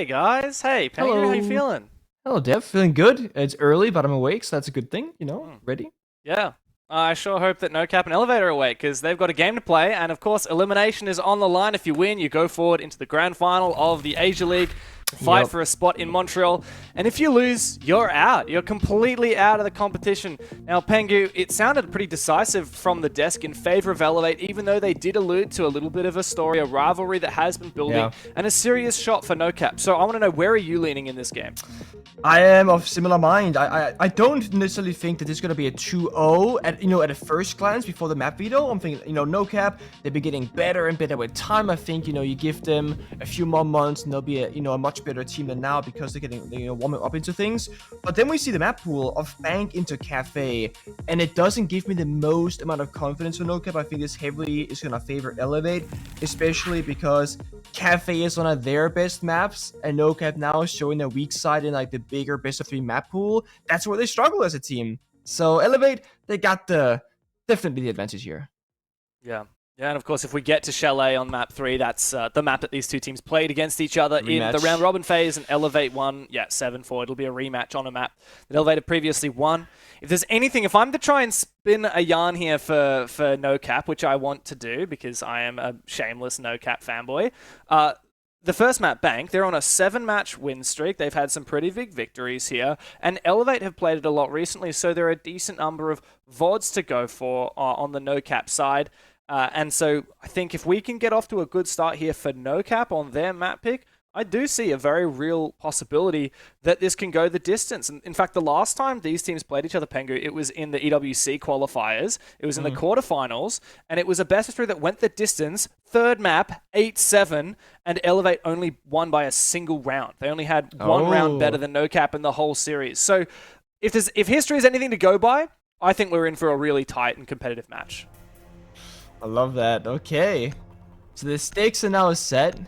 Hey guys, hey Penguin, how you Hello. feeling? Hello, Dev. Feeling good. It's early, but I'm awake, so that's a good thing. Ready? Yeah, I sure hope that NOCAP and Elevator are awake because they've got a game to play, and of course, elimination is on the line. If you win, you go forward into the grand final of the Asia League to fight Yep. for a spot in Montreal. And if you lose, you're out. You're completely out of the competition. Now, Pengu, it sounded pretty decisive from the desk in favor of Elevate, even though they did allude to a little bit of a story, a rivalry that has been building, Yeah. and a serious shot for NOCAP. So I want to know, where are you leaning in this game? I am of similar mind. I don't necessarily think that this is gonna be a 2-0 at a first glance before the map veto. I'm thinking, NoCap, they've been getting better and better with time. I think, you give them a few more months and they'll be a much better team than now because they're getting, warming up into things. But then we see the map pool of Bank into Cafe, and it doesn't give me the most amount of confidence for NoCap. I think this heavily is gonna favor Elevate, especially because Cafe is one of their best maps, and NoCap now is showing their weak side in like the bigger best of 3 map pool. That's where they struggle as a team. So Elevate, they got definitely the advantage here. Yeah. Yeah, and of course, if we get to Chalet on map 3, that's the map that these two teams played against each other in the round robin phase, and Elevate won, 7-4. It'll be a rematch on a map that Elevate had previously won. If there's anything, if I'm to try and spin a yarn here for NoCap, which I want to do because I am a shameless NoCap fanboy, the first map, Bank, they're on a 7-match win streak. They've had some pretty big victories here. And Elevate have played it a lot recently, so there are a decent number of VODs to go for on the NoCap side. And so I think if we can get off to a good start here for NoCap on their map pick, I do see a very real possibility that this can go the distance. And in fact, the last time these teams played each other, Pengu, it was in the EWC qualifiers. It was in the quarterfinals, and it was a best of 3 that went the distance. Third map, 8-7, and Elevate only won by a single round. They only had one round better than NoCap in the whole series. So if history is anything to go by, I think we're in for a really tight and competitive match. I love that. Okay. So the stakes are now set.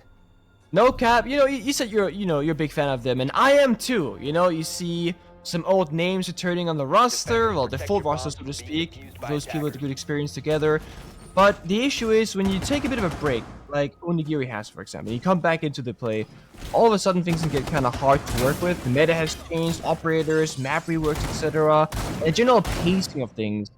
NoCap, you said you're a big fan of them, and I am too. You see some old names returning on the roster, well, the full roster, so to speak, those people with a good experience together. But the issue is when you take a bit of a break, like Onigiri has, for example, you come back into the play, all of a sudden things can get kind of hard to work with. The meta has changed, operators, map reworks, etc., and the general pacing of things.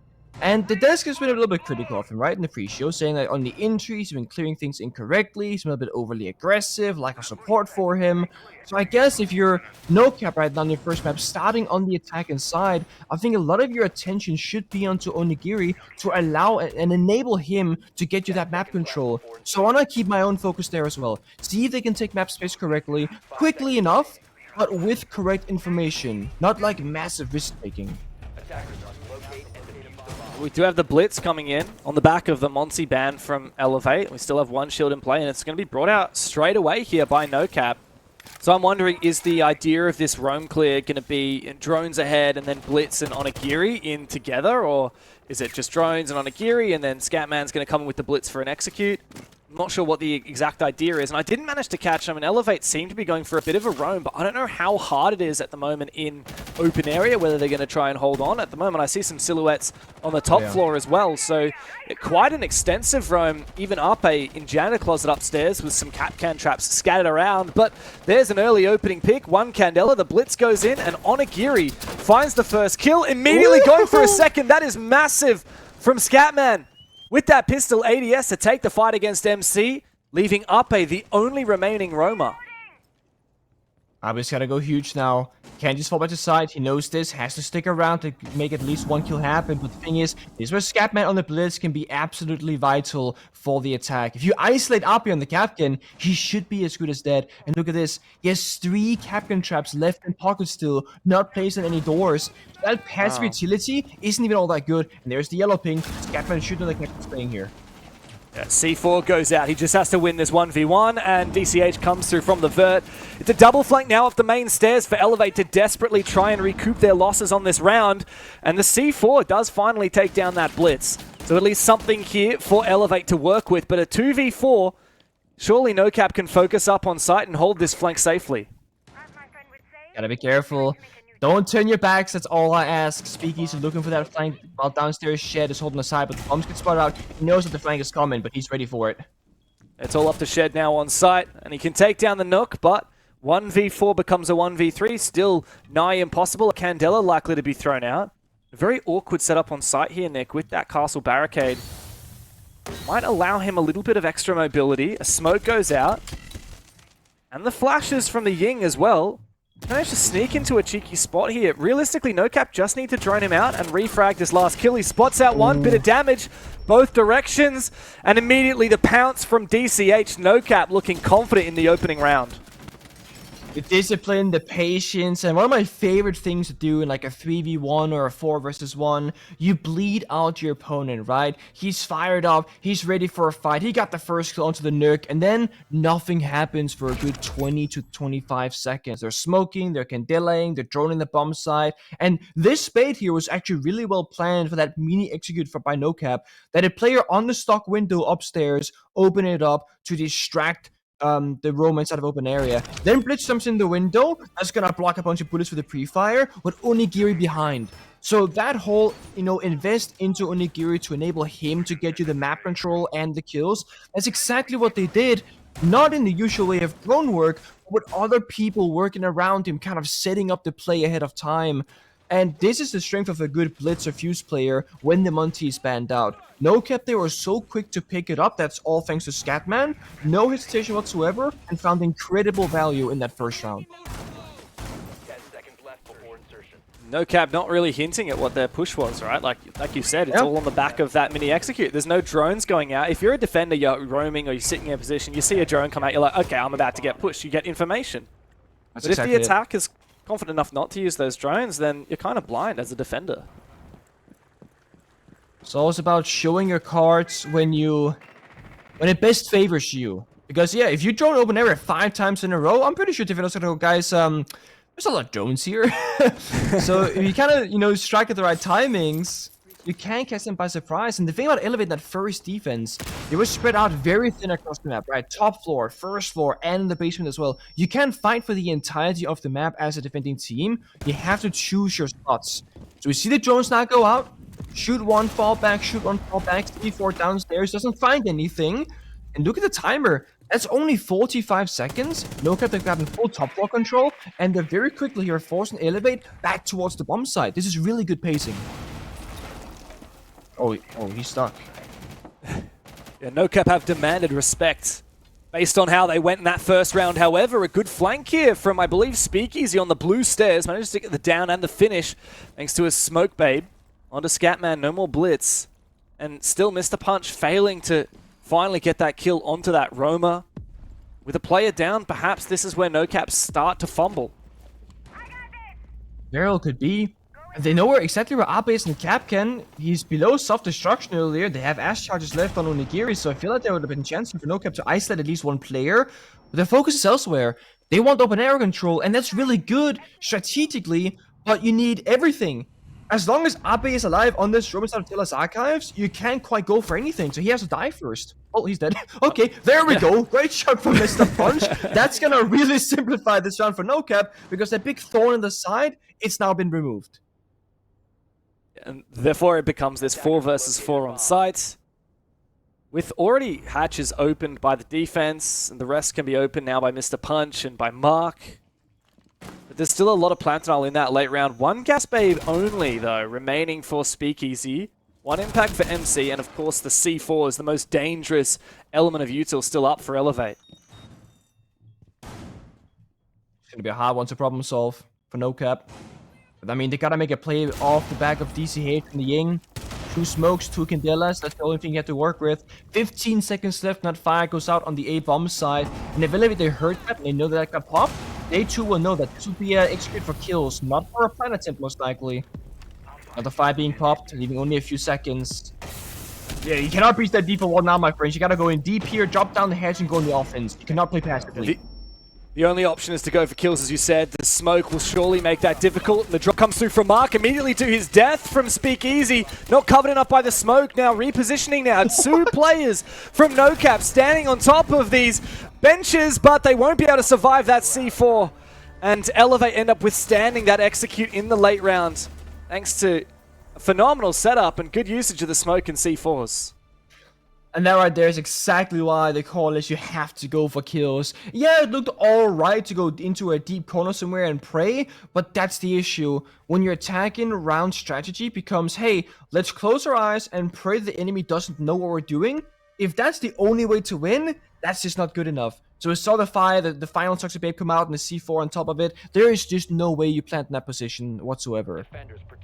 And the desk has been a little bit critical of him, right, in the pre-show, saying that on the entries, he's been clearing things incorrectly, he's been a bit overly aggressive, lack of support for him. So I guess if you're NoCap right now on your first map, starting on the attack inside, I think a lot of your attention should be onto Onigiri to allow and enable him to get you that map control. So I want to keep my own focus there as well. See if they can take map space correctly, quickly enough, but with correct information, not like massive risk-taking. We do have the Blitz coming in on the back of the Monsi ban from Elevate. We still have one shield in play, and it's going to be brought out straight away here by NoCap. So I'm wondering, is the idea of this roam clear going to be drones ahead and then Blitz and Onigiri in together? Or is it just drones and Onigiri and then Scatman's going to come in with the Blitz for an execute? I'm not sure what the exact idea is, and I didn't manage to catch them. And Elevate seem to be going for a bit of a roam, but I don't know how hard it is at the moment in open area, whether they're going to try and hold on. At the moment, I see some silhouettes on the top floor as well, so quite an extensive roam, even Ape in janitor closet upstairs with some Capcan traps scattered around. But there's an early opening pick, one Candela, the Blitz goes in, and Onigiri finds the first kill, immediately going for a second. That is massive from Scatman. With that pistol ADS to take the fight against MC, leaving Ape the only remaining roamer. Abe's gotta go huge now. Can't just fall by the side. He knows this. Has to stick around to make at least one kill happen. But the thing is where Scatman on the Blitz can be absolutely vital for the attack. If you isolate Abe on the Capcan, he should be as good as dead. And look at this. He has 3 Capcan traps left in pocket still, not placed on any doors. That passive utility isn't even all that good. And there's the yellow ping. Scatman should know the Capcan's playing here. Yeah, C4 goes out. He just has to win this 1v1, and DCH comes through from the vert. It's a double flank now up the main stairs for Elevate to desperately try and recoup their losses on this round. And the C4 does finally take down that Blitz. So at least something here for Elevate to work with. But a 2v4, surely NoCap can focus up on site and hold this flank safely. Gotta be careful. Don't turn your backs, that's all I ask. Speakeasy looking for that flank while downstairs Shed is holding aside, but the bombs get spotted out. He knows that the flank is coming, but he's ready for it. It's all up to Shed now on site, and he can take down the Nook, but 1v4 becomes a 1v3, still nigh impossible. A Candela likely to be thrown out. A very awkward setup on site here, Nick, with that castle barricade. Might allow him a little bit of extra mobility. A smoke goes out. And the flashes from the Ying as well. Managed to sneak into a cheeky spot here. Realistically, NOCAP just need to drone him out and refrag this last kill. He spots out one bit of damage, both directions, and immediately the pounce from DCH. NOCAP looking confident in the opening round. The discipline, the patience, and one of my favorite things to do in like a 3v1 or a 4 versus 1, you bleed out your opponent, right? He's fired up, he's ready for a fight, he got the first kill onto the nuke, and then nothing happens for a good 20 to 25 seconds. They're smoking, they're candeling, they're droning the bomb site, and this spade here was actually really well planned for that mini execute by NOCAP, that a player on the stock window upstairs open it up to distract the roam inside of open area. Then Blitz jumps in the window. That's gonna block a bunch of bullets with the pre-fire with Onigiri behind. So that whole, invest into Onigiri to enable him to get you the map control and the kills. That's exactly what they did. Not in the usual way of drone work, but with other people working around him, kind of setting up the play ahead of time. And this is the strength of a good Blitz or Fuse player when the Monty is banned out. NOCAP, they were so quick to pick it up, that's all thanks to Scatman. No hesitation whatsoever, and found incredible value in that first round. NOCAP not really hinting at what their push was, right? Like you said, it's all on the back of that mini execute. There's no drones going out. If you're a defender, you're roaming or you're sitting in a position, you see a drone come out, you're like, okay, I'm about to get pushed. You get information. But if the attack is confident enough not to use those drones, then you're kind of blind as a defender. It's always about showing your cards when it best favors you. Because yeah, if you drone open area 5 times in a row, I'm pretty sure defenders are gonna go, guys, there's a lot of drones here. So if you kind of, strike at the right timings, you can catch them by surprise. And the thing about Elevate, that first defense, they were spread out very thin across the map, right? Top floor, first floor, and in the basement as well. You can't fight for the entirety of the map as a defending team. You have to choose your spots. So we see the drones now go out. Shoot one, fall back, shoot one, fall back. C4 downstairs, doesn't find anything. And look at the timer. That's only 45 seconds. NOCAP, they're grabbing full top floor control. And they're very quickly here forcing Elevate back towards the bomb site. This is really good pacing. Oh, he's stuck. Yeah, NOCAP have demanded respect based on how they went in that first round. However, a good flank here from, I believe, Speakeasy on the blue stairs. Managed to get the down and the finish thanks to his smoke babe. Onto Scatman, no more blitz. And still Mr. Punch failing to finally get that kill onto that Roma. With a player down, perhaps this is where NOCAP start to fumble. Daryl could be. They know exactly where Abe and Cap can. He's below self-destruction earlier. They have Ash charges left on Onigiri, so I feel like there would have been a chance for NOCAP to isolate at least one player. But their focus is elsewhere. They want open air control, and that's really good strategically, but you need everything. As long as Abe is alive on this Roman Tilla's archives, you can't quite go for anything, so he has to die first. Oh, he's dead. Okay, there we go. Great shot from Mr. Punch. That's gonna really simplify this round for NOCAP, because that big thorn in the side, it's now been removed. And therefore it becomes this 4 versus 4 on site. With already hatches opened by the defense, and the rest can be opened now by Mr. Punch and by Mark. But there's still a lot of Plantanol in that late round. 1 gas babe only, though, remaining for Speakeasy. 1 impact for MC, and of course the C4 is the most dangerous element of util still up for Elevate. It's gonna be a hard one to problem solve for NOCAP. But I mean, they gotta make a play off the back of DCH and the Ying. 2 smokes, 2 candelas, that's the only thing you have to work with. 15 seconds left, not fire goes out on the A bomb side. And if Elevate, they heard that, and they know that got popped, they too will know that this will be an execute for kills, not for a plan attempt most likely. Another 5 being popped, leaving only a few seconds. Yeah, you cannot breach that default wall now, my friends. You gotta go in deep here, drop down the hedge, and go in the offense. You cannot play passively. The only option is to go for kills, as you said. The smoke will surely make that difficult. The drop comes through from Mark, immediately to his death from Speakeasy. Not covered enough by the smoke now, repositioning now. 2 players from NOCAP standing on top of these benches, but they won't be able to survive that C4. And Elevate end up withstanding that execute in the late round, thanks to a phenomenal setup and good usage of the smoke and C4s. And that right there is exactly why they call it you have to go for kills. Yeah, it looked alright to go into a deep corner somewhere and pray, but that's the issue. When your attacking round strategy becomes, hey, let's close our eyes and pray the enemy doesn't know what we're doing. If that's the only way to win, that's just not good enough. So we saw the fire, the final Toxic Babe come out and the C4 on top of it. There is just no way you plant in that position whatsoever.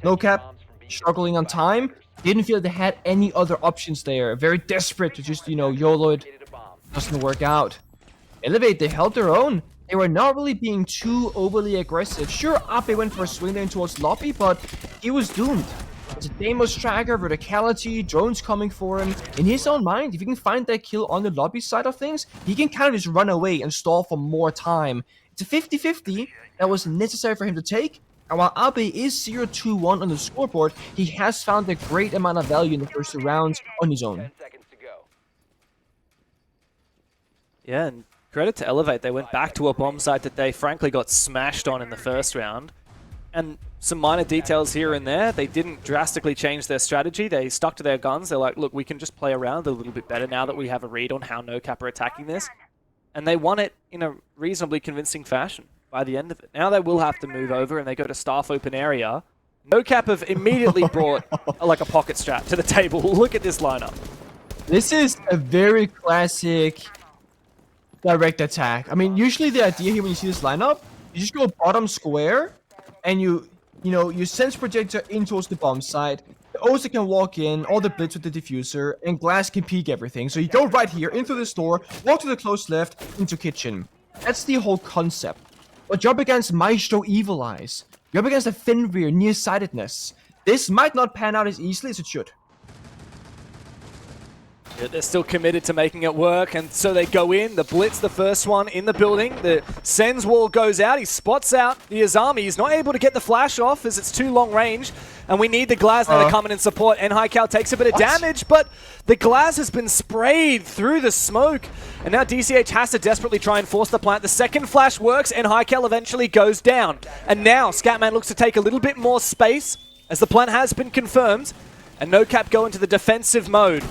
NOCAP struggling on time. Didn't feel they had any other options there. Very desperate to just, YOLO it. Doesn't work out. Elevate, they held their own. They were not really being too overly aggressive. Sure, Ape went for a swing there towards Lobby, but he was doomed. It's a Deimos tracker, verticality, drones coming for him. In his own mind, if he can find that kill on the Lobby side of things, he can kind of just run away and stall for more time. It's a 50-50 that was necessary for him to take. And while Abe is 0-2-1 on the scoreboard, he has found a great amount of value in the first 2 rounds on his own. Yeah, and credit to Elevate. They went back to a bomb site that they frankly got smashed on in the first round. And some minor details here and there. They didn't drastically change their strategy. They stuck to their guns. They're like, look, we can just play around a little bit better now that we have a read on how NOCAP are attacking this. And they won it in a reasonably convincing fashion by the end of it. Now they will have to move over and they go to staff open area. NOCAP have immediately brought like a pocket strap to the table. Look at this lineup. This is a very classic direct attack. I mean, usually the idea here when you see this lineup, you just go bottom square and you sense projector in towards the bomb site. The Osa can walk in, all the blitz with the diffuser, and Glass can peek everything. So you go right here into this door, walk to the close left, into kitchen. That's the whole concept. But you're up against Maestro Evil Eyes. You're up against a Fenrir nearsightedness. This might not pan out as easily as it should. Yeah, they're still committed to making it work, and so they go in. The blitz, the first one in the building. The Sen's wall goes out. He spots out the Azami. He's not able to get the flash off as it's too long range, and we need the Glaz now to come in and support. N-High-Cal takes a bit of damage, but the Glaz has been sprayed through the smoke, and now DCH has to desperately try and force the plant. The second flash works, and N-High-Cal eventually goes down. And now Scatman looks to take a little bit more space, as the plant has been confirmed, and NOCAP go into the defensive mode.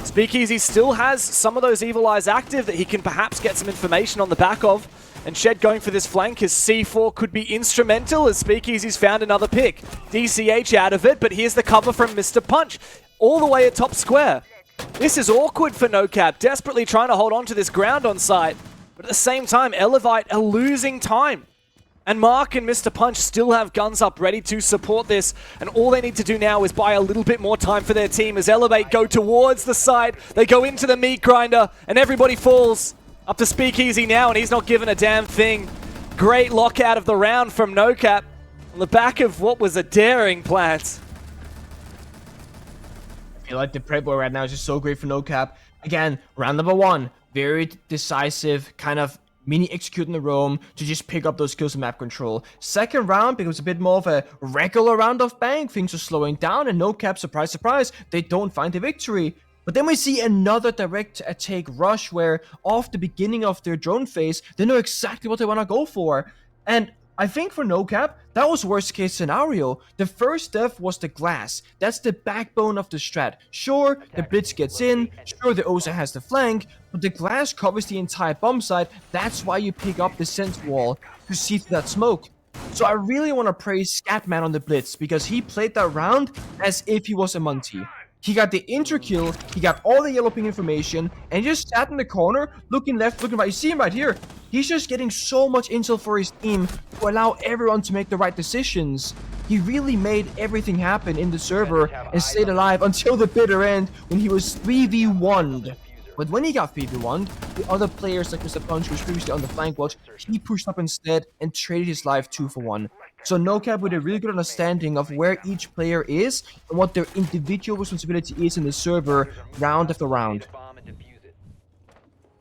Speakeasy still has some of those Evil Eyes active that he can perhaps get some information on the back of. And Shed going for this flank, his C4 could be instrumental as Speakeasy's found another pick. DCH out of it, but here's the cover from Mr. Punch, all the way at top square. This is awkward for NOCAP, desperately trying to hold on to this ground on site. But at the same time, Elevate are losing time. And Mark and Mr. Punch still have guns up ready to support this. And all they need to do now is buy a little bit more time for their team as Elevate go towards the side. They go into the meat grinder and everybody falls. Up to Speakeasy now and he's not given a damn thing. Great lockout of the round from NOCAP on the back of what was a daring plant. I feel like the prep boy right now is just so great for NOCAP. Again, round number 1, very decisive, kind of mini execute in the roam to just pick up those kills in map control. Second round becomes a bit more of a regular round of bang. Things are slowing down and NOCAP, surprise, surprise, they don't find the victory. But then we see another direct attack rush where off the beginning of their drone phase, they know exactly what they want to go for. And I think for NOCAP, that was worst case scenario. The first death was the Glass. That's the backbone of the strat. Sure, the Blitz gets in. Sure, the Osa has the flank. But the Glass covers the entire bomb site. That's why you pick up the sense wall to see through that smoke. So I really want to praise Scatman on the Blitz because he played that round as if he was a Monty. He got the intro kill, he got all the yellow ping information, and he just sat in the corner, looking left, looking right. You see him right here. He's just getting so much intel for his team to allow everyone to make the right decisions. He really made everything happen in the server and stayed alive until the bitter end when he was 3v1'd. But when he got 3v1'd, the other players like Mr. Punch, who was previously on the flank watch, he pushed up instead and traded his life 2-for-1. So NOCAP with a really good understanding of where each player is and what their individual responsibility is in the server round after round.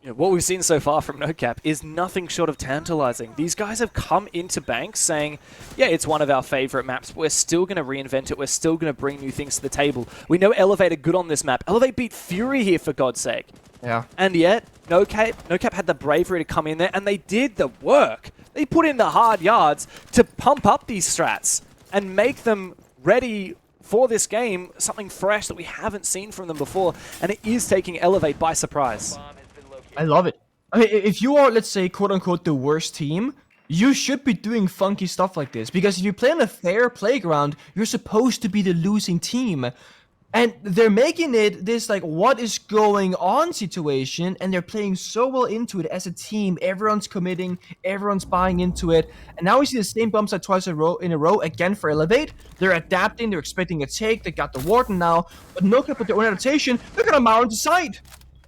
Yeah, what we've seen so far from NOCAP is nothing short of tantalizing. These guys have come into Banks saying, yeah, it's one of our favorite maps, but we're still going to reinvent it. We're still going to bring new things to the table. We know Elevate are good on this map. Elevate beat Fury here, for God's sake. Yeah. And yet, NOCAP had the bravery to come in there, and they did the work. They put in the hard yards to pump up these strats and make them ready for this game, something fresh that we haven't seen from them before, and it is taking Elevate by surprise. I love it. I mean, if you are, let's say, quote-unquote, the worst team, you should be doing funky stuff like this. Because if you play on a fair playground, you're supposed to be the losing team. And they're making it this, like, what is going on situation, and they're playing so well into it as a team. Everyone's committing, everyone's buying into it. And now we see the same bump site twice in a row, again for Elevate. They're adapting, they're expecting a take, they got the Warden now. But NOCAP with their own adaptation, they're gonna mount into side.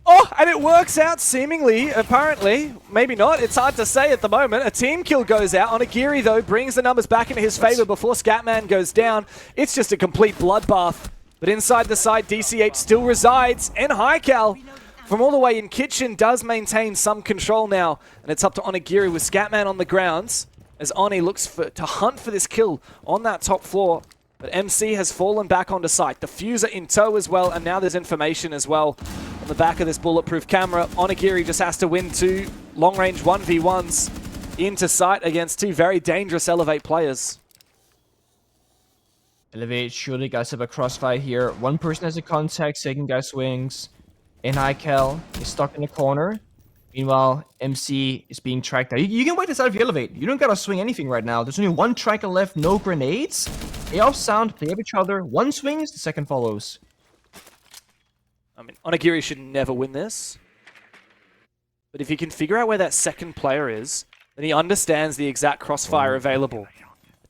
Oh, and it works out seemingly, apparently. Maybe not. It's hard to say at the moment. A team kill goes out. Onigiri, though, brings the numbers back into his favor before Scatman goes down. It's just a complete bloodbath. But inside the side, DCH still resides. And Hycal, from all the way in kitchen, does maintain some control now. And it's up to Onigiri with Scatman on the grounds as Oni looks to hunt for this kill on that top floor. But MC has fallen back onto site. Diffuser in tow as well, and now there's information as well on the back of this bulletproof camera. Onigiri just has to win 2 long-range 1v1s into site against 2 very dangerous Elevate players. Elevate surely guys have a crossfire here. One person has a contact, second guy swings. And Hycal is stuck in the corner. Meanwhile, MC is being tracked down. You can wait this out if you Elevate. You don't gotta swing anything right now. There's only one tracker left, no grenades. They off sound, play up each other. One swings, the second follows. I mean, Onigiri should never win this. But if he can figure out where that second player is, then he understands the exact crossfire available.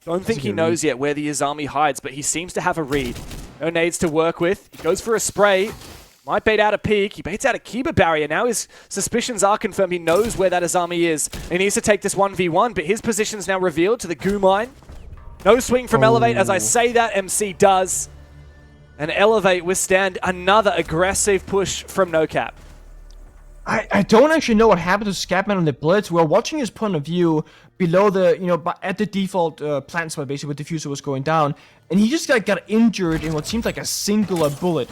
Don't think he knows yet where the Izami hides, but he seems to have a read. No nades to work with. He goes for a spray. Might bait out a peek. He baits out a Kiba barrier. Now his suspicions are confirmed. He knows where that Izami is. He needs to take this 1v1, but his position's now revealed to the goo mine. No swing from Elevate. As I say that, MC does. And Elevate withstand another aggressive push from NOCAP. I don't actually know what happened to Scatman on the Blitz. We're watching his point of view below the, at the default plant spot, basically, where Diffuser was going down. And he just got injured in what seemed like a singular bullet.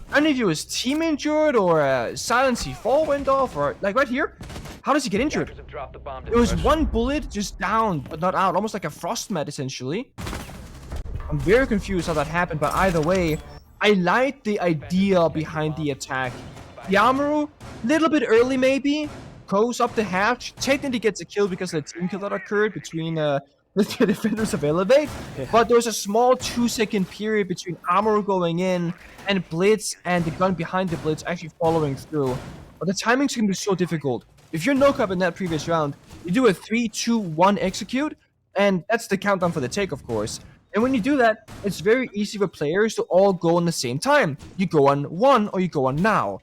I don't know if it was team injured or a silent C4 went off or, like, right here. How does he get injured? It was one bullet just down, but not out. Almost like a frost mat, essentially. I'm very confused how that happened, but either way, I like the idea behind the attack. Yamaru, little bit early maybe, goes up the hatch, technically gets a kill because of the team kill that occurred between the defenders of Elevate, but there was a small 2-second period between Amaru going in and Blitz and the gun behind the Blitz actually following through. But the timing's going to be so difficult. If you're NOCAP in that previous round, you do a 3, 2, 1 execute, and that's the countdown for the take, of course. And when you do that, it's very easy for players to all go on the same time. You go on 1 or you go on now.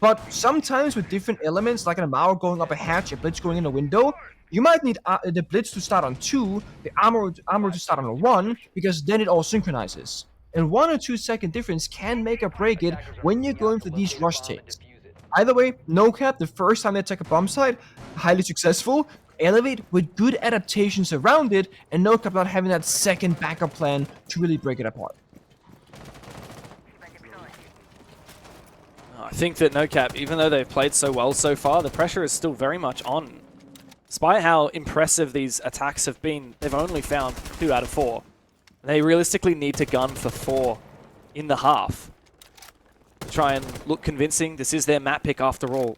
But sometimes with different elements, like an Amaru going up a hatch, a Blitz going in a window, you might need the Blitz to start on 2, the Amaru to start on 1, because then it all synchronizes. And 1 or 2 second difference can make or break it when you're going for these rush takes. Either way, NOCAP, the first time they attack a bomb site, highly successful. Elevate with good adaptations around it, and NOCAP not having that second backup plan to really break it apart. I think that NOCAP, even though they've played so well so far, the pressure is still very much on. Despite how impressive these attacks have been, they've only found 2 out of 4. They realistically need to gun for 4 in the half to try and look convincing. This is their map pick after all.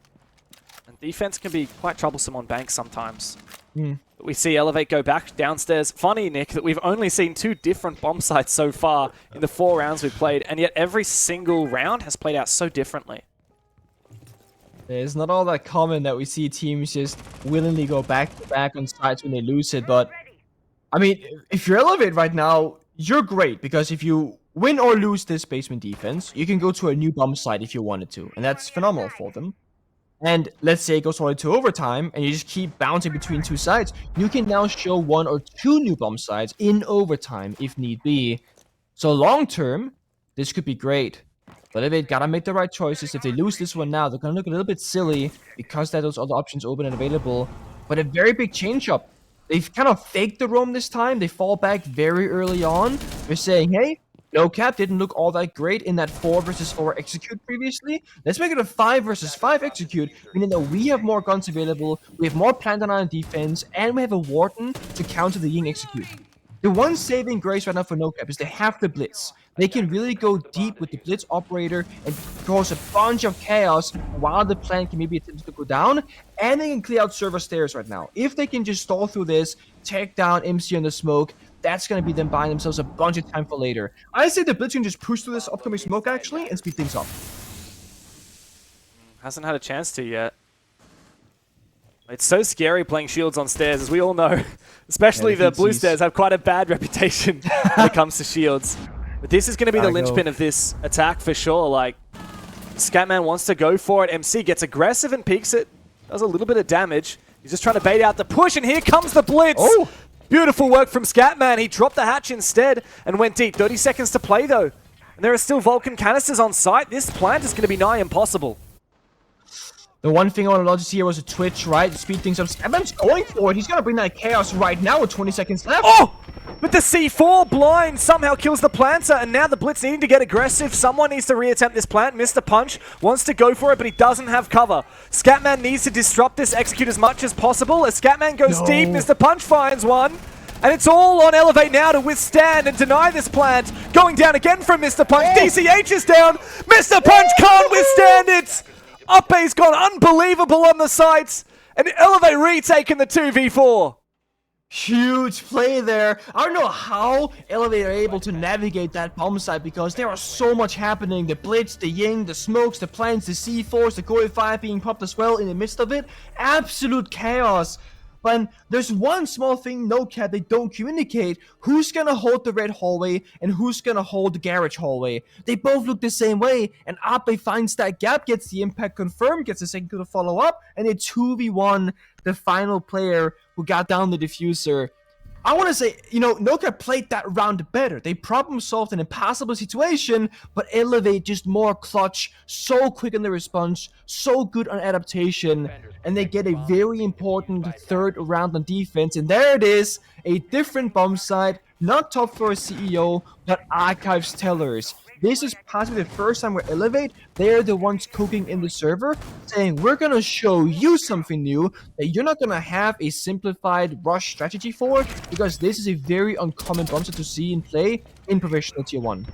And defense can be quite troublesome on banks sometimes. But we see Elevate go back downstairs. Funny, Nick, that we've only seen 2 different bomb sites so far in the 4 rounds we've played, and yet every single round has played out so differently. It's not all that common that we see teams just willingly go back to back on sites when they lose it, but I mean, if you're Elevate right now, you're great, because if you win or lose this basement defense, you can go to a new bomb site if you wanted to, and that's phenomenal for them. And let's say it goes all the way to overtime, and you just keep bouncing between 2 sides, you can now show 1 or 2 new bomb sites in overtime if need be. So long term, this could be great. But if they gotta make the right choices, if they lose this one now, they're gonna look a little bit silly because there are those other options open and available. But a very big change up. They've kind of faked the roam this time. They fall back very early on. They're saying, hey, NOCAP didn't look all that great in that 4 versus 4 execute previously. Let's make it a 5 versus 5 execute, meaning that we have more guns available, we have more planned on our defense, and we have a Warden to counter the Ying execute. The one saving grace right now for NOCAP is they have the Blitz. They can really go deep with the Blitz operator and cause a bunch of chaos while the plan can maybe attempt to go down, and they can clear out server stairs right now. If they can just stall through this, take down MC on the smoke, that's going to be them buying themselves a bunch of time for later. I say the Blitz can just push through this upcoming smoke actually and speed things up. Hasn't had a chance to yet. It's so scary playing shields on stairs, as we all know. Especially the blue stairs have quite a bad reputation when it comes to shields. But this is going to be the linchpin of this attack for sure. Like, Scatman wants to go for it. MC gets aggressive and peeks it. Does a little bit of damage. He's just trying to bait out the push, and here comes the blitz. Oh! Beautiful work from Scatman. He dropped the hatch instead and went deep. 30 seconds to play, though. And there are still Vulcan canisters on site. This plant is going to be nigh impossible. The one thing I want to love to see here was a Twitch, right? Speed things up. Scatman's going for it. He's going to bring that chaos right now with 20 seconds left. Oh! But the C4 blind somehow kills the planter, and now the Blitz needing to get aggressive. Someone needs to reattempt this plant. Mr. Punch wants to go for it, but he doesn't have cover. Scatman needs to disrupt this, execute as much as possible. As Scatman goes deep, Mr. Punch finds one. And it's all on Elevate now to withstand and deny this plant. Going down again from Mr. Punch. DCH is down. Mr. Punch can't withstand it. Uppe's gone unbelievable on the sites. And Elevate retaking the 2v4. Huge play there. I don't know how Elevate are able to navigate that bomb site because there are so much happening. The Blitz, the Ying, the Smokes, the Plants, the C4s, the Goy 5 being popped as well in the midst of it. Absolute chaos. But there's one small thing, NOCAP, they don't communicate. Who's gonna hold the red hallway and who's gonna hold the garage hallway? They both look the same way, and Ape finds that gap, gets the impact confirmed, gets the second kill to follow up, and it 2v1 the final player who got down the diffuser. I want to say, you know, NOCAP played that round better. They problem solved an impossible situation, but Elevate just more clutch, so quick in the response, so good on adaptation, and they get a very important third round on defense. And there it is, a different bomb site, not top floor CEO, but Archives Tellers. This is possibly the first time where Elevate, they're the ones cooking in the server, saying, we're going to show you something new that you're not going to have a simplified rush strategy for, because this is a very uncommon bomb set to see in play in professional tier 1.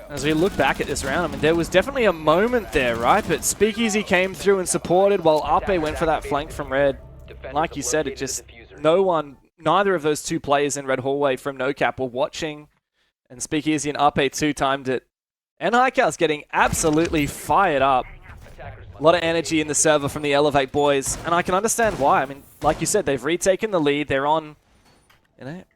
As we look back at this round, I mean, there was definitely a moment there, right? But Speakeasy came through and supported while Ape went for that flank from Red. Like you said, it just, neither of those two players in Red Hallway from NOCAP were watching. And Speakeasy and Ape 2 timed it. And Highcow's getting absolutely fired up. A lot of energy in the server from the Elevate boys. And I can understand why. I mean, like you said, they've retaken the lead. They're on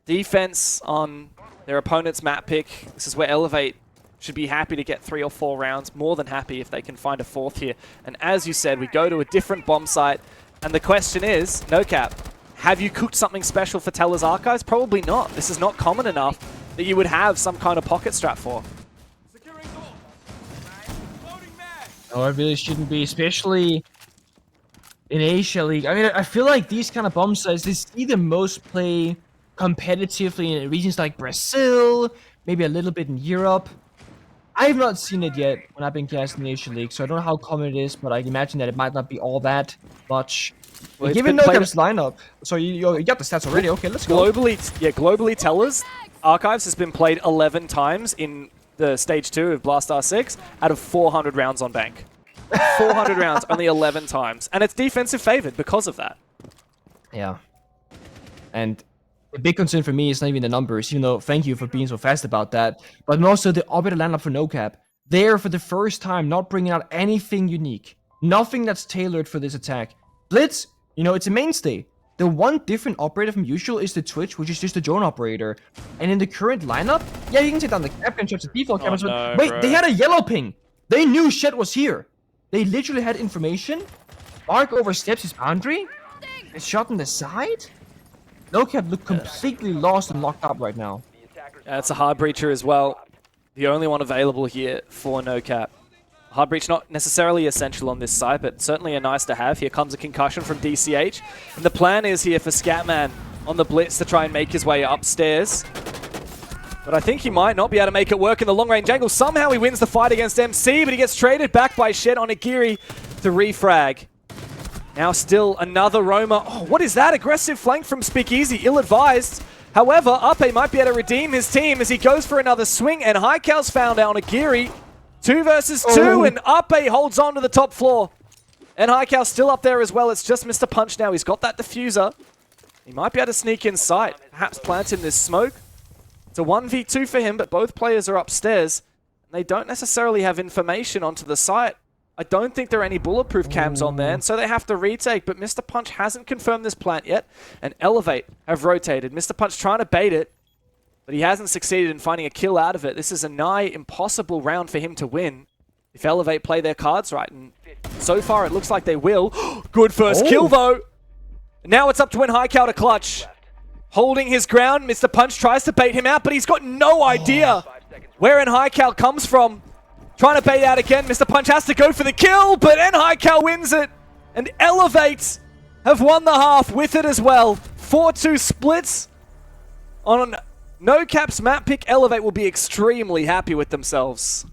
defense on their opponent's map pick. This is where Elevate should be happy to get 3 or 4 rounds. More than happy if they can find a 4th here. And as you said, we go to a different bomb site. And the question is, NOCAP, have you cooked something special for Teller's Archives? Probably not. This is not common enough that you would have some kind of pocket strap for. No, it really shouldn't be, especially in Asia League. I mean, I feel like these kind of bomb sites, they see the most play competitively in regions like Brazil, maybe a little bit in Europe. I have not seen it yet when I've been casting the Asia League, so I don't know how common it is, but I imagine that it might not be all that much. Well, given NOCAP's lineup, so you got the stats already. Okay, let's go. Globally, Tellers Archives has been played 11 times in the stage 2 of Blast R6 out of 400 rounds on bank. 400 rounds, only 11 times. And it's defensive favored because of that. Yeah. And the big concern for me is not even the numbers, even though thank you for being so fast about that, but also the operator lineup for NOCAP. They're, for the first time, not bringing out anything unique. Nothing that's tailored for this attack. Blitz, you know, it's a mainstay. The one different operator from usual is the Twitch, which is just a drone operator. And in the current lineup, yeah, you can take down the Capcan shots, the default cameras, but wait, they had a yellow ping. They knew shit was here. They literally had information. Mark oversteps his boundary. It's shot on the side. NOCAP look completely lost and locked up right now. It's a hard breacher as well. The only one available here for NOCAP. Hard breach not necessarily essential on this side, but certainly a nice to have. Here comes a concussion from DCH. And the plan is here for Scatman on the blitz to try and make his way upstairs. But I think he might not be able to make it work in the long-range angle. Somehow he wins the fight against MC, but he gets traded back by Shed on Agiri to refrag. Now still another Roma. Oh, what is that? Aggressive flank from Speakeasy, ill-advised. However, Ape might be able to redeem his team as he goes for another swing, and Highcal's found out on Agiri. 2 versus 2, and Ape holds on to the top floor. And Highcal's still up there as well. It's just Mr. Punch now. He's got that diffuser. He might be able to sneak in sight, perhaps plant in this smoke. It's a 1v2 for him, but both players are upstairs. And they don't necessarily have information onto the site. I don't think there are any bulletproof cams on there, and so they have to retake, but Mr. Punch hasn't confirmed this plant yet, and Elevate have rotated. Mr. Punch trying to bait it, but he hasn't succeeded in finding a kill out of it. This is a nigh impossible round for him to win if Elevate play their cards right, and so far it looks like they will. Good first kill, though. Now it's up to win Highcal to clutch. Holding his ground, Mr. Punch tries to bait him out, but he's got no idea where Highcal comes from. Trying to bait out again. Mr. Punch has to go for the kill, but Highcal wins it. And Elevate have won the half with it as well. 4-2 splits. On NOCAP's map pick, Elevate will be extremely happy with themselves.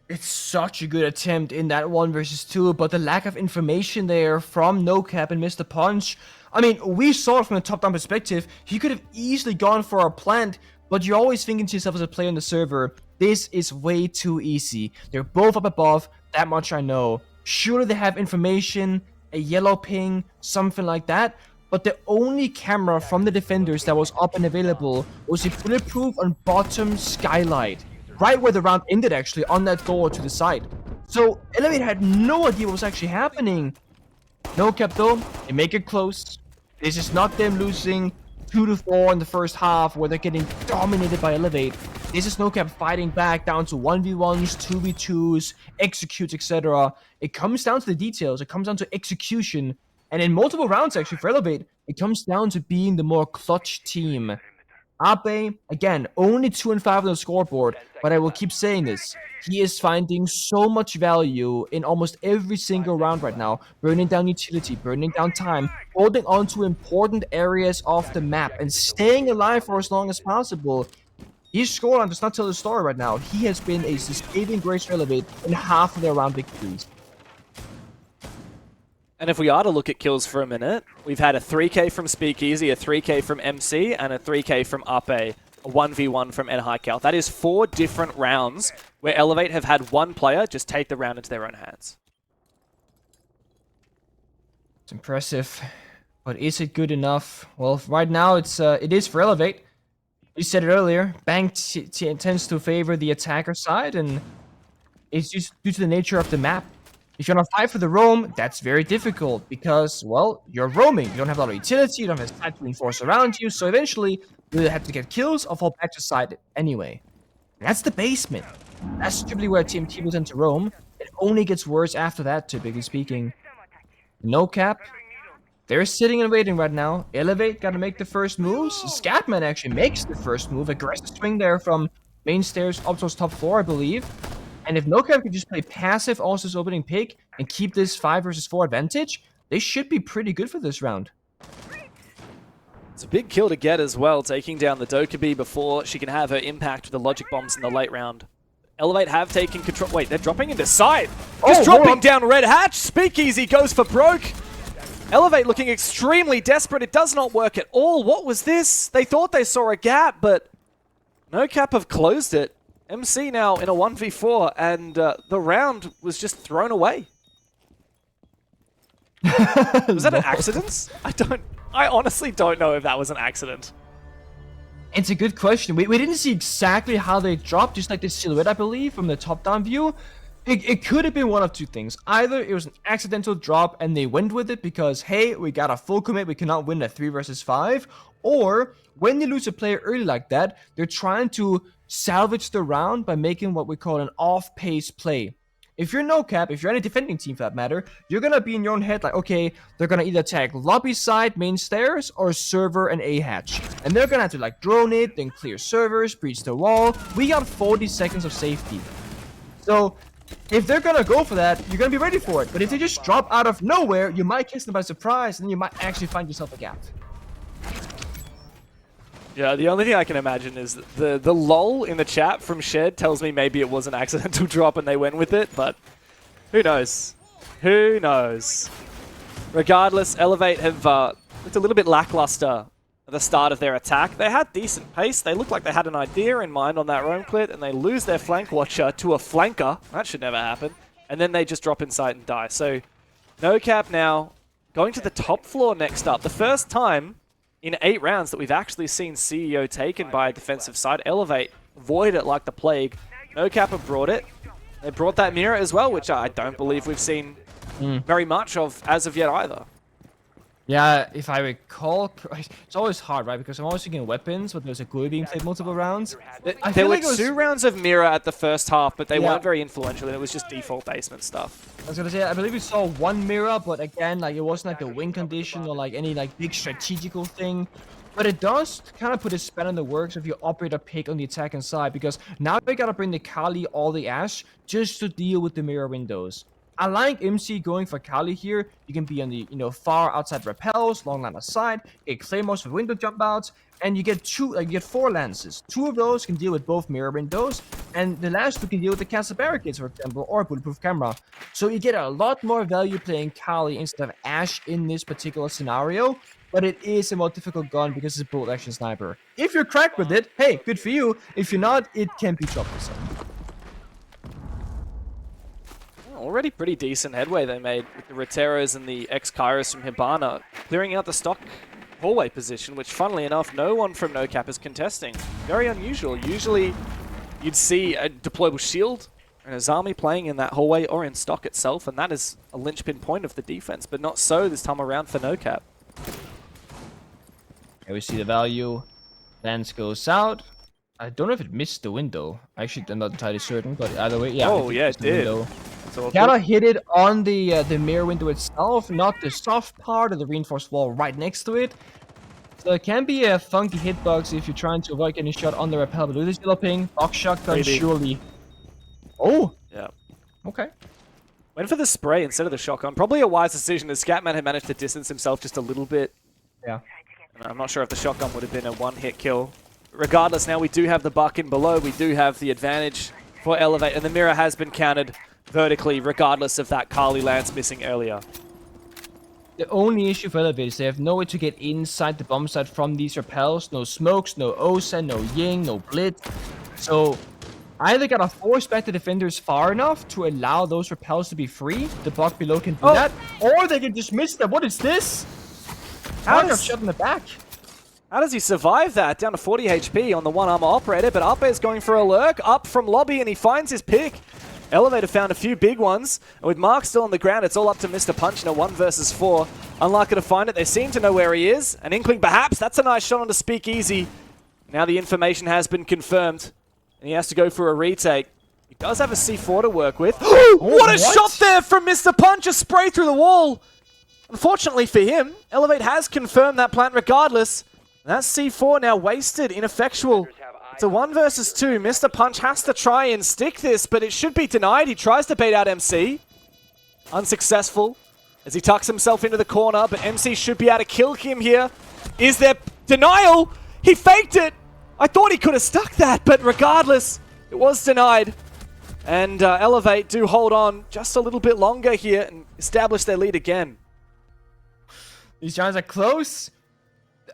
It's such a good attempt in that 1 versus 2, but the lack of information there from NOCAP and Mr. Punch. I mean, we saw it from a top-down perspective. He could have easily gone for our plant, but you're always thinking to yourself as a player on the server, this is way too easy. They're both up above, that much I know. Surely they have information, a yellow ping, something like that. But the only camera from the defenders that was up and available was a bulletproof on bottom skylight. Right where the round ended actually, on that door to the side. So Elevate had no idea what was actually happening. NOCAP though, they make it close. This is not them losing 2-4 in the first half where they're getting dominated by Elevate. This is NOCAP fighting back down to 1v1s, 2v2s, executes, etc. It comes down to the details. It comes down to execution. And in multiple rounds, actually, for Elevate, it comes down to being the more clutch team. Abe, again, only 2 and 5 on the scoreboard, but I will keep saying this. He is finding so much value in almost every single round right now, burning down utility, burning down time, holding on to important areas of the map, and staying alive for as long as possible. His scoreline does not tell the story right now. He has been a saving grace for Elevate in half of their round victories. And if we are to look at kills for a minute, we've had a 3k from Speakeasy, a 3k from MC, and a 3k from Ape, a 1v1 from Highcal. That is 4 different rounds where Elevate have had one player just take the round into their own hands. It's impressive, but is it good enough? Well, right now it is for Elevate. You said it earlier, Bang tends to favor the attacker side, and it's just due to the nature of the map. If you're gonna fight for the roam, that's very difficult because, well, you're roaming. You don't have a lot of utility, you don't have side to reinforce around you, so eventually you either have to get kills or fall back to side anyway. And that's the basement. That's typically where TMT will tend to roam. It only gets worse after that, typically speaking. NOCAP, they're sitting and waiting right now. Elevate gotta make the first moves. Scatman actually makes the first move. Aggressive swing there from main stairs up towards top floor, I believe. And if NOCAP can just play passive also this opening pick and keep this 5 versus 4 advantage, they should be pretty good for this round. It's a big kill to get as well, taking down the Dokkaebi before she can have her impact with the logic bombs in the late round. Elevate have taken control. Wait, they're dropping into side. Just dropping down Red Hatch. Speakeasy goes for broke. Elevate looking extremely desperate. It does not work at all. What was this? They thought they saw a gap, but NOCAP have closed it. MC now in a 1v4, and the round was just thrown away. Was that an accident? I honestly don't know if that was an accident. It's a good question. We didn't see exactly how they dropped, just like the silhouette, I believe, from the top-down view. It could have been one of two things. Either it was an accidental drop and they went with it because, hey, we got a full commit, we cannot win a 3 versus 5. Or, when they lose a player early like that, they're trying to salvage the round by making what we call an off-pace play. If you're NOCAP, if you're any defending team for that matter, you're gonna be in your own head like, okay, they're gonna either attack lobby side, main stairs, or server and A hatch. And they're gonna have to like drone it, then clear servers, breach the wall. We got 40 seconds of safety. So, if they're gonna go for that, you're gonna be ready for it. But if they just drop out of nowhere, you might catch them by surprise, and then you might actually find yourself a gap. Yeah, the only thing I can imagine is the lull in the chat from Shed tells me maybe it was an accidental drop and they went with it, but who knows? Who knows? Regardless, Elevate have looked a little bit lackluster at the start of their attack. They had decent pace. They looked like they had an idea in mind on that roam clit, and they lose their flank watcher to a flanker. That should never happen. And then they just drop inside and die. So, NOCAP now going to the top floor next up. The first time in 8 rounds that we've actually seen CEO taken by a defensive side. Elevate avoid it like the plague. NOCAP have brought it. They brought that mirror as well, which I don't believe we've seen very much of as of yet either. Yeah, if I recall, it's always hard, right? Because I'm always thinking weapons, but there's a GUI being played multiple rounds. There were 2 rounds of mirror at the first half, but they weren't very influential, and it was just default basement stuff. I was gonna say, I believe we saw 1 mirror, but again, like it wasn't like a win condition or like any like big strategical thing. But it does kind of put a span in the works if you operator pick on the attacking side, because now we gotta bring the Kali or the Ash just to deal with the mirror windows. I like MC going for Kali here. You can be on the far outside repels, long line of sight, get claymores with window jump outs, and you get 4 lances. 2 of those can deal with both mirror windows, and the last 2 can deal with the castle barricades, for example, or bulletproof camera. So you get a lot more value playing Kali instead of Ash in this particular scenario. But it is a more difficult gun because it's a bolt action sniper. If you're cracked with it, hey, good for you. If you're not, it can be troublesome. Already pretty decent headway they made with the Roteros and the ex-Kairos from Hibana, clearing out the stock hallway position, which funnily enough, no one from NOCAP is contesting. Very unusual. Usually, you'd see a deployable shield and a Zami playing in that hallway or in stock itself, and that is a linchpin point of the defense, but not so this time around for NOCAP. Here we see the value. Lance goes out. I don't know if it missed the window. Actually, I'm not entirely certain, but either way, yeah. Oh, yeah, it did. Gotta hit it on the mirror window itself, not the soft part of the reinforced wall right next to it. So it can be a funky hitbox if you're trying to avoid getting shot on the rappel. But is developing. Box shotgun, surely. Oh! Yeah. Okay. Went for the spray instead of the shotgun. Probably a wise decision, as Scatman had managed to distance himself just a little bit. Yeah. And I'm not sure if the shotgun would have been a one-hit kill. Regardless, now we do have the buck in below. We do have the advantage for Elevate, and the mirror has been countered vertically, regardless of that Kali Lance missing earlier. The only issue for Elevate is they have no way to get inside the bomb site from these repels. No smokes, no OSA, no Ying, no Blitz. So either gotta force back the defenders far enough to allow those repels to be free. The block below can do that. Or they can just miss them. What is this? How got shot in the back. How does he survive that? Down to 40 HP on the one armor operator, but Up is going for a lurk. Up from lobby, and he finds his pick. Elevator found a few big ones, and with Mark still on the ground, it's all up to Mr. Punch in a 1 versus 4. Unlikely to find it. They seem to know where he is. An inkling, perhaps. That's a nice shot on the Speakeasy. Now the information has been confirmed, and he has to go for a retake. He does have a C4 to work with. What a shot there from Mr. Punch! A spray through the wall! Unfortunately for him, Elevate has confirmed that plant regardless. That C4 now wasted, ineffectual. It's a 1 versus 2. Mr. Punch has to try and stick this, but it should be denied. He tries to bait out MC. Unsuccessful as he tucks himself into the corner, but MC should be able to kill him here. Is there denial? He faked it! I thought he could have stuck that, but regardless, it was denied. And Elevate do hold on just a little bit longer here and establish their lead again. These rounds are close.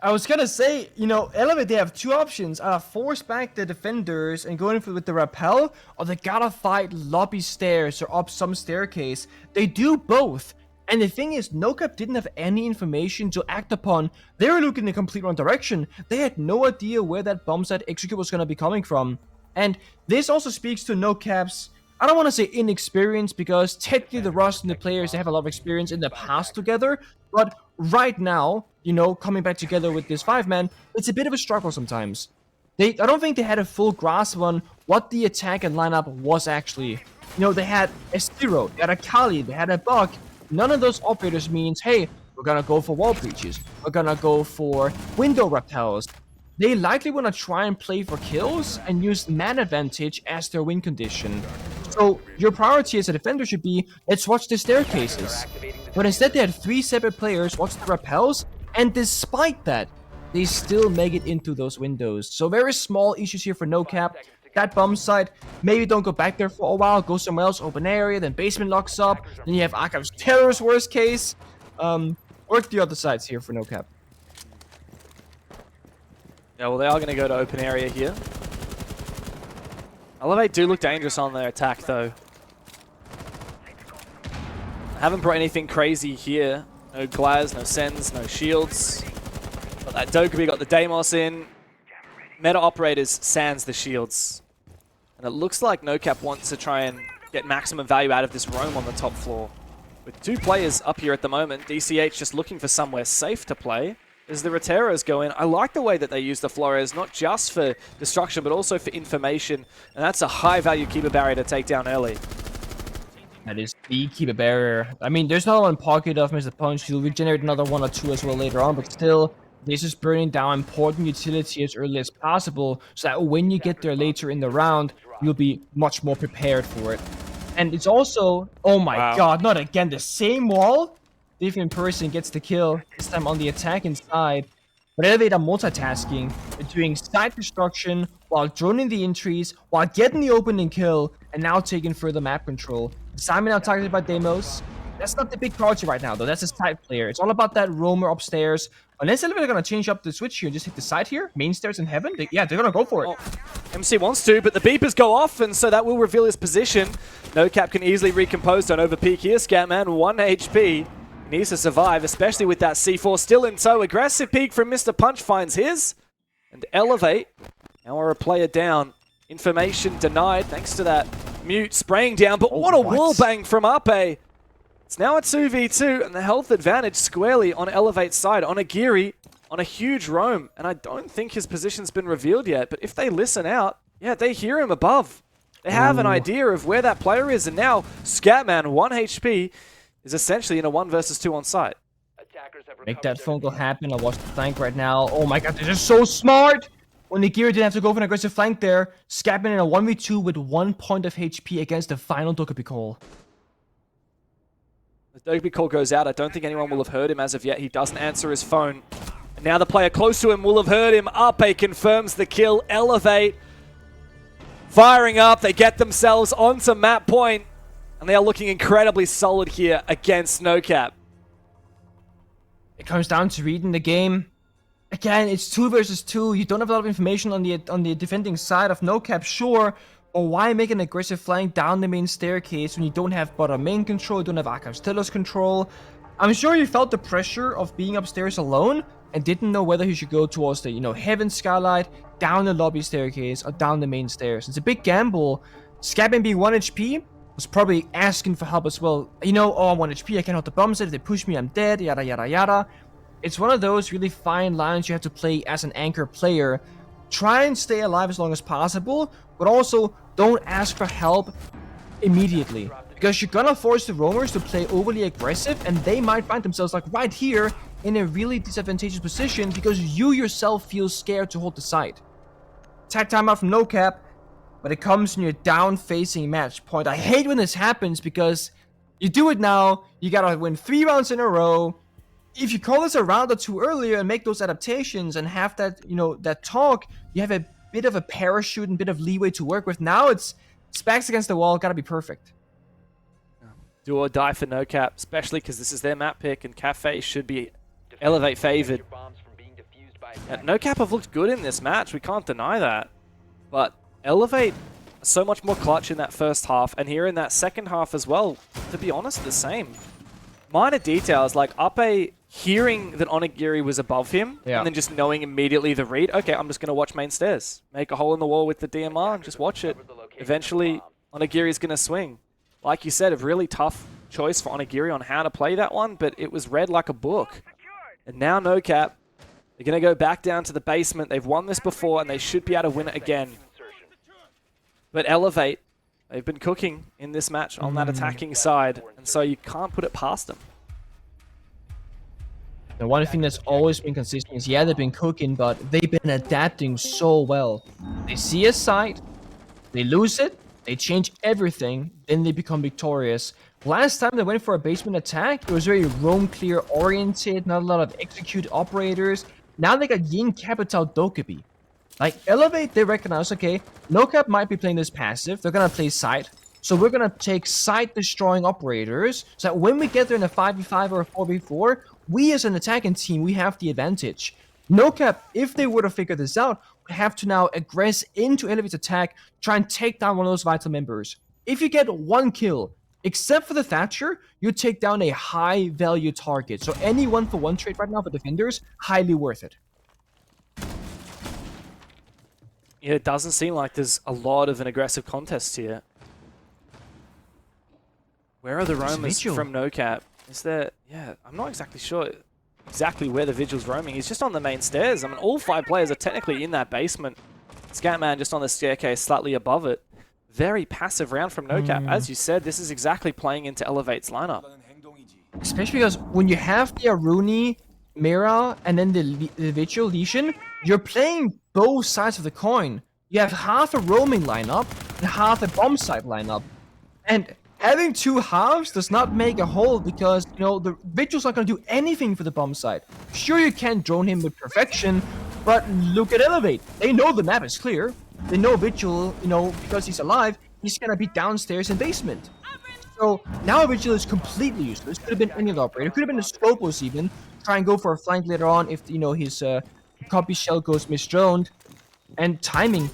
I was gonna say, Elevate, they have 2 options. Either force back the defenders and go in with the rappel, or they gotta fight lobby stairs or up some staircase. They do both. And the thing is, NOCAP didn't have any information to act upon. They were looking in the complete wrong direction. They had no idea where that bomb site execute was gonna be coming from. And this also speaks to NOCAP's, I don't want to say inexperience, because technically the Rust and the players, they have a lot of experience in the past together, but right now, coming back together with this 5-man, it's a bit of a struggle sometimes. I don't think they had a full grasp on what the attack and lineup was actually. They had a Zero, they had a Kali, they had a Buck. None of those operators means, hey, we're gonna go for wall breaches, we're gonna go for window repels. They likely want to try and play for kills and use man advantage as their win condition. So your priority as a defender should be, let's watch the staircases. But instead they had 3 separate players watch the rappels, and despite that, they still make it into those windows. So very small issues here for NOCAP. That bomb site, maybe don't go back there for a while, go somewhere else, open area, then basement locks up, then you have Archive's Terror's worst case. work the other sides here for NOCAP. Yeah, well, they are going to go to open area here. Elevate do look dangerous on their attack, though. Haven't brought anything crazy here. No Glaz, no Sens, no shields. Got that Dokkaebi, got the Deimos in. Meta operators sans the shields. And it looks like NOCAP wants to try and get maximum value out of this roam on the top floor. With 2 players up here at the moment, DCH just looking for somewhere safe to play as the Reteros go in. I like the way that they use the Flores, not just for destruction, but also for information. And that's a high-value keeper barrier to take down early. That is the keeper barrier. I mean, there's not one pocket of Mr. Punch. He'll regenerate another 1 or 2 as well later on, but still, this is burning down important utility as early as possible, so that when you get there later in the round, you'll be much more prepared for it. And it's also, oh my god, not again, the same wall? Different person gets the kill, this time on the attacking side. But Elevate are multitasking, they're doing side destruction while droning the entries, while getting the opening kill, and now taking further map control. Simon now targeted by Deimos. That's not the big priority right now, though. That's a side player. It's all about that roamer upstairs. Unless Elevate are going to change up the switch here and just hit the side here, main stairs in heaven, they're going to go for it. Oh, MC wants to, but the beepers go off, and so that will reveal his position. NOCAP can easily recompose. Don't overpeak here. Scatman, 1 HP. Needs to survive, especially with that C4 still in tow. Aggressive peek from Mr. Punch finds his. And Elevate, now we're a player down. Information denied thanks to that mute spraying down. But what a wall bang from Ape. It's now a 2v2 and the health advantage squarely on Elevate's side. Onigiri on a huge roam. And I don't think his position's been revealed yet. But if they listen out, yeah, they hear him above. They have an idea of where that player is. And now Scatman, 1 HP, is essentially in a 1 versus 2 on site. Make that phone call happen. I'll watch the flank right now. Oh my god, they're just so smart! When Nigiri didn't have to go for an aggressive flank there, Scatman in a 1v2 with 1 point of HP against the final Dokkaebi call. The Dokkaebi call goes out. I don't think anyone will have heard him as of yet. He doesn't answer his phone. And now the player close to him will have heard him. Ape confirms the kill. Elevate firing up. They get themselves onto map point. And they are looking incredibly solid here against NOCAP. It comes down to reading the game. Again, it's 2 versus 2. You don't have a lot of information on the defending side of NOCAP, sure. Or why make an aggressive flank down the main staircase when you don't have bottom main control, you don't have Archive control? I'm sure you felt the pressure of being upstairs alone and didn't know whether you should go towards the, heaven skylight, down the lobby staircase, or down the main stairs. It's a big gamble. Scatman being 1 HP was probably asking for help as well. Oh, I'm 1 HP, I can't hold the bomb set. If they push me, I'm dead, yada, yada, yada. It's one of those really fine lines you have to play as an anchor player. Try and stay alive as long as possible, but also don't ask for help immediately. Because you're gonna force the roamers to play overly aggressive, and they might find themselves like right here in a really disadvantageous position because you yourself feel scared to hold the site. Attack timeout from NOCAP. But it comes in your down-facing match point. I hate when this happens because you do it now, you gotta win 3 rounds in a row. If you call this a round or 2 earlier and make those adaptations and have that, that talk, you have a bit of a parachute and bit of leeway to work with. Now it's backs against the wall, gotta be perfect. Do or die for NOCAP, especially because this is their map pick and Cafe should be Elevate favored. NOCAP have looked good in this match, we can't deny that. But Elevate so much more clutch in that first half, and here in that second half as well, to be honest, the same. Minor details, like Ape hearing that Onigiri was above him, and then just knowing immediately the read. Okay, I'm just going to watch main stairs. Make a hole in the wall with the DMR and just watch it. Eventually, Onigiri's going to swing. Like you said, a really tough choice for Onigiri on how to play that one, but it was read like a book. And now NOCAP, they're going to go back down to the basement. They've won this before, and they should be able to win it again. But Elevate, they've been cooking in this match on that attacking side, and so you can't put it past them. The one thing that's always been consistent is, they've been cooking, but they've been adapting so well. They see a site, they lose it, they change everything, then they become victorious. Last time they went for a basement attack, it was very roam clear oriented, not a lot of execute operators. Now they got Yin Capital Dokkaebi. Like, Elevate, they recognize, okay, NOCAP might be playing this passive. They're gonna play side. So we're gonna take site-destroying operators, so that when we get there in a 5v5 or a 4v4, we as an attacking team, we have the advantage. NOCAP, if they were to figure this out, would have to now aggress into Elevate's attack, try and take down one of those vital members. If you get one kill, except for the Thatcher, you take down a high-value target. So any one-for-one trade right now for defenders, highly worth it. Yeah, it doesn't seem like there's a lot of an aggressive contest here. Where are the roamers from NOCAP? Is there... Yeah, I'm not exactly sure exactly where the Vigil's roaming. He's just on the main stairs. I mean, all 5 players are technically in that basement. Scatman just on the staircase slightly above it. Very passive round from NOCAP. As you said, this is exactly playing into Elevate's lineup. Especially because when you have the Aruni, Mira, and then the Vigil Legion, you're playing both sides of the coin. You have half a roaming lineup and half a bomb site lineup. And having 2 halves does not make a whole because, you know, the Vigil's not going to do anything for the bomb site. Sure, you can't drone him with perfection, but look at Elevate. They know the map is clear. They know Vigil, you know, because he's alive, he's going to be downstairs in basement. So now Vigil is completely useless. Could have been any other operator. Could have been a Scopus even. Try and go for a flank later on if, you know, his copy shell goes misdroned. And timing.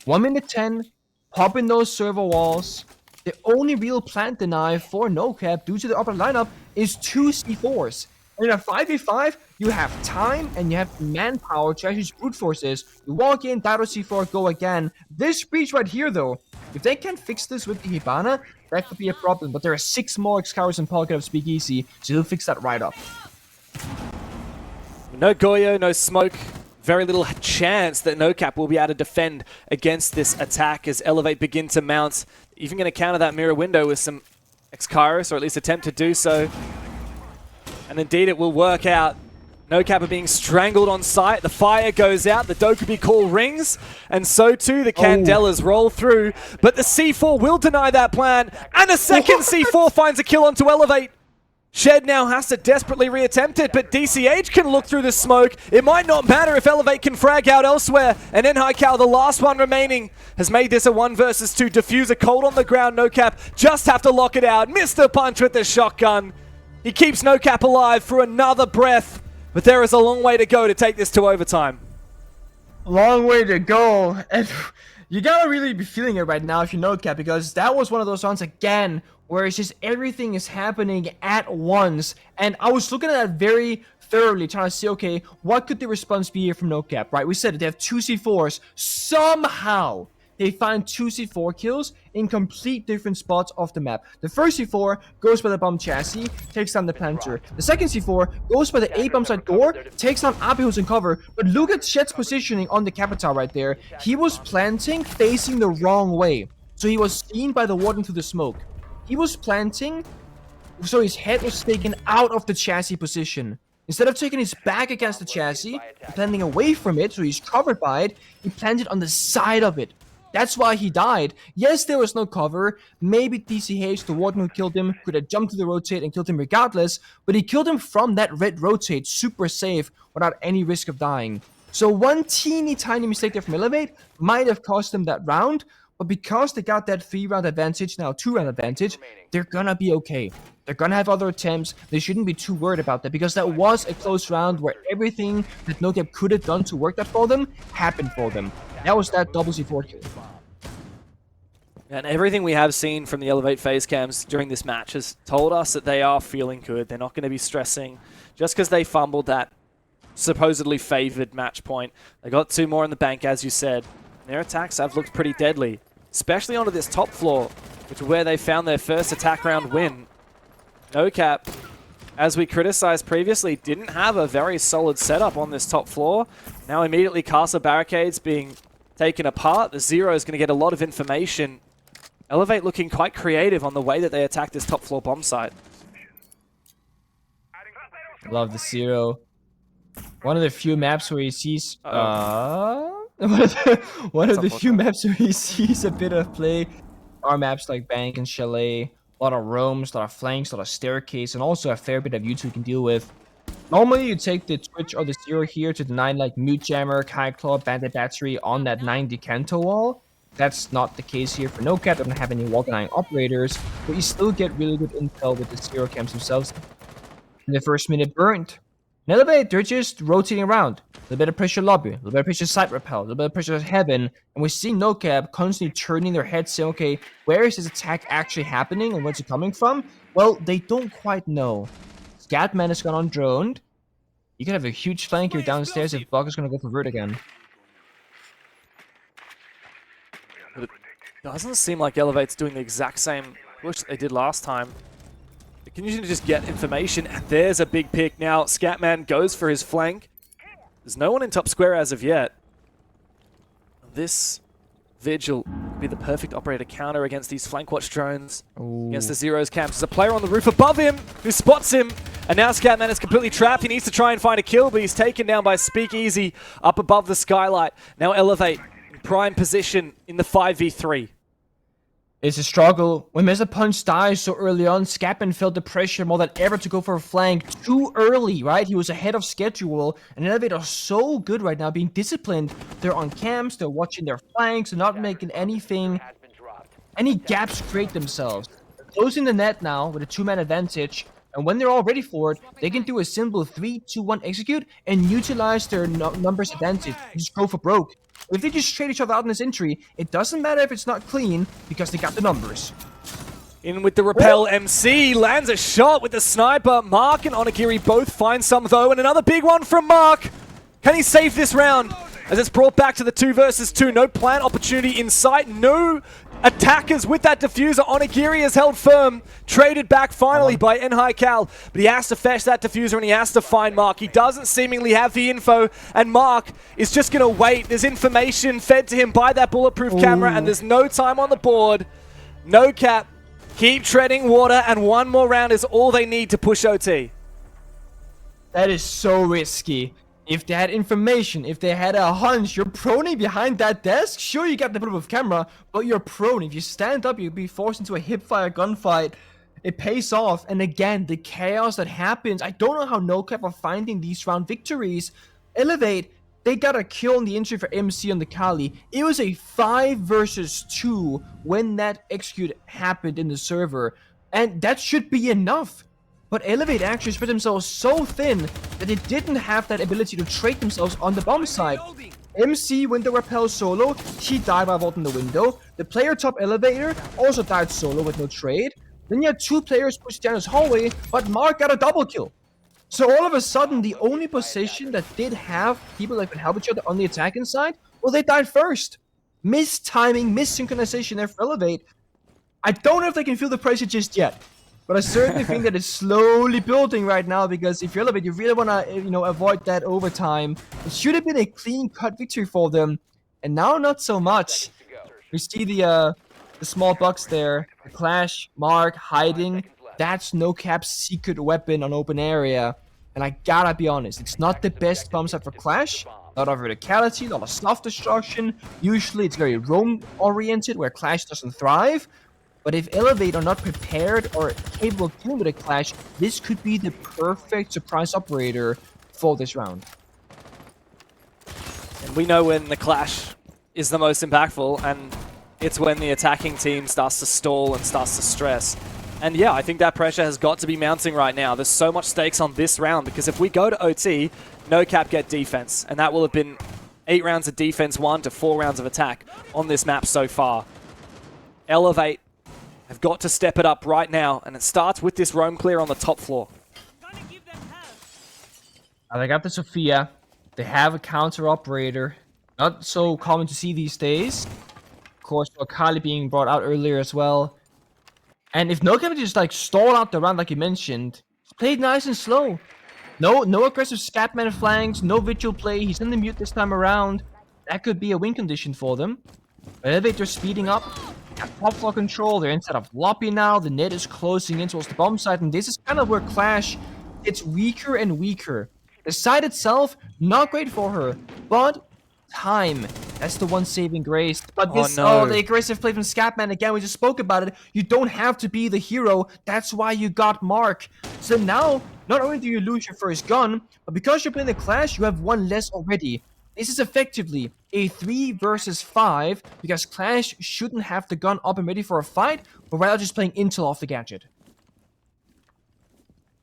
1 minute 10. Pop in those server walls. The only real plant deny for NOCAP due to the upper lineup is 2 C4s. And in a 5v5, you have time and you have manpower to actually brute forces. You walk in, Dado C4, go again. This breach right here, though, if they can't fix this with the Hibana, that could be a problem. But there are 6 more Excaliburs in pocket of Speakeasy, so he'll fix that right up. No Goyo, no smoke. Very little chance that NOCAP will be able to defend against this attack as Elevate begin to mount. Even going to counter that mirror window with some Excaliburs, or at least attempt to do so. And indeed it will work out. NOCAP are being strangled on site. The fire goes out. The Dokubi call rings. And so too the Candelas roll through. But the C4 will deny that plan. And a second C4 finds a kill onto Elevate. Shed now has to desperately reattempt it, but DCH can look through the smoke. It might not matter if Elevate can frag out elsewhere. And Enhaikal, the last one remaining, has made this a 1 versus 2. Diffuser cold on the ground. NOCAP just have to lock it out. Mr. Punch with the shotgun. He keeps NOCAP alive for another breath, but there is a long way to go to take this to overtime. Long way to go, and you gotta really be feeling it right now if you NOCAP, because that was one of those rounds again where it's just everything is happening at once. And I was looking at that very thoroughly, trying to see, okay, what could the response be here from NOCAP, right? We said they have 2 C4s. Somehow they find 2 C4 kills in complete different spots of the map. The first C4 goes by the bomb chassis, takes down the planter. The second C4 goes by the A bomb side door, takes down Abe who's in cover. But look at Shed's positioning on the Capital right there. He was planting facing the wrong way. So he was seen by the warden through the smoke. He was planting, so his head was taken out of the chassis position. Instead of taking his back against the chassis, planting away from it, so he's covered by it, he planted on the side of it. That's why he died. Yes, there was no cover. Maybe DCH, the warden who killed him, could have jumped to the rotate and killed him regardless, but he killed him from that red rotate, super safe, without any risk of dying. So one teeny tiny mistake there from Elevate might have cost him that round, but because they got that 3-round advantage, now 2-round advantage, they're gonna be okay. They're gonna have other attempts. They shouldn't be too worried about that, because that was a close round where everything that NOCAP could have done to work that for them happened for them. That was that double C4 kill. And everything we have seen from the Elevate phase cams during this match has told us that they are feeling good. They're not going to be stressing just because they fumbled that supposedly favored match point. They got 2 more in the bank, as you said. Their attacks have looked pretty deadly, especially onto this top floor, which is where they found their first attack round win. NOCAP, as we criticized previously, didn't have a very solid setup on this top floor. Now immediately castle barricades being taken apart. The Zero is going to get a lot of information. Elevate looking quite creative on the way that they attack this top floor bomb site. Love the Zero. One of the few maps where he sees... one of the few maps where he sees a bit of play are maps like Bank and Chalet. A lot of roams, a lot of flanks, a lot of staircase, and also a fair bit of YouTube you can deal with. Normally you take the Twitch or the Zero here to deny like Mute Jammer, Kai Claw, Bandit Battery on that 9 Decanto wall. That's not the case here for NOCAP. They don't have any wall-denying operators, but you still get really good intel with the zero camps themselves. In the first minute burnt. In Elevate, they're just rotating around. A little bit of pressure lobby, a little bit of pressure side repel, a little bit of pressure heaven, and we're seeing NOCAP constantly turning their heads saying, okay, where is this attack actually happening and where's it coming from? Well, they don't quite know. Scatman has gone on droned. You could have a huge flank here downstairs if Bug is going to go for Vert again. But it doesn't seem like Elevate's doing the exact same push that they did last time. They can usually just get information, and there's a big pick now. Scatman goes for his flank. There's no one in top square as of yet. This Vigil would be the perfect operator counter against these flank watch drones. Ooh. Against the Zero's camps. There's a player on the roof above him who spots him. And now Scatman is completely trapped. He needs to try and find a kill, but he's taken down by Speakeasy up above the skylight. Now Elevate in prime position in the 5v3. It's a struggle. When Mesa Punch dies so early on, Scatman felt the pressure more than ever to go for a flank too early, right? He was ahead of schedule, and Elevate are so good right now, being disciplined. They're on camps, they're watching their flanks, they're not making any gaps create themselves. They're closing the net now with a 2-man advantage, and when they're all ready for it, they can do a simple 3-2-1 execute and utilize their numbers advantage. Just go for broke. If they just trade each other out in this entry, it doesn't matter if it's not clean, because they got the numbers. In with the repel, MC lands a shot with the sniper. Mark and Onigiri both find some though, and another big one from Mark. Can he save this round? As it's brought back to the 2 versus 2. No plant opportunity in sight. No attackers with that diffuser. Onigiri is held firm. Traded back finally by NHiCal. But he has to fetch that diffuser and he has to find Mark. He doesn't seemingly have the info. And Mark is just going to wait. There's information fed to him by that bulletproof camera. And there's no time on the board. NOCAP keep treading water. And one more round is all they need to push OT. That is so risky. If they had information, if they had a hunch, you're proning behind that desk. Sure, you got the bulletproof camera, but you're prone. If you stand up, you'd be forced into a hipfire gunfight. It pays off. And again, the chaos that happens. I don't know how NOCAP are finding these round victories. Elevate, they got a kill in the entry for MC on the Kali. It was a 5 versus 2 when that execute happened in the server. And that should be enough. But Elevate actually spread themselves so thin that they didn't have that ability to trade themselves on the bomb side. MC went the repel solo, he died by vaulting the window. The player top elevator also died solo with no trade. Then you had 2 players push down his hallway, but Mark got a double kill. So all of a sudden, the only position that did have people that could help each other on the attacking side, well, they died first. Mistiming, missynchronization there for Elevate. I don't know if they can feel the pressure just yet. But I certainly think that it's slowly building right now, because if you're Elevate, you really want to, avoid that overtime. It should have been a clean-cut victory for them, and now not so much. We see the small bugs there, the Clash, Mark, hiding. That's NOCAP's secret weapon on open area. And I gotta be honest, it's not the best bomb set for Clash. A lot of verticality, a lot of self-destruction. Usually it's very roam-oriented, where Clash doesn't thrive. But if Elevate are not prepared or capable of dealing with a Clash, this could be the perfect surprise operator for this round. And we know when the Clash is the most impactful, and it's when the attacking team starts to stall and starts to stress. And yeah, I think that pressure has got to be mounting right now. There's so much stakes on this round, because if we go to OT, NOCAP get defense, and that will have been 8 rounds of defense, 1 to 4 rounds of attack on this map so far. Elevate have got to step it up right now, and it starts with this roam clear on the top floor. They got the Sophia. They have a counter operator. Not so common to see these days. Of course, Kali being brought out earlier as well. And if NOCAP just stall out the round like you mentioned, played nice and slow. No aggressive Scatman flanks, no Vigil play. He's in the mute this time around. That could be a win condition for them. But Elevator speeding up. Got top floor control, they're inside of lobby now, the net is closing in towards the bomb site, and this is kind of where Clash gets weaker and weaker. The site itself, not great for her, but time, that's the one saving grace. But this, the aggressive play from Scatman, again, we just spoke about it, you don't have to be the hero, that's why you got Mark. So now, not only do you lose your first gun, but because you're playing the Clash, you have one less already. This is effectively a 3 versus 5 because Clash shouldn't have the gun up and ready for a fight, but rather just playing intel off the gadget.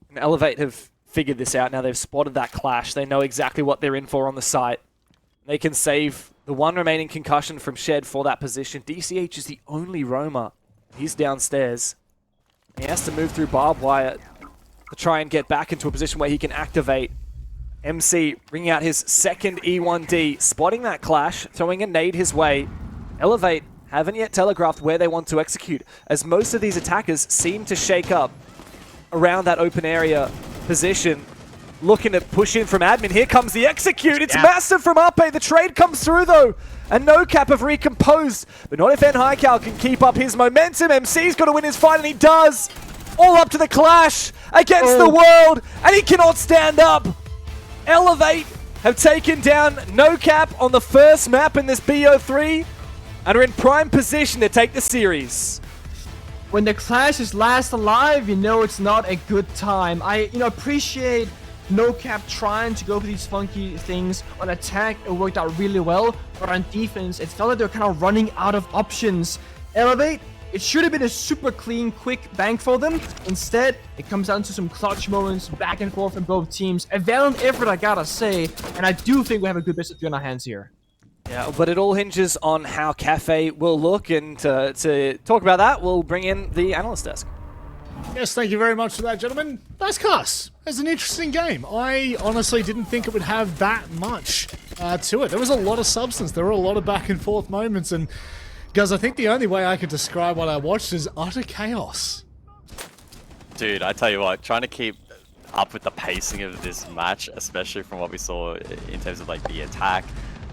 And Elevate have figured this out now. They've spotted that clash. They know exactly what they're in for on the site. They can save the one remaining concussion from Shed for that position. DCH is the only roamer. He's downstairs. He has to move through barbed wire to try and get back into a position where he can activate. MC bringing out his second E1D, spotting that clash, throwing a nade his way. Elevate haven't yet telegraphed where they want to execute, as most of these attackers seem to shake up around that open area position, looking to push in from admin. Here comes the execute. It's massive from Ape. The trade comes through though, and NOCAP have recomposed, but not if N-Highcal can keep up his momentum. MC's got to win his fight, and he does. All up to the clash against the world, and he cannot stand up. Elevate have taken down NOCAP on the first map in this BO3 and are in prime position to take the series. When the Clash is last alive, you know it's not a good time. I appreciate NOCAP trying to go for these funky things. On attack, it worked out really well, but on defense, it felt like they were kind of running out of options. Elevate, it should have been a super clean, quick bank for them. Instead, it comes down to some clutch moments back and forth from both teams. A valiant effort, I gotta say, and I do think we have a good best of 3 on our hands here. Yeah, but it all hinges on how Cafe will look, and to talk about that, we'll bring in the analyst desk. Yes, thank you very much for that, gentlemen. Nice cast. It's an interesting game. I honestly didn't think it would have that much to it. There was a lot of substance. There were a lot of back and forth moments, and guys, I think the only way I could describe what I watched is utter chaos. Dude, I tell you what, trying to keep up with the pacing of this match, especially from what we saw in terms of like the attack,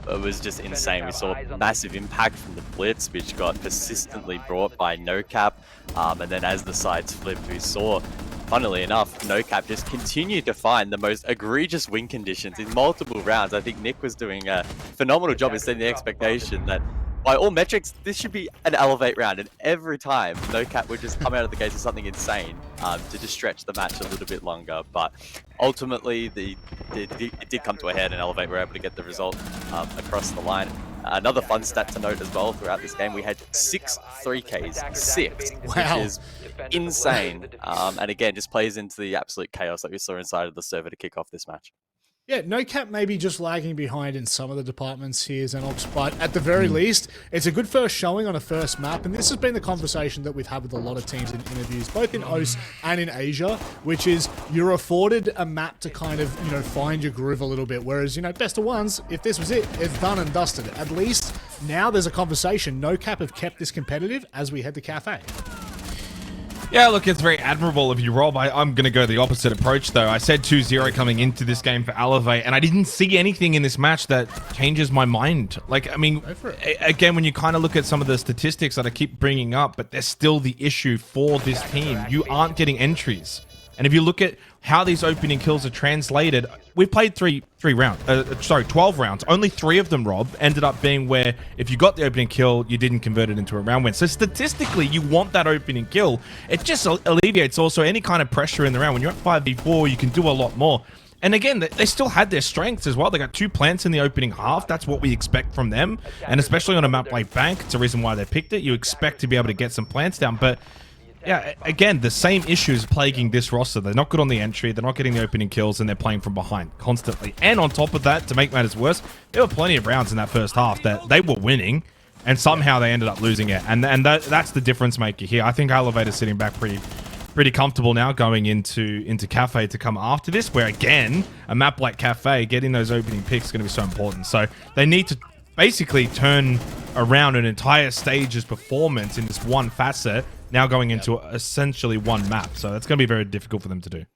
it was just insane. We saw massive impact from the blitz, which got persistently brought by NOCAP, and then as the sides flipped, we saw, funnily enough, NOCAP just continued to find the most egregious win conditions in multiple rounds. I think Nick was doing a phenomenal job in setting the expectation that by all metrics, this should be an Elevate round, and every time NOCAP would just come out of the gates with something insane to just stretch the match a little bit longer. But ultimately, it did come to a head, and Elevate were able to get the result across the line. Another fun stat to note as well throughout this game, we had 6 3Ks, 6, wow, which is insane. And again, just plays into the absolute chaos that we saw inside of the server to kick off this match. Yeah, NOCAP may be just lagging behind in some of the departments here, Xenox, but at the very least, it's a good first showing on a first map, and this has been the conversation that we've had with a lot of teams in interviews, both in OS and in Asia, which is you're afforded a map to kind of, find your groove a little bit, whereas, best of ones, if this was it, it's done and dusted. At least now there's a conversation. NOCAP have kept this competitive as we head to Cafe. Yeah, look, it's very admirable of you, Rob. I'm going to go the opposite approach, though. I said 2-0 coming into this game for Elevate, and I didn't see anything in this match that changes my mind. Like, I mean, again, when you kind of look at some of the statistics that I keep bringing up, but there's still the issue for this team. You aren't getting entries. And if you look at how these opening kills are translated, we've played 12 rounds. Only 3 of them, Rob, ended up being where if you got the opening kill, you didn't convert it into a round win. So statistically, you want that opening kill. It just alleviates also any kind of pressure in the round. When you're at 5v4, you can do a lot more. And again, they still had their strengths as well. They got 2 plants in the opening half. That's what we expect from them. And especially on a map like Bank, it's a reason why they picked it. You expect to be able to get some plants down. But yeah, again, the same issues plaguing this roster. They're not good on the entry, they're not getting the opening kills, and they're playing from behind constantly. And on top of that, to make matters worse, there were plenty of rounds in that first half that they were winning, and somehow they ended up losing it. And that's the difference maker here. I think Elevator's sitting back pretty comfortable now going into Cafe to come after this, where again, a map like Cafe, getting those opening picks is going to be so important. So they need to basically turn around an entire stage's performance in this one facet, now going into essentially one map. So that's going to be very difficult for them to do.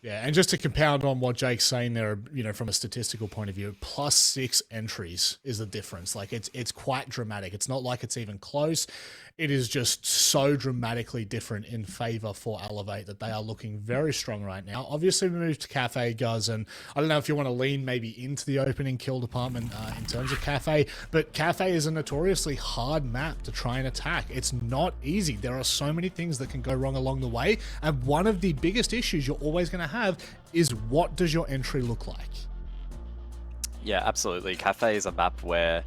Yeah, and just to compound on what Jake's saying there, from a statistical point of view, +6 entries is the difference. Like, it's quite dramatic. It's not like it's even close. It is just so dramatically different in favor for Elevate that they are looking very strong right now. Obviously, we moved to Cafe, guys, and I don't know if you want to lean maybe into the opening kill department in terms of Cafe, but Cafe is a notoriously hard map to try and attack. It's not easy. There are so many things that can go wrong along the way, and one of the biggest issues you're always going to have is, what does your entry look like? Yeah, absolutely. Cafe is a map where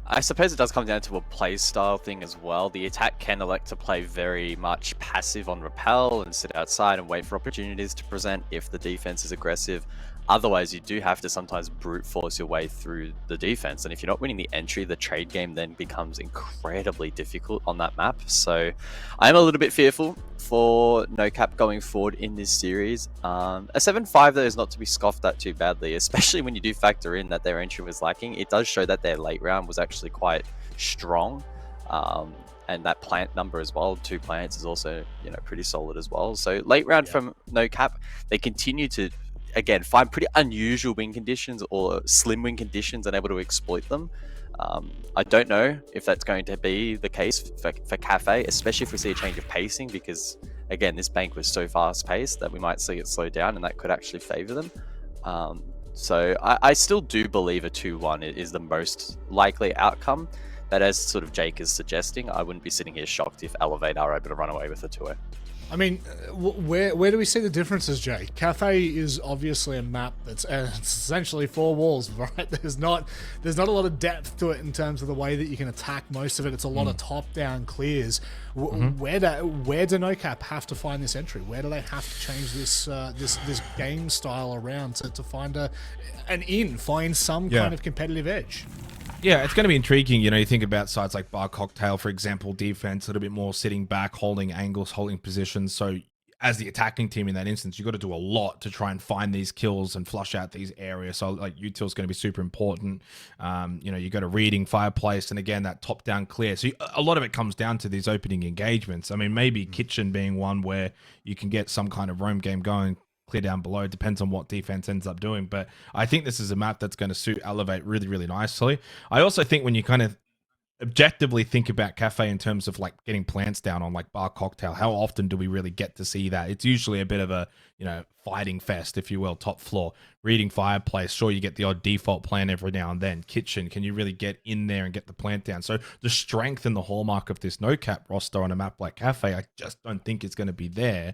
I suppose it does come down to a play style thing as well. The attack can elect to play very much passive on repel and sit outside and wait for opportunities to present if the defense is aggressive. Otherwise, you do have to sometimes brute force your way through the defense. And if you're not winning the entry, the trade game then becomes incredibly difficult on that map. So I'm a little bit fearful for NOCAP going forward in this series. A 7-5 though is not to be scoffed at too badly, especially when you do factor in that their entry was lacking. It does show that their late round was actually quite strong. And that plant number as well, 2 plants, is also, you know, pretty solid as well. So late round from NOCAP, they continue to, again, find pretty unusual win conditions or slim win conditions and able to exploit them. I don't know if that's going to be the case for Cafe, especially if we see a change of pacing, because again, this bank was so fast paced that we might see it slow down, and that could actually favor them. So I still do believe a 2-1 is the most likely outcome. But as sort of Jake is suggesting, I wouldn't be sitting here shocked if Elevate are able to run away with a 2-0. I mean, where do we see the differences, Jake? Cafe is obviously a map that's it's essentially 4 walls, right? There's not a lot of depth to it in terms of the way that you can attack most of it. It's a lot of top-down clears. Where do NOCAP have to find this entry? Where do they have to change this this game style around to find find some kind of competitive edge? Yeah, it's going to be intriguing. You know, you think about sides like Bar Cocktail, for example, defense, a little bit more sitting back, holding angles, holding positions. So as the attacking team in that instance, you've got to do a lot to try and find these kills and flush out these areas. So like util is going to be super important. You know, you got a reading, fireplace, and again, that top-down clear. So a lot of it comes down to these opening engagements. I mean, maybe Kitchen being one where you can get some kind of roam game going, clear down below. It depends on what defense ends up doing, but I think this is a map that's going to suit Elevate really, really nicely. I also think when you kind of objectively think about Cafe in terms of like getting plants down on like Bar Cocktail, how often do we really get to see that? It's usually a bit of a, you know, fighting fest, if you will. Top floor, reading, fireplace, sure, you get the odd default plant every now and then. Kitchen, can you really get in there and get the plant down? So the strength and the hallmark of this NOCAP roster on a map like Cafe, I just don't think it's going to be there.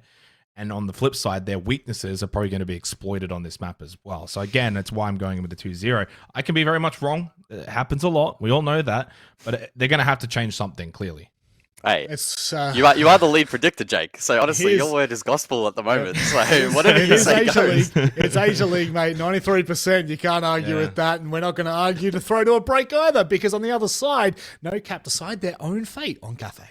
And on the flip side, their weaknesses are probably going to be exploited on this map as well. So again, that's why I'm going with the 2-0. I can be very much wrong. It happens a lot. We all know that. But they're going to have to change something, clearly. Hey, it's you are the lead predictor, Jake. So honestly, your word is gospel at the moment. So whatever you say goes. It's Asia League, mate. 93%. You can't argue with that, and we're not going to argue to throw to a break either, because on the other side, NOCAP decide their own fate on Cafe.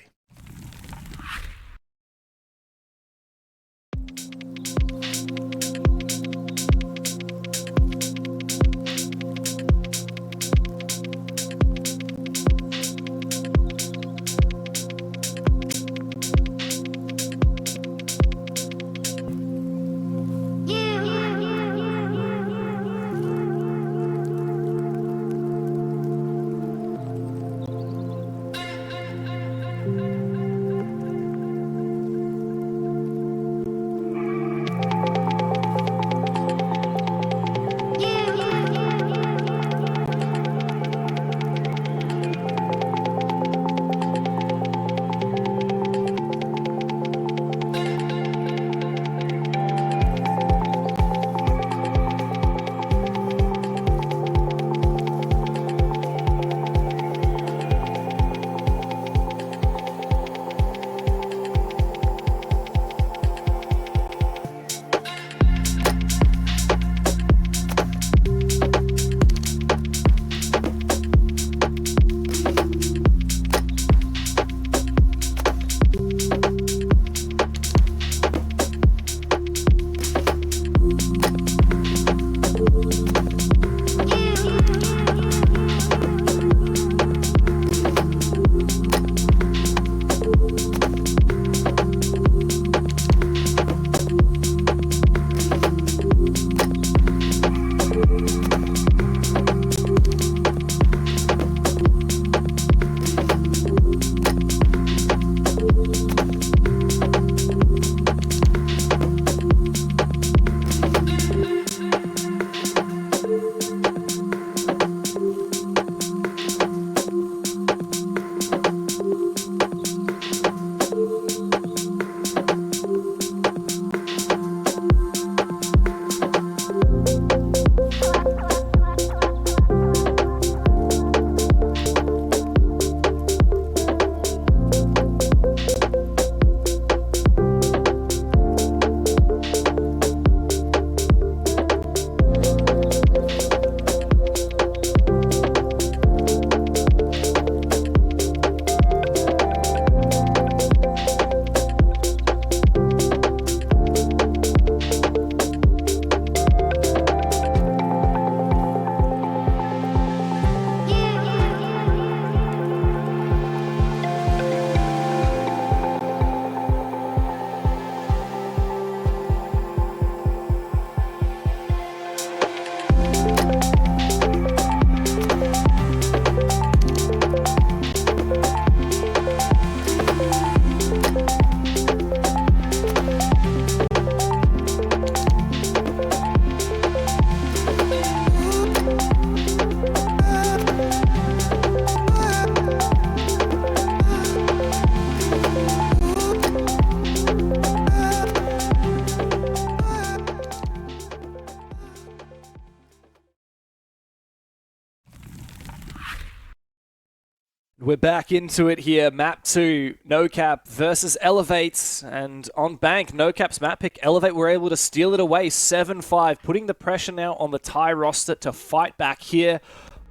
We're back into it here. Map 2, NOCAP versus Elevate. And on Bank, NOCAP's map pick, Elevate were able to steal it away 7-5, putting the pressure now on the Thai roster to fight back here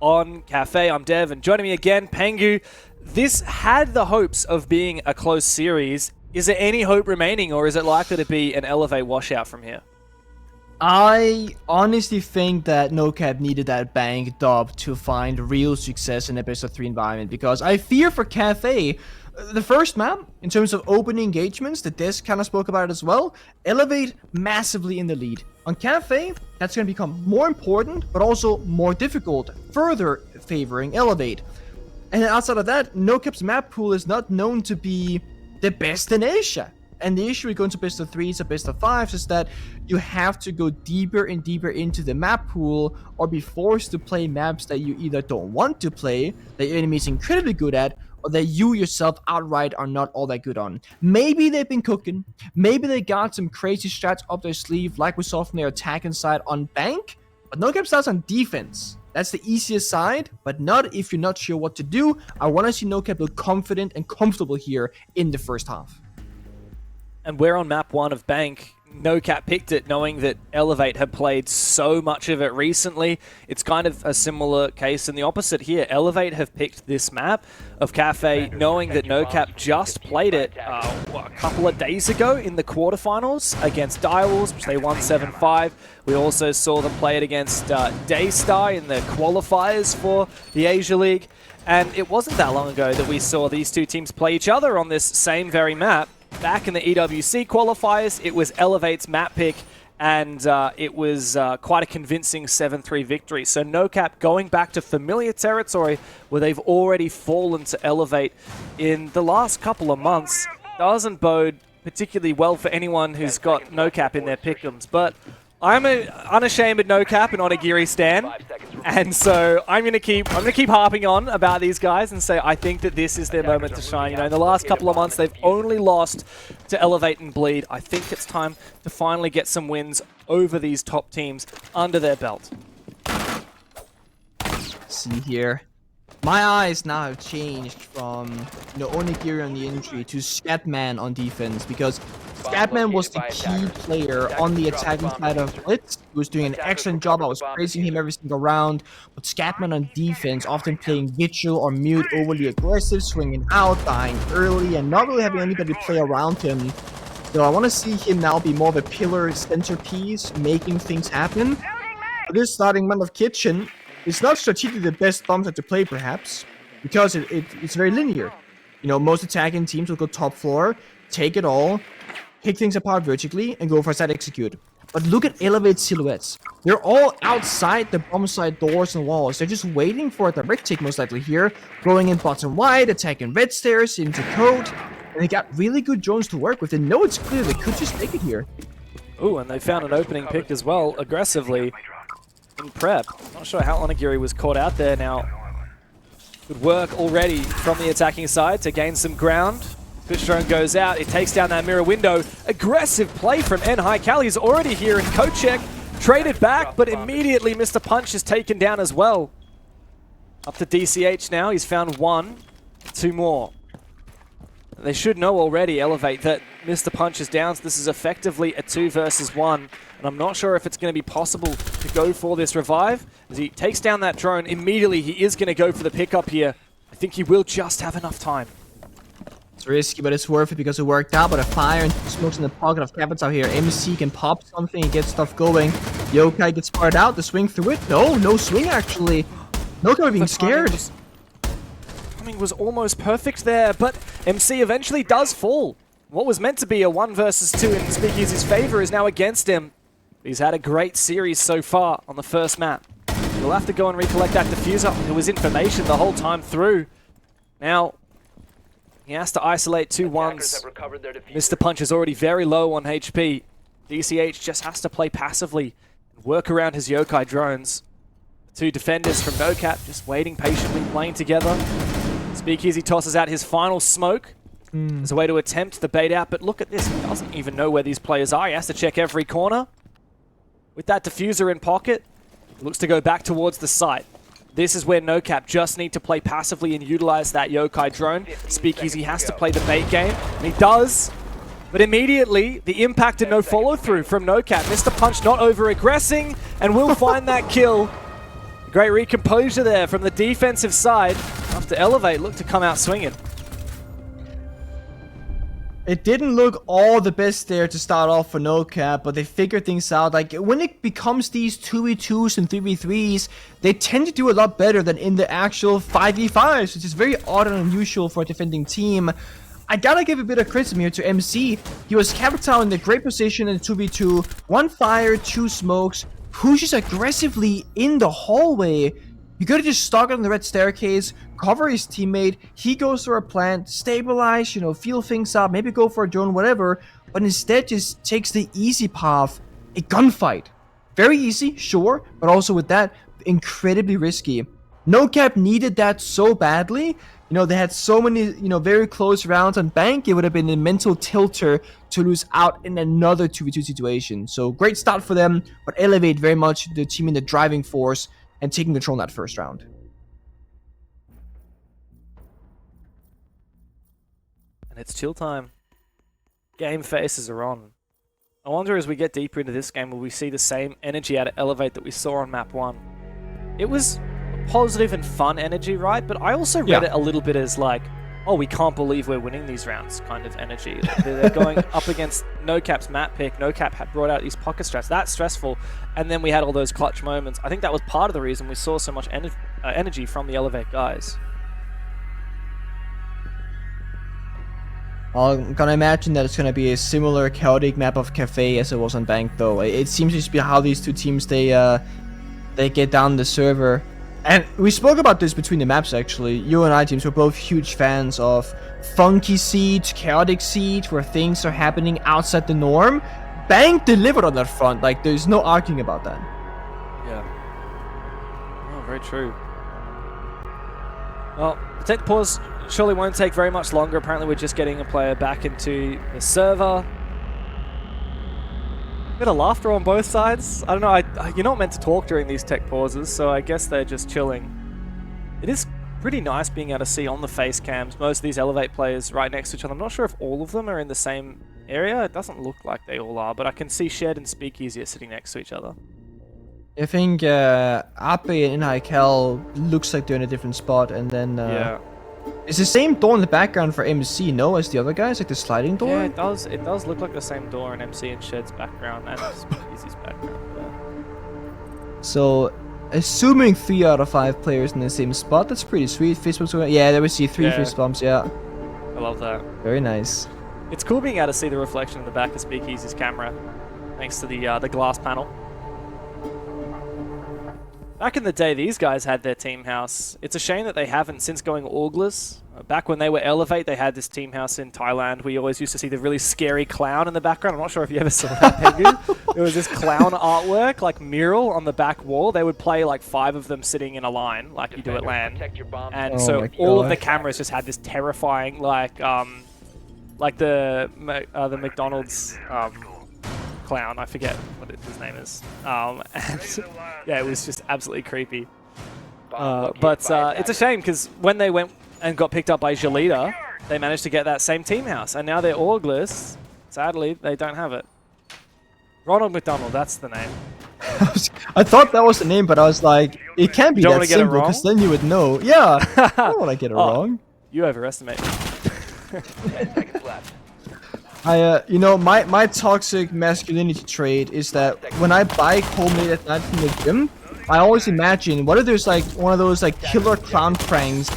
on Cafe. I'm Dev, and joining me again, Pengu. This had the hopes of being a close series. Is there any hope remaining, or is it likely to be an Elevate washout from here? I honestly think that NOCAP needed that bank dub to find real success in a best of 3 environment, because I fear for Cafe, the first map, in terms of open engagements, the Desk kind of spoke about it as well, Elevate massively in the lead. On Cafe, that's going to become more important, but also more difficult, further favoring Elevate. And outside of that, NOCAP's map pool is not known to be the best in Asia. And the issue with going to best of 3s or best of 5s is that you have to go deeper and deeper into the map pool, or be forced to play maps that you either don't want to play, that your enemy is incredibly good at, or that you yourself outright are not all that good on. Maybe they've been cooking, maybe they got some crazy strats up their sleeve like we saw from their attacking side on Bank, but NOCAP starts on defense. That's the easiest side, but not if you're not sure what to do. I want to see NOCAP look confident and comfortable here in the first half. And we're on map 1 of Bank. NOCAP picked it knowing that Elevate had played so much of it recently. It's kind of a similar case in the opposite here. Elevate have picked this map of Cafe knowing that NOCAP just played it a couple of days ago in the quarterfinals against Direwolves, which they won 7-5. We also saw them play it against Daystar in the qualifiers for the Asia League. And it wasn't that long ago that we saw these two teams play each other on this same very map. Back in the EWC qualifiers, it was Elevate's map pick, and it was quite a convincing 7-3 victory. So NOCAP going back to familiar territory where they've already fallen to Elevate in the last couple of months doesn't bode particularly well for anyone who's got NOCAP in their pick'ems. But I'm an unashamed NOCAP and Onigiri stan, and so I'm gonna keep harping on about these guys and say I think that this is their moment to shine. You know, in the last couple of months they've only lost to Elevate and Bleed. I think it's time to finally get some wins over these top teams under their belt. See here. My eyes now have changed from, Onigiri on the injury to Scatman on defense, because Scatman was the key player on the attacking side of Blitz. He was doing an excellent job. I was praising him every single round. But Scatman on defense, often playing Vigil or Mute, overly aggressive, swinging out, dying early, and not really having anybody play around him. So I want to see him now be more of a pillar centerpiece, making things happen. For this starting month of Kitchen, it's not strategically the best bomb set to play, perhaps, because it's very linear. Most attacking teams will go top floor, take it all, pick things apart vertically, and go for side execute. But look at Elevate silhouettes. They're all outside the bomb side doors and walls. They're just waiting for a direct take, most likely here, going in bottom wide, attacking red stairs into code, and they got really good drones to work with. They know it's clear they could just take it here. Ooh, and they found an opening pick as well, aggressively. In prep. Not sure how Onigiri was caught out there now. Good work already from the attacking side to gain some ground. Push drone goes out. It takes down that mirror window. Aggressive play from N-High. Cali's already here in coat check. Traded back, but immediately Mr. Punch is taken down as well. Up to DCH now. He's found 1. 2 more. They should know already, Elevate, that Mr. Punch is down. So this is effectively a 2 versus 1. And I'm not sure if it's going to be possible to go for this revive. As he takes down that drone, immediately he is going to go for the pickup here. I think he will just have enough time. It's risky, but it's worth it because it worked out. But a fire and smokes in the pocket of Capit's out here. MC can pop something and get stuff going. Yokai gets fired out. The swing through it. No swing actually. NOCAP being scared. Timing was almost perfect there, but MC eventually does fall. What was meant to be a 1 versus 2 in Speakeasy's favor is now against him. He's had a great series so far on the first map. He'll have to go and recollect that diffuser. It was information the whole time through. Now, he has to isolate 2 1s. Mr. Punch is already very low on HP. DCH just has to play passively and work around his yokai drones. The 2 defenders from NOCAP just waiting patiently, playing together. Speakeasy tosses out his final smoke as a way to attempt the bait out, but look at this. He doesn't even know where these players are. He has to check every corner. With that diffuser in pocket, he looks to go back towards the site. This is where NOCAP just need to play passively and utilize that Yokai drone. Speakeasy has to play the bait game, and he does. But immediately, the impact and no follow-through from NOCAP. Mr. Punch not over-aggressing, and will find that kill. Great recomposure there from the defensive side. After Elevate, look to come out swinging. It didn't look all the best there to start off for NOCAP, but they figured things out. Like, when it becomes these 2v2s and 3v3s, they tend to do a lot better than in the actual 5v5s, which is very odd and unusual for a defending team. I gotta give a bit of criticism here to MC. He was capital in a great position in 2v2, 1 fire, 2 smokes, pushes aggressively in the hallway. You could have just stuck on the red staircase, cover his teammate, he goes through a plant, stabilize, you know, feel things up, maybe go for a drone, whatever, but instead just takes the easy path, a gunfight. Very easy, sure, but also with that, incredibly risky. NOCAP needed that so badly. You know, they had so many, you know, very close rounds on Bank. It would have been a mental tilter to lose out in another 2v2 situation. So great start for them, but Elevate very much the team in the driving force and taking control in that first round. And it's chill time. Game faces are on. I wonder as we get deeper into this game, will we see the same energy out of Elevate that we saw on map 1? It was positive and fun energy, right? But I also read it a little bit as like, oh, we can't believe we're winning these rounds kind of energy. They're going up against NOCAP's map pick. NOCAP had brought out these pocket strats. That's stressful. And then we had all those clutch moments. I think that was part of the reason we saw so much energy from the Elevate guys. I'm gonna imagine that it's gonna be a similar chaotic map of Cafe as it was on Bank, though. It seems to be how these two teams they get down the server. And we spoke about this between the maps, actually. You and I teams were both huge fans of funky siege, chaotic siege, where things are happening outside the norm. Bank delivered on that front. Like, there's no arguing about that. Yeah. Oh, very true. Well, the tech pause surely won't take very much longer. Apparently, we're just getting a player back into the server. Bit of laughter on both sides. I don't know, you're not meant to talk during these tech pauses, so I guess they're just chilling. It is pretty nice being able to see on the face cams most of these Elevate players right next to each other. I'm not sure if all of them are in the same area. It doesn't look like they all are, but I can see Shed and Speakeasy are sitting next to each other. I think Ape and Inhaikel looks like they're in a different spot, and then yeah. It's the same door in the background for MC, no, as the other guys, like the sliding door? Yeah, it does. It does look like the same door in MC and Shed's background and Speakeasy's background. Yeah. So, assuming 3 out of 5 players in the same spot, that's pretty sweet. Fist bumps, yeah, there we see 3 fist bumps, yeah. I love that. Very nice. It's cool being able to see the reflection in the back of Speakeasy's camera, thanks to the glass panel. Back in the day, these guys had their team house. It's a shame that they haven't since going Auglers. Back when they were Elevate, they had this team house in Thailand. We always used to see the really scary clown in the background. I'm not sure if you ever saw that, Pengu. There was this clown artwork, like mural on the back wall. They would play like 5 of them sitting in a line, like you do at LAN. And so all of the cameras just had this terrifying, like the McDonald's clown. I forget what his name is. And yeah, it was just absolutely creepy. But it's a shame because when they went and got picked up by Jalita, they managed to get that same team house, and now they're Auglers. Sadly, they don't have it. Ronald McDonald, that's the name. I thought that was the name, but I was like, it can't be You don't that wanna get it simple, wrong? because then you would know. Yeah, I don't want to get it wrong. You overestimate me. 10 seconds left. You know, my toxic masculinity trait is that when I bike home late at night from the gym, I always imagine, what if there's like one of those like killer clown pranks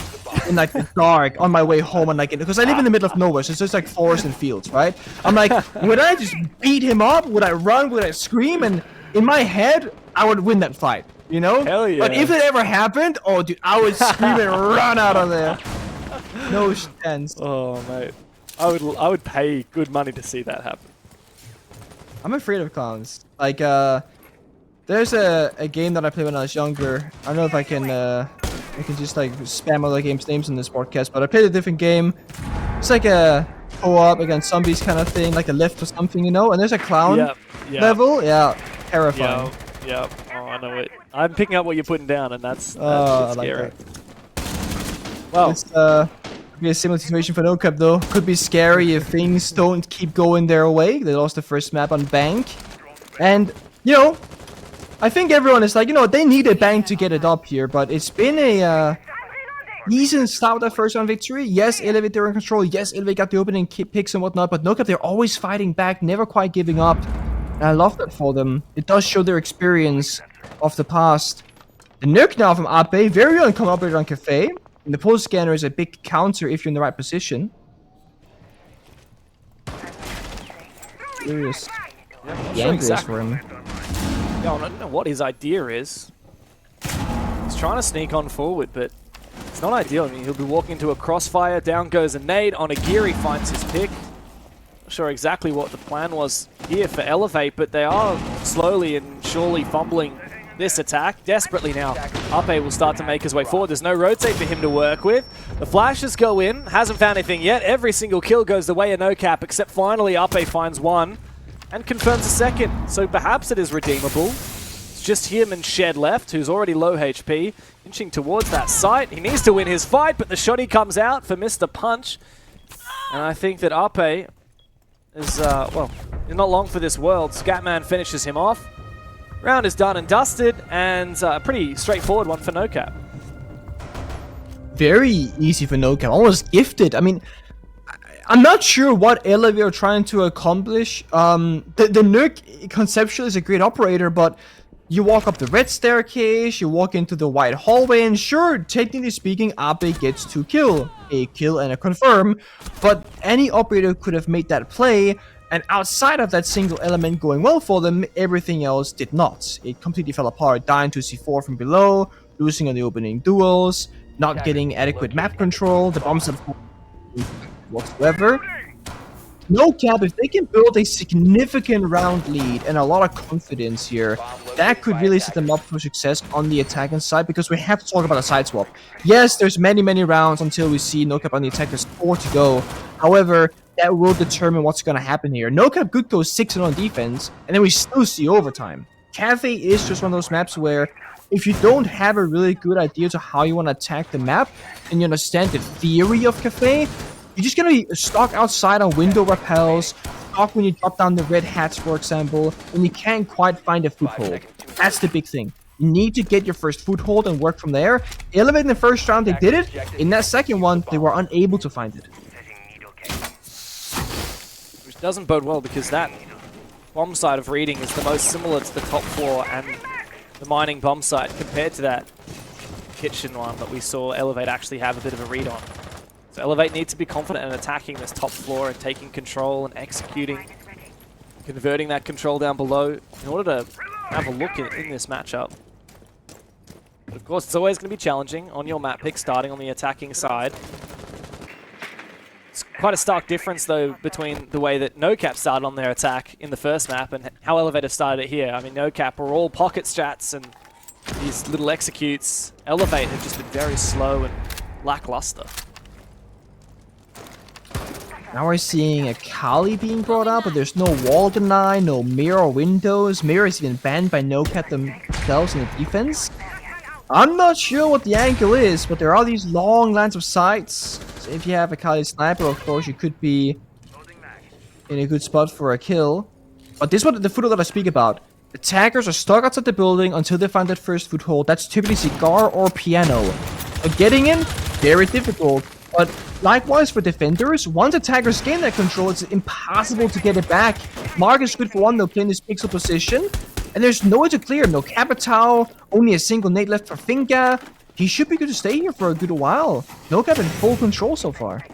in like the dark on my way home, and like, because I live in the middle of nowhere, so it's just like forest and fields, right? I'm like, would I just beat him up? Would I run? Would I scream? And in my head, I would win that fight, you know? Hell yeah. But if it ever happened, oh dude, I would scream and run out of there. No chance. Oh mate, I would pay good money to see that happen. I'm afraid of clowns. Like, there's a game that I played when I was younger. I don't know if I can just like spam other games' names in this podcast, but I played a different game. It's like a co-op against zombies kind of thing, like a lift or something, you know? And there's a clown level. Yeah, terrifying. Yep. Oh, I know it. I'm picking up what you're putting down, and that's I like scary. that. Well, It's could be a similar situation for NOCAP though. Could be scary if things don't keep going their way. They lost the first map on Bank. And, you know, I think everyone is like, you know, they need a Bank to get it up here, but it's been a decent start with that first round victory. Yes, Elevate they're in control. Yes, Elevate got the opening picks and whatnot, but NOCAP, they're always fighting back, never quite giving up. And I love that for them. It does show their experience of the past. The nuke now from Ape, very uncommon operator on Cafe. And the pulse scanner is a big counter if you're in the right position. Curious. The angle is for him. yeah, I don't know what his idea is. He's trying to sneak on forward, but it's not ideal. I mean, he'll be walking into a crossfire, down goes a nade, on a gear he finds his pick. Not sure exactly what the plan was here for Elevate, but they are slowly and surely fumbling this attack desperately now. Ape will start to make his way forward. There's no rotate for him to work with. The flashes go in. Hasn't found anything yet. Every single kill goes the way of NOCAP, except finally Ape finds one and confirms a second. So perhaps it is redeemable. It's just him and Shed left, who's already low HP, inching towards that site. He needs to win his fight, but the shotty comes out for Mr. Punch. And I think that Ape is, well, not long for this world. Scatman finishes him off. Round is done and dusted, and a pretty straightforward one for NOCAP. Very easy for NOCAP, almost gifted. I mean, I'm not sure what Elevate are trying to accomplish. The nuke conceptually is a great operator, but you walk up the red staircase, you walk into the white hallway, and sure, technically speaking, Ape gets to kill. A kill and a confirm, but any operator could have made that play. And outside of that single element going well for them, everything else did not. It completely fell apart, dying to C4 from below, losing on the opening duels, not getting adequate map control, the bombs have whatsoever. NOCAP, if they can build a significant round lead and a lot of confidence here, that could really set them up for success on the attacking side, because we have to talk about a side swap. Yes, there's many rounds until we see NOCAP on the attack. There's 4 to go. However, that will determine what's going to happen here. NOCAP could go 6-0 on defense, and then we still see overtime. Cafe is just one of those maps where if you don't have a really good idea to how you want to attack the map, and you understand the theory of Cafe, you're just going to be stuck outside on window repels, stuck when you drop down the red hats, for example, and you can't quite find a foothold. That's the big thing. You need to get your first foothold and work from there. Elevate in the first round, they did it. In that second one, they were unable to find it. Which doesn't bode well, because that bomb site of reading is the most similar to the top floor and the mining bomb site compared to that kitchen one that we saw Elevate actually have a bit of a read on. So Elevate needs to be confident in attacking this top floor and taking control and executing, converting that control down below in order to have a look in this matchup. But of course, it's always going to be challenging on your map pick, starting on the attacking side. It's quite a stark difference, though, between the way that NOCAP started on their attack in the first map and how Elevate have started it here. I mean, NOCAP were all pocket strats and these little executes. Elevate have just been very slow and lackluster. Now we're seeing a Kali being brought up, but there's no wall deny, no mirror windows. Mirror is even banned by NOCAP themselves in the defense. I'm not sure what the angle is, but there are these long lines of sights. So if you have a Kali sniper, of course, you could be in a good spot for a kill. But this is what the foothold that I speak about. Attackers are stuck outside the building until they find that first foothold. That's typically cigar or piano. But getting in, very difficult. But likewise for defenders, once attackers gain that control, it's impossible to get it back. Mark is good for one, they'll play in this pixel position. And there's no way to clear him. No Capital, only a single nade left for Finga. He should be good to stay here for a good while. NOCAP in full control so far.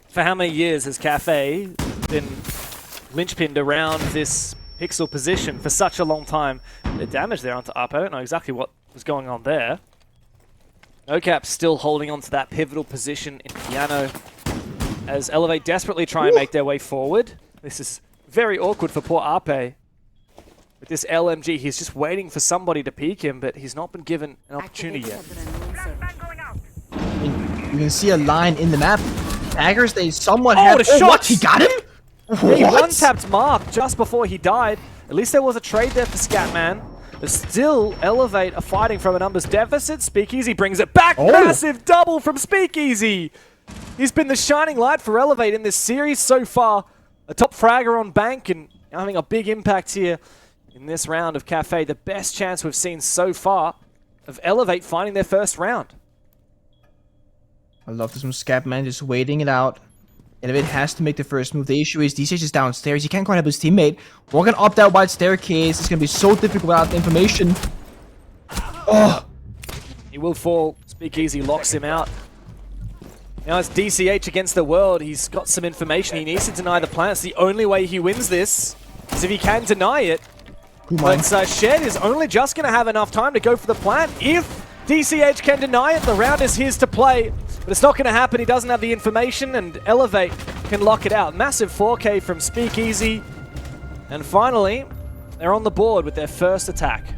For how many years has Cafe been linchpinned around this pixel position for such a long time? The damage there onto Up, I don't know exactly what was going on there. NOCAP still holding on to that pivotal position in piano as Elevate desperately try and make their way forward. This is very awkward for poor Ape. With this LMG, he's just waiting for somebody to peek him, but he's not been given an opportunity yet. You can see a line in the map. Attackers, they somewhat have... the shot! What? He got him? He What? one-tapped Mark just before he died. At least there was a trade there for Scatman. But still, Elevate are fighting from a numbers deficit. Speakeasy brings it back. Oh. Massive double from Speakeasy. He's been the shining light for Elevate in this series so far. A top fragger on Bank and having a big impact here in this round of Cafe. The best chance we've seen so far of Elevate finding their first round. I love this from Scapman, just waiting it out. Elevate has to make the first move. The issue is DCH is downstairs. He can't quite help his teammate. We're gonna opt out wide staircase. It's gonna be so difficult without the information. Oh, He will fall. Speakeasy locks him out. Now it's DCH against the world. He's got some information. He needs to deny the plant. It's the only way he wins this is if he can deny it. But Shed is only just going to have enough time to go for the plant. If DCH can deny it, the round is his to play. But it's not going to happen. He doesn't have the information, and Elevate can lock it out. Massive 4K from Speakeasy. And finally, they're on the board with their first attack.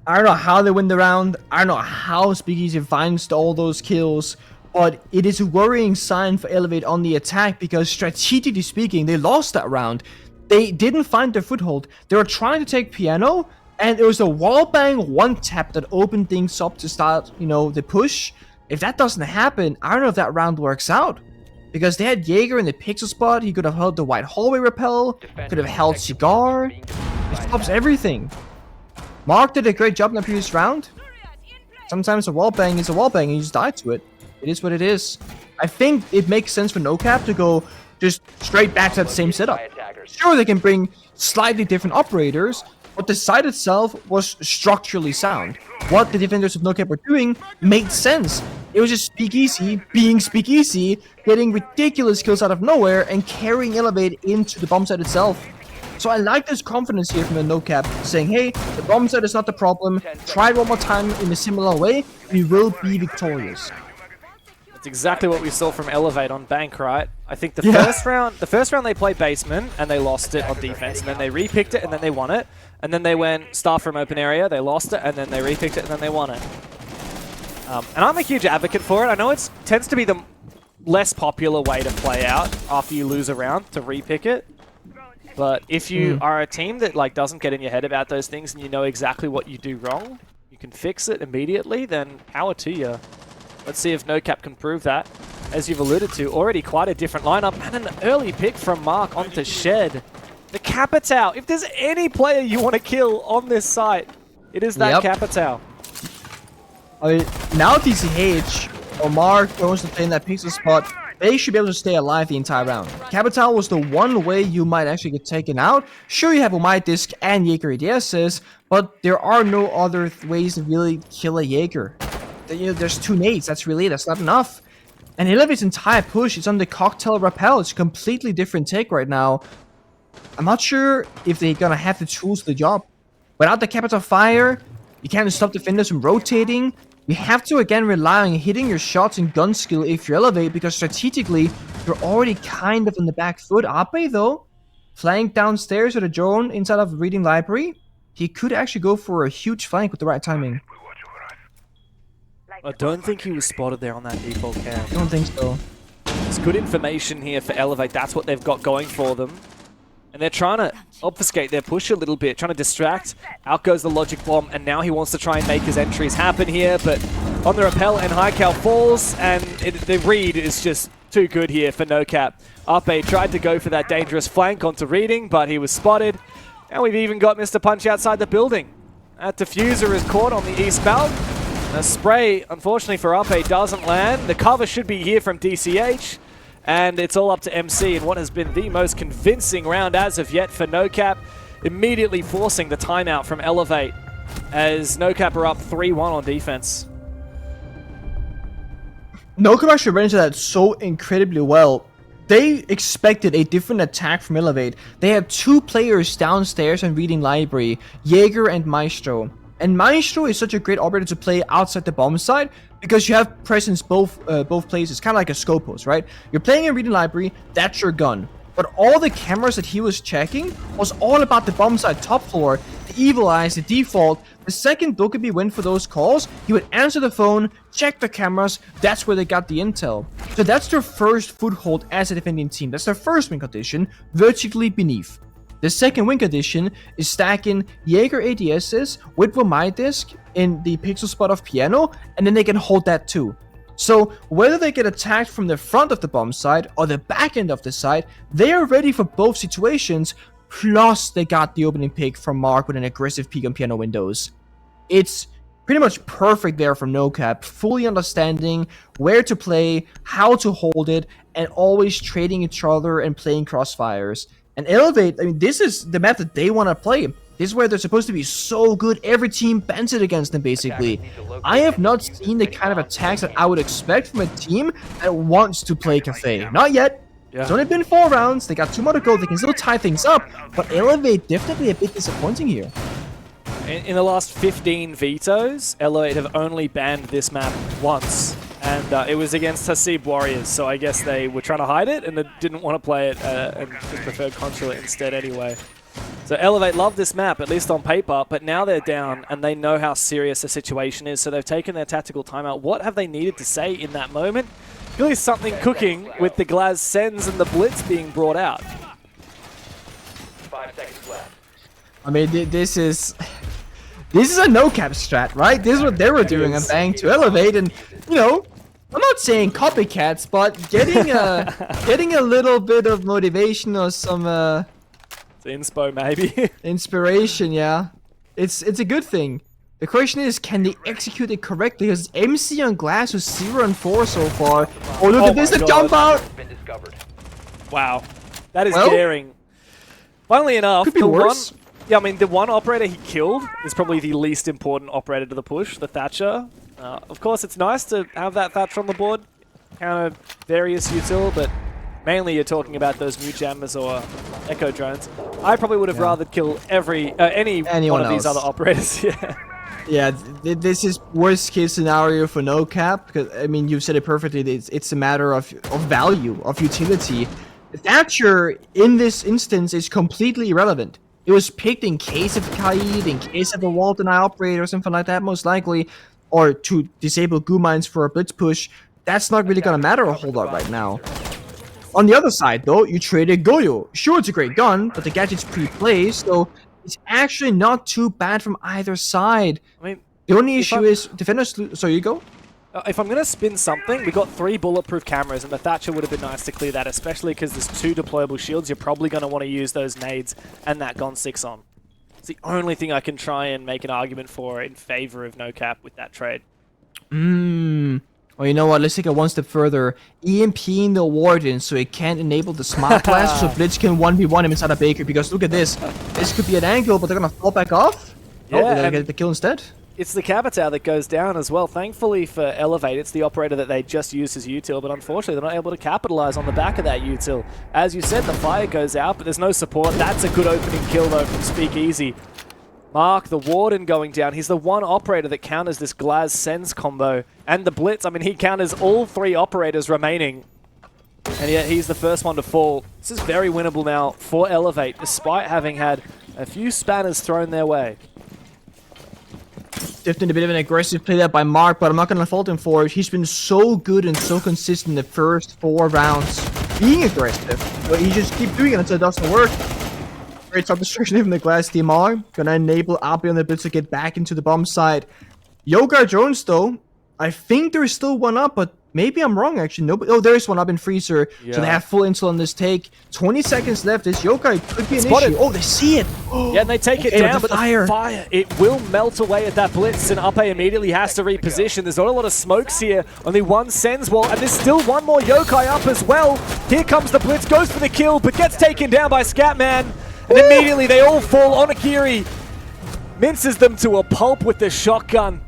I don't know how they win the round. I don't know how Speakeasy finds all those kills. But it is a worrying sign for Elevate on the attack because strategically speaking, they lost that round. They didn't find their foothold. They were trying to take Piano, and it was a wallbang one tap that opened things up to start, you know, the push. If that doesn't happen, I don't know if that round works out. Because they had Jaeger in the pixel spot, he could have held the white hallway rappel, could have held Cigar. It stops everything. Mark did a great job in the previous round. Sometimes a wallbang is a wallbang and you just die to it. It is what it is. I think it makes sense for NOCAP to go just straight back to that same setup. Sure, they can bring slightly different operators, but the site itself was structurally sound. What the defenders of NOCAP were doing made sense. It was just Speakeasy being Speakeasy, getting ridiculous kills out of nowhere and carrying Elevate into the bomb site itself. So I like this confidence here from the NOCAP, saying, hey, the bomb site is not the problem, try it one more time in a similar way, we will be victorious. That's exactly what we saw from Elevate on Bank, right? I think the first round they played basement and they lost it on defense, and then they repicked it and then they won it, and then they went staff from open area, they lost it, and then they repicked it and then they won it. And I'm a huge advocate for it. I know it tends to be the less popular way to play out after you lose a round to repick it. But if you are a team that like doesn't get in your head about those things and you know exactly what you do wrong, you can fix it immediately, then power to you. Let's see if NOCAP can prove that. As you've alluded to, already quite a different lineup and an early pick from Mark onto Shed. The Capitao. If there's any player you want to kill on this site, it is that Capitao. I mean, now DCH or Mark wants to play in that pixel spot, they should be able to stay alive the entire round. Capitao was the one way you might actually get taken out. Sure, you have Umai Disc and Jaeger ADSs, but there are no other ways to really kill a Jaeger. You know, there's 2 nades, that's not enough. And Elevate's entire push is on the cocktail rappel. It's a completely different take right now. I'm not sure if they're gonna have the tools for the job. Without the Capitao fire, you can't stop defenders from rotating. You have to again rely on hitting your shots and gun skill if you Elevate, because strategically, you're already kind of on the back foot. Ape though, flank downstairs with a drone inside of Reading Library. He could actually go for a huge flank with the right timing. I don't think he was spotted there on that default cam. I don't think so. It's good information here for Elevate. That's what they've got going for them. And they're trying to obfuscate their push a little bit, trying to distract. Out goes the logic bomb, and now he wants to try and make his entries happen here, but on the rappel, and Highcal falls, and the read is just too good here for NOCAP. Ape tried to go for that dangerous flank onto Reading, but he was spotted. And we've even got Mr. Punch outside the building. That diffuser is caught on the east belt. A spray, unfortunately for Ape, doesn't land. The cover should be here from DCH. And it's all up to MC in what has been the most convincing round as of yet for NOCAP. Immediately forcing the timeout from Elevate as NOCAP are up 3-1 on defense. NOCAP actually ran into that so incredibly well. They expected a different attack from Elevate. They had 2 players downstairs and Reading Library, Jaeger and Maestro. And Maestro is such a great operator to play outside the bomb side because you have presence both places, kind of like a Scopus, right? You're playing in Reading Library, that's your gun. But all the cameras that he was checking was all about the bomb side top floor, the Evil Eyes, the default. The second Dokkaebi went for those calls, he would answer the phone, check the cameras, that's where they got the intel. So that's their first foothold as a defending team. That's their first win condition, vertically beneath. The second win condition is stacking Jaeger ADSs with Vomai Disc in the pixel spot of Piano, and then they can hold that too. So whether they get attacked from the front of the bomb site or the back end of the site, they are ready for both situations, plus they got the opening pick from Mark with an aggressive peek on Piano windows. It's pretty much perfect there from NOCAP, fully understanding where to play, how to hold it, and always trading each other and playing crossfires. And Elevate, I mean, this is the map that they want to play. This is where they're supposed to be so good, every team bends it against them, basically. I have not seen the kind of attacks that I would expect from a team that wants to play Cafe. Not yet. It's only been 4 rounds, they got 2 more to go, they can still tie things up, but Elevate definitely a bit disappointing here. In the last 15 vetoes, Elevate have only banned this map once, and it was against Hasib Warriors, so I guess they were trying to hide it and they didn't want to play it and just preferred Consulate instead anyway. So Elevate love this map, at least on paper, but now they're down and they know how serious the situation is, so they've taken their tactical timeout. What have they needed to say in that moment? Really something cooking with the Glaz Sens and the Blitz being brought out. 5 seconds left. I mean, this is a NOCAP strat, right? This is what they were doing, and bang to Elevate, and you know, I'm not saying copycats, but getting a little bit of motivation or some Inspo maybe. inspiration, yeah. It's a good thing. The question is, can they execute it correctly? Because MC on Glass who's 0-4 so far. Oh, look at this, the jump out! Been discovered. Wow. That is Well, daring. Funnily enough, could be worse. Yeah, I mean, the one operator he killed is probably the least important operator to the push, the Thatcher. Of course, it's nice to have that Thatcher on the board, counter various util, but mainly you're talking about those new jammers or echo drones. I probably would have rather killed any one of these other operators. Yeah. Yeah, this is worst case scenario for NOCAP, because, I mean, you've said it perfectly, it's a matter of value, of utility. Thatcher, in this instance, is completely irrelevant. It was picked in case of Kaid, in case of a Walton Eye operator or something like that, most likely, or to disable goo mines for a blitz push. That's not really gonna matter a whole lot right now. On the other side, though, you traded Goyo. Sure, it's a great gun, but the gadget's pre-placed, so it's actually not too bad from either side. I mean, The only issue is defenders. So you go. if I'm going to spin something, we got 3 bulletproof cameras, and the Thatcher would have been nice to clear that, especially because there's 2 deployable shields. You're probably going to want to use those nades and that Gon 6 on. It's the only thing I can try and make an argument for in favor of NOCAP with that trade. Well, you know what? Let's take it one step further. EMPing the Warden so it can't enable the Smart Blast so Blitz can 1v1 him inside a Baker. Because look at this. This could be an angle, but they're going to fall back off. Yeah, Oh, they're going to get the kill instead. It's the Capitao that goes down as well. Thankfully for Elevate, it's the operator that they just used as util, but unfortunately they're not able to capitalize on the back of that util. As you said, the fire goes out, but there's no support. That's a good opening kill though from Speakeasy. Mark, the Warden going down. He's the one operator that counters this Glaz Sens combo. And the Blitz, I mean, he counters all 3 operators remaining. And yet he's the first one to fall. This is very winnable now for Elevate, despite having had a few spanners thrown their way. Definitely a bit of an aggressive play there by Mark, but I'm not going to fault him for it. He's been so good and so consistent the first 4 rounds being aggressive, but he just keep doing it until it doesn't work. Great self-destruction from the Glass DMR. Gonna enable Abi on the Blitz to get back into the bomb side. Yogar Jones, though, I think there is still one up, but maybe I'm wrong, actually. No, oh, there is one up in Freezer, so they have full intel on this take. 20 seconds left. This Yokai could be an issue. Oh, they see it. Yeah, and they take it down, but the fire, it will melt away at that Blitz, and Upe immediately has to reposition. There's not a lot of smokes here. Only one Sens wall, and there's still one more Yokai up as well. Here comes the Blitz, goes for the kill, but gets taken down by Scatman. And immediately they all fall. Onigiri minces them to a pulp with the shotgun.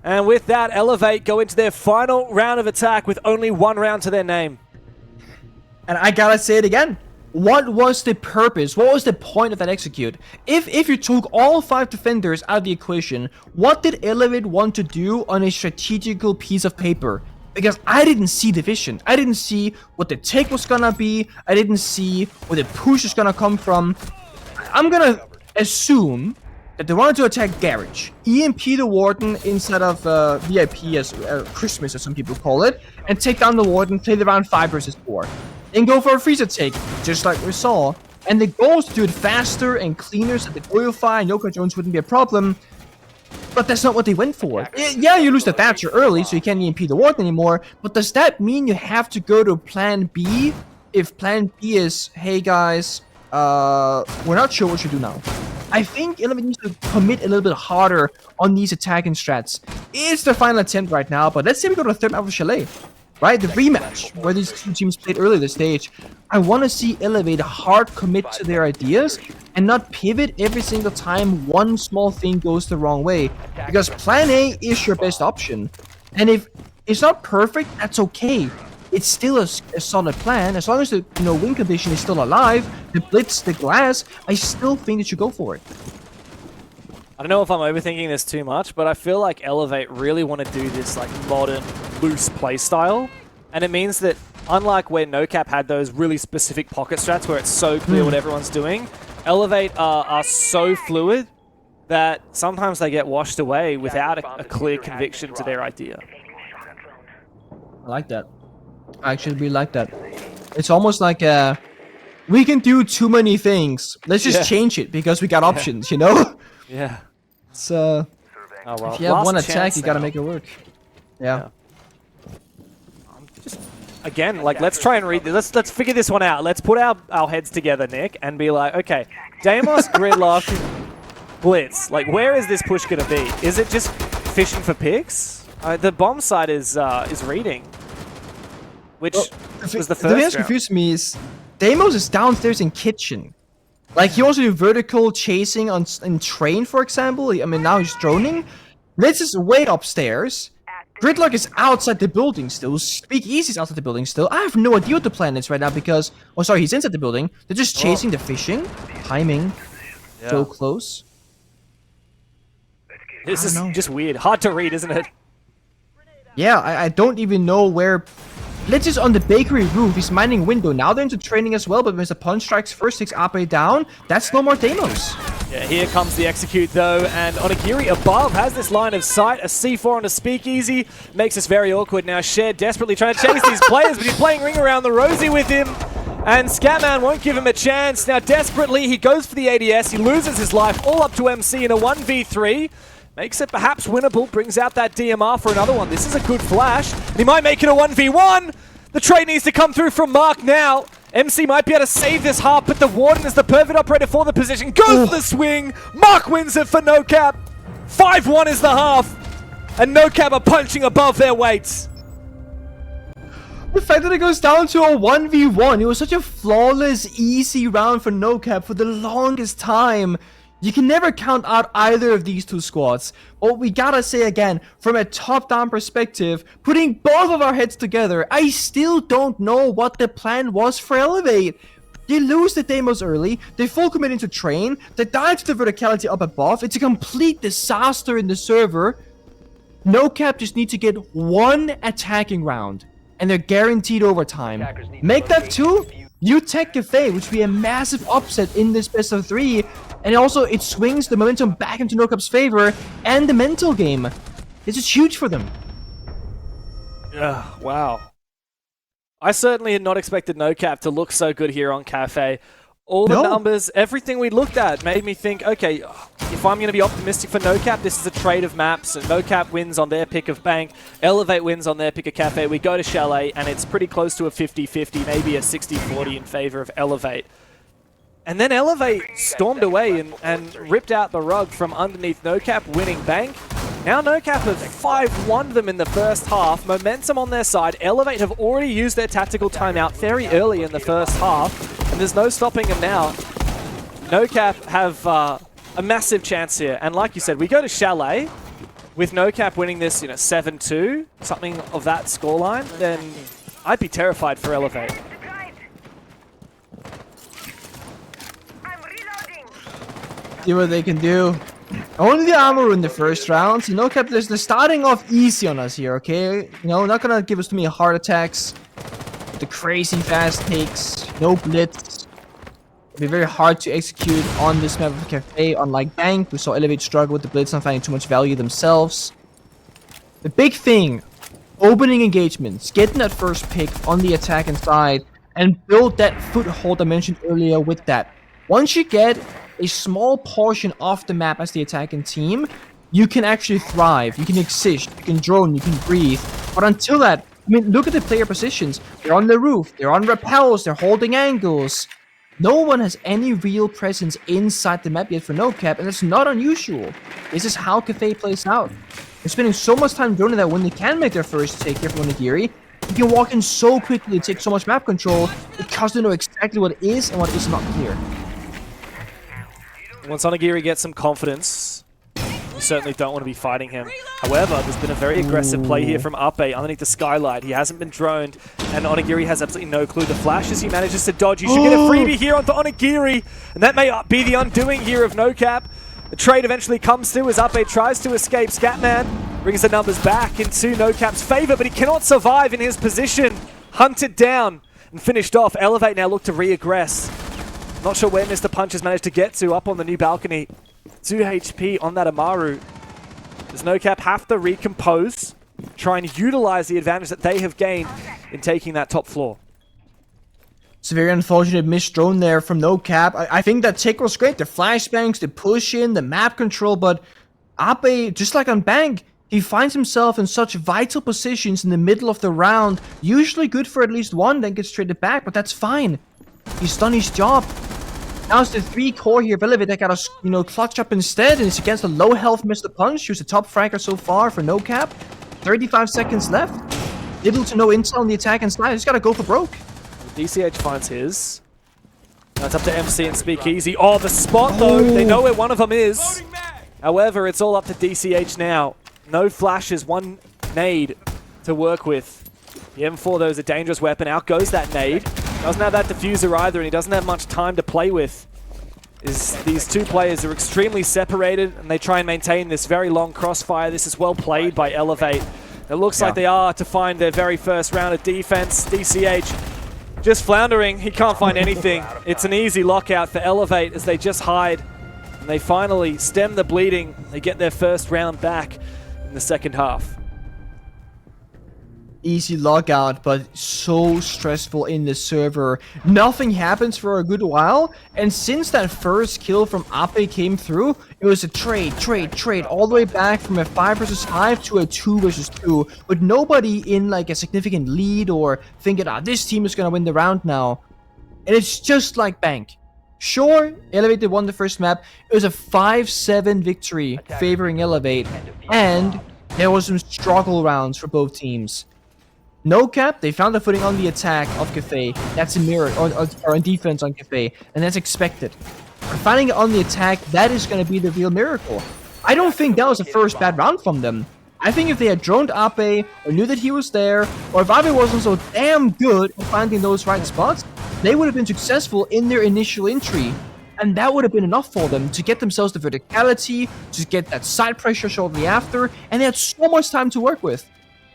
And with that, Elevate go into their final round of attack with only 1 round to their name. And I gotta say it again. What was the purpose? What was the point of that execute? If you took all 5 defenders out of the equation, what did Elevate want to do on a strategical piece of paper? Because I didn't see the vision. I didn't see what the take was gonna be. I didn't see where the push is gonna come from. I'm gonna assume that they wanted to attack Garage, EMP the Warden instead of VIP as Christmas as some people call it, and take down the Warden, play the round 5 versus 4. Then go for a freezer take, just like we saw. And the goal is to do it faster and cleaner so the Goyofy and Yoka Jones wouldn't be a problem. But that's not what they went for. Yeah, you lose the Thatcher early, so you can't EMP the Ward anymore. But does that mean you have to go to Plan B? If Plan B is, hey guys, we're not sure what to do now. I think Elevate needs to commit a little bit harder on these attacking strats. It's their final attempt right now, but let's say we go to the third map of Chalet. Right, the rematch, where these two teams played earlier this stage. I want to see Elevate hard commit to their ideas and not pivot every single time one small thing goes the wrong way. Because Plan A is your best option. And if it's not perfect, that's okay. It's still a solid plan. As long as the win condition is still alive, the blitz, the glass, I still think that you go for it. I don't know if I'm overthinking this too much, but I feel like Elevate really want to do this like modern, loose playstyle. And it means that unlike where NOCAP had those really specific pocket strats where it's so clear what everyone's doing, Elevate are so fluid that sometimes they get washed away without a clear conviction to their idea. I like that. I actually really like that. It's almost like we can do too many things. Let's just change it because we got options, you know? Yeah. So, oh, well, if you have one last attack, you gotta now. make it work. Yeah. Just, again, like, let's try and read this. Let's figure this one out. Let's put our heads together, Nick, and be like, okay, Deimos, Gridlock, Blitz. Like, where is this push gonna be? Is it just fishing for picks? The bomb side is reading, which was the first The thing that's round. confused me is Deimos is downstairs in kitchen. Like, he wants to do vertical chasing in train, for example. I mean, now he's droning. Blitz is way upstairs. Gridlock is outside the building still. Speakeasy is outside the building still. I have no idea what the plan is right now because... Oh, sorry, he's inside the building. They're just chasing the fishing. Timing. So close. This is just weird. Hard to read, isn't it? Yeah, I don't even know where... Blitz is on the bakery roof. He's mining window. Now they're into training as well, but when the punch strikes first, takes Ape down. That's no more Deimos. Yeah, here comes the execute though, and Onigiri above has this line of sight. A C4 on a speakeasy makes this very awkward now. Shed desperately trying to chase these players, but he's playing ring around the rosy with him. And Scatman won't give him a chance. Now desperately, he goes for the ADS. He loses his life all up to MC in a 1v3. Makes it perhaps winnable, brings out that DMR for another one. This is a good flash, and he might make it a 1v1. The trade needs to come through from Mark now. MC might be able to save this half, but the Warden is the perfect operator for the position. Goes for the swing. Mark wins it for NOCAP. 5-1 is the half, and NOCAP are punching above their weights. The fact that it goes down to a 1v1, it was such a flawless, easy round for NOCAP for the longest time. You can never count out either of these two squads. But we gotta say again, from a top-down perspective, putting both of our heads together, I still don't know what the plan was for Elevate. They lose the Deimos early, they full commit into train, they dive to the verticality up above, it's a complete disaster in the server. NOCAP just need to get one attacking round, and they're guaranteed overtime. Make that two, you take Cafe, which would be a massive upset in this best of 3. And also, it swings the momentum back into NOCAP's favor and the mental game. This is huge for them. Yeah, wow. I certainly had not expected NOCAP to look so good here on Cafe. All the numbers, everything we looked at made me think, okay, if I'm going to be optimistic for NOCAP, this is a trade of maps. And NOCAP wins on their pick of Bank, Elevate wins on their pick of Cafe. We go to Chalet, and it's pretty close to a 50-50, maybe a 60-40 in favor of Elevate. And then Elevate stormed away and ripped out the rug from underneath NOCAP, winning Bank. Now NOCAP have 5-1 them in the first half. Momentum on their side. Elevate have already used their tactical timeout very early in the first half, and there's no stopping them now. NOCAP have a massive chance here. And like you said, we go to Chalet with NOCAP winning this, 7-2, something of that scoreline, then I'd be terrified for Elevate. See what they can do. Only the armor in the first round. So NOCAP, they're starting off easy on us here, okay? Not gonna give us too many heart attacks. The crazy fast takes. No blitz. It'll be very hard to execute on this map of Cafe, unlike Bank. We saw Elevate struggle with the blitz, not finding too much value themselves. The big thing, opening engagements, getting that first pick on the attacking side, and build that foothold I mentioned earlier with that. Once you get a small portion of the map as the attacking team, you can actually thrive, you can exist, you can drone, you can breathe. But until that, I mean, look at the player positions. They're on the roof, they're on rappels, they're holding angles. No one has any real presence inside the map yet for NOCAP, and it's not unusual. This is how Cafe plays out. They're spending so much time droning that when they can make their first take here from Onigiri, you can walk in so quickly and take so much map control because they know exactly what is and what is not clear. Once Onigiri gets some confidence, you certainly don't want to be fighting him. However, there's been a very aggressive play here from Ape underneath the skylight. He hasn't been droned, and Onigiri has absolutely no clue. The flashes he manages to dodge. You should get a freebie here onto Onigiri, and that may be the undoing here of NOCAP. The trade eventually comes through as Ape tries to escape. Scatman brings the numbers back into NOCAP's favor, but he cannot survive in his position. Hunted down and finished off. Elevate now look to re-aggress. Not sure where Mr. Punch has managed to get to up on the new balcony. 2 HP on that Amaru. Does NOCAP have to recompose, try and utilize the advantage that they have gained in taking that top floor? It's a very unfortunate missed drone there from NOCAP. I think that take was great. The flashbangs, the push in, the map control, but Ape, just like on Bank, he finds himself in such vital positions in the middle of the round. Usually good for at least one, then gets traded back, but that's fine. He's done his job. Now it's the 3 core here of Elevate that got us, clutch up instead, and it's against a low health Mr. Punch, who's the top fragger so far for NOCAP. 35 seconds left. Little to no intel on the attack and slide. Just gotta go for broke. DCH finds his. Now it's up to MC and Speakeasy. Oh, the spot though. They know where one of them is. However, it's all up to DCH now. No flashes, one nade to work with. The M4 though is a dangerous weapon. Out goes that nade. Doesn't have that diffuser either, and he doesn't have much time to play with. These two players are extremely separated, and they try and maintain this very long crossfire. This is well played by Elevate. It looks like they are to find their very first round of defense. DCH just floundering. He can't find anything. It's an easy lockout for Elevate as they just hide. And they finally stem the bleeding. They get their first round back in the second half. Easy logout, but so stressful in the server. Nothing happens for a good while, and since that first kill from Ape came through, it was a trade, all the way back from a 5 versus 5 to a 2 versus 2, with nobody in like a significant lead or thinking, this team is gonna win the round now. And it's just like Bank. Sure, Elevate won the first map. It was a 5-7 victory favoring Elevate, and there was some struggle rounds for both teams. NOCAP, they found a footing on the attack of Cafe. That's a mirror, or on defense on Cafe, and that's expected. But finding it on the attack, that is going to be the real miracle. I don't think that was the first bad round from them. I think if they had droned Ape, or knew that he was there, or if Ape wasn't so damn good at finding those right spots, they would have been successful in their initial entry. And that would have been enough for them to get themselves the verticality, to get that side pressure shortly after, and they had so much time to work with.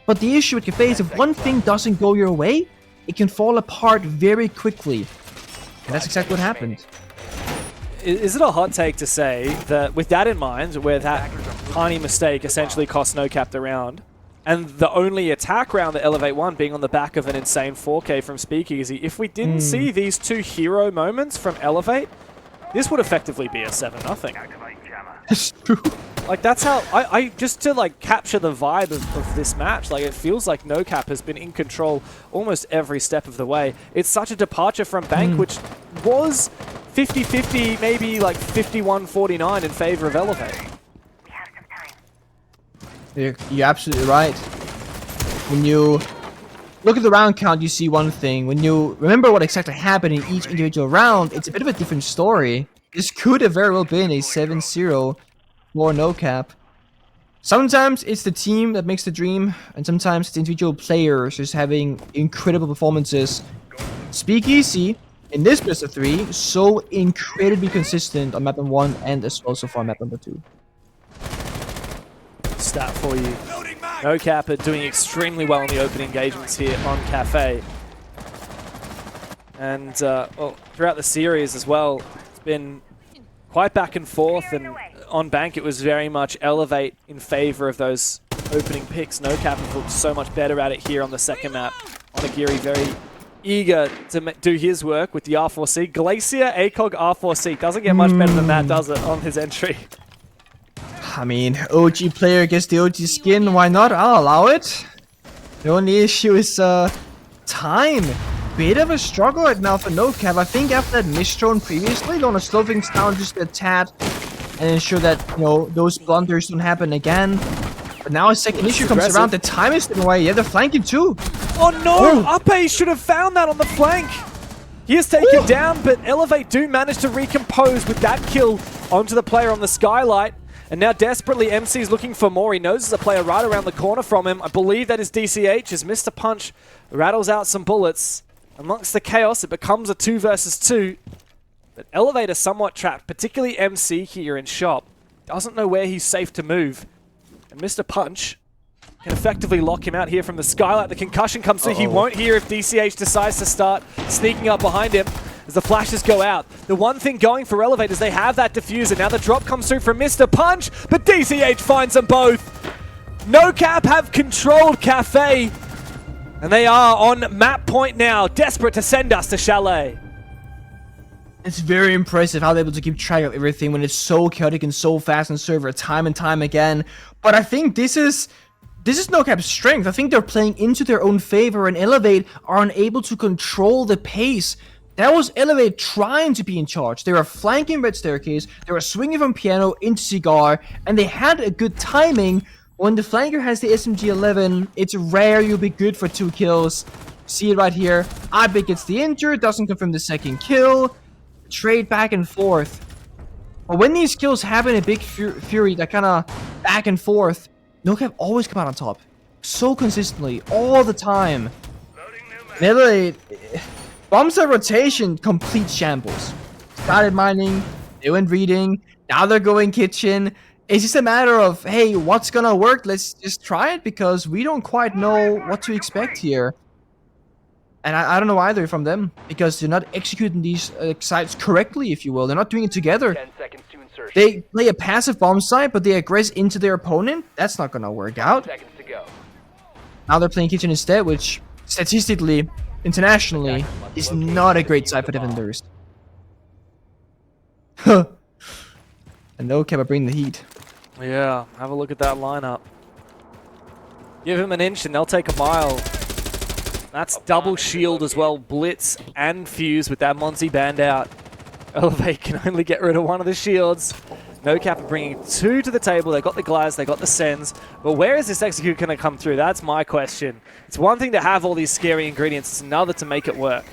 But the issue with Cafe is if one thing doesn't go your way, it can fall apart very quickly. And that's exactly what happened. Is it a hot take to say that with that in mind, where that tiny mistake essentially cost NOCAP the round, and the only attack round that Elevate won being on the back of an insane 4K from Speakeasy, if we didn't see these two hero moments from Elevate, this would effectively be a 7-0. It's true. Like, that's how I just to like capture the vibe of this match, like it feels like NOCAP has been in control almost every step of the way. It's such a departure from Bank, which was 50-50, maybe like 51-49 in favor of Elevate. You're absolutely right. When you look at the round count, you see one thing. When you remember what exactly happened in each individual round, it's a bit of a different story. This could have very well been a 7-0 for NOCAP. Sometimes it's the team that makes the dream, and sometimes it's individual players just having incredible performances. Speakeasy, in this best of 3, so incredibly consistent on map number 1 and as well so far map number 2. Stat for you. NOCAP are doing extremely well in the open engagements here on Cafe. And well, throughout the series as well, it's been quite back and forth, and on Bank it was very much Elevate in favor of those opening picks. NOCAP have looked so much better at it here on the second map. Onigiri very eager to do his work with the R4C. Glacier, ACOG, R4C. Doesn't get much better than that, does it, on his entry? I mean, OG player gets the OG skin, why not? I'll allow it. The only issue is time. Bit of a struggle right now for NOCAP. I think after that misthrown previously, they want to slow things down just a tad and ensure that, you know, those blunders don't happen again. But now a second issue comes around, the time is taken away. Yeah, they're flanking too. Oh no! Ape should have found that on the flank. He is taken down, but Elevate do manage to recompose with that kill onto the player on the skylight. And now desperately MC is looking for more. He knows there's a player right around the corner from him. I believe that is DCH as Mr. Punch rattles out some bullets. Amongst the chaos, it becomes a 2 versus 2. But Elevate is somewhat trapped, particularly MC here in shop. Doesn't know where he's safe to move. And Mr. Punch can effectively lock him out here from the skylight. The concussion comes through. He won't hear if DCH decides to start sneaking up behind him as the flashes go out. The one thing going for Elevate is they have that diffuser. Now the drop comes through from Mr. Punch, but DCH finds them both. NOCAP have controlled Cafe, and they are on map point now, desperate to send us to Chalet. It's very impressive how they're able to keep track of everything when it's so chaotic and so fast on server time and time again. But I think this is NOCAP's strength. I think they're playing into their own favor, and Elevate are unable to control the pace. That was Elevate trying to be in charge. They were flanking Red Staircase, they were swinging from Piano into Cigar, and they had a good timing. When the flanker has the SMG-11, it's rare you'll be good for 2 kills. See it right here. Abe gets the injured, doesn't confirm the second kill. Trade back and forth. But when these kills happen in Big Fury, that kind of back and forth, NOCAP always come out on top. So consistently, all the time. Elevate, bombs of rotation, complete shambles. Started mining, they went reading, now they're going kitchen. It's just a matter of, hey, what's gonna work? Let's just try it because we don't quite know what to expect here. And I don't know either from them because they're not executing these sites correctly, if you will. They're not doing it together. 10 seconds to insertion. They play a passive bomb site, but they aggress into their opponent. That's not gonna work out. Seconds to go. Now they're playing kitchen instead, which statistically, internationally, is not a great site for defenders. And NOCAP are bringing the heat. Yeah, have a look at that lineup. Give him an inch and they'll take a mile. That's double shield as well, blitz and fuse with that Monty band out. Elevate can only get rid of one of the shields. NOCAP are bringing 2 to the table. They got the Glaz, they got the Sens. But where is this execute going to come through? That's my question. It's one thing to have all these scary ingredients. It's another to make it work.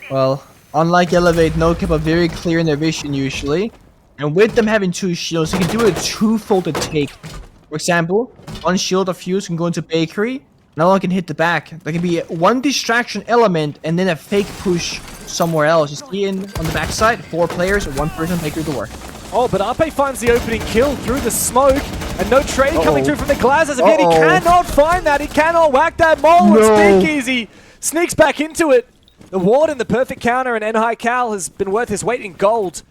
Well, unlike Elevate, NOCAP are very clear in their vision usually. And with them having 2 shields, you can do a two-folded take. For example, 1 shield of fuse can go into bakery. Another one can hit the back. There can be 1 distraction element and then a fake push somewhere else. You see on the backside, 4 players, 1 person take through the door. Oh, but Ape finds the opening kill through the smoke, and no trade coming through from the Glaz as of yet. He cannot find that. He cannot whack that mole. And Speakeasy sneaks back into it. The ward and the perfect counter, and N-High Cal has been worth his weight in gold.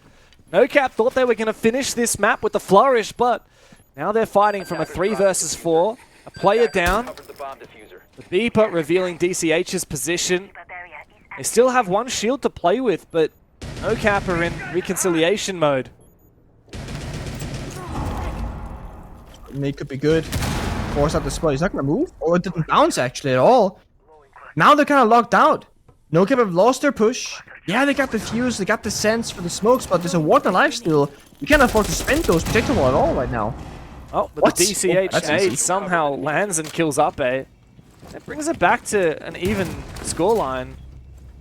NOCAP thought they were going to finish this map with a flourish, but now they're fighting from a 3 versus 4. A player down. The beeper revealing DCH's position. They still have 1 shield to play with, but NOCAP are in reconciliation mode. Nate could be good. Force out the spot. He's not going to move. Or it didn't bounce actually at all. Now they're kind of locked out. NOCAP have lost their push. Yeah, they got the fuse, they got the sense for the smokes, but there's a ward alive still. You can't afford to spend those projectile at all right now. Oh, but the DCH nade somehow lands and kills Ape. It brings it back to an even scoreline.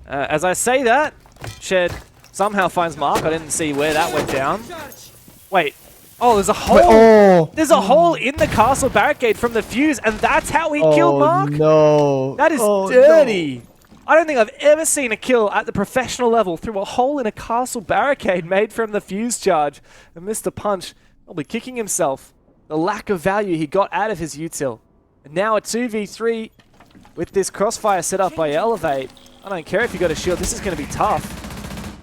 As I say that, Shed somehow finds Mark. I didn't see where that went down. Wait. Oh, there's a hole. There's a hole in the castle barricade from the fuse, and that's how he killed Mark? No. That is dirty. No. I don't think I've ever seen a kill at the professional level through a hole in a castle barricade made from the fuse charge. And Mr. Punch probably kicking himself. The lack of value he got out of his util. And now a 2v3 with this crossfire set up by Elevate. I don't care if you got a shield, this is going to be tough.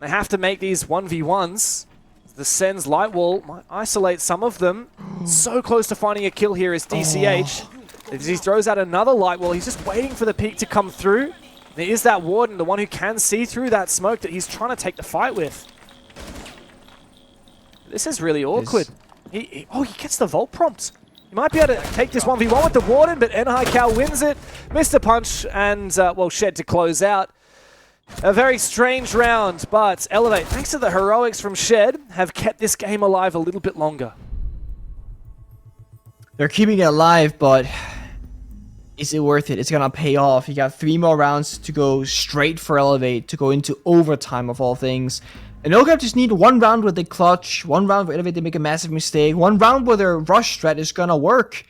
They have to make these 1v1s. The Sen's light wall might isolate some of them. So close to finding a kill here is DCH. As he throws out another light wall, he's just waiting for the peek to come through. There is that Warden, the one who can see through that smoke that he's trying to take the fight with. This is really awkward. He gets the Volt prompt. He might be able to take this 1v1 with the Warden, but NHiCal wins it. Mr. Punch and, well, Shed to close out. A very strange round, but Elevate, thanks to the heroics from Shed, have kept this game alive a little bit longer. They're keeping it alive, but is it worth it? It's gonna pay off. You got 3 more rounds to go straight for Elevate, to go into overtime of all things. And NOCAP just need 1 round where they clutch, 1 round where Elevate they make a massive mistake, 1 round where their rush strat is gonna work.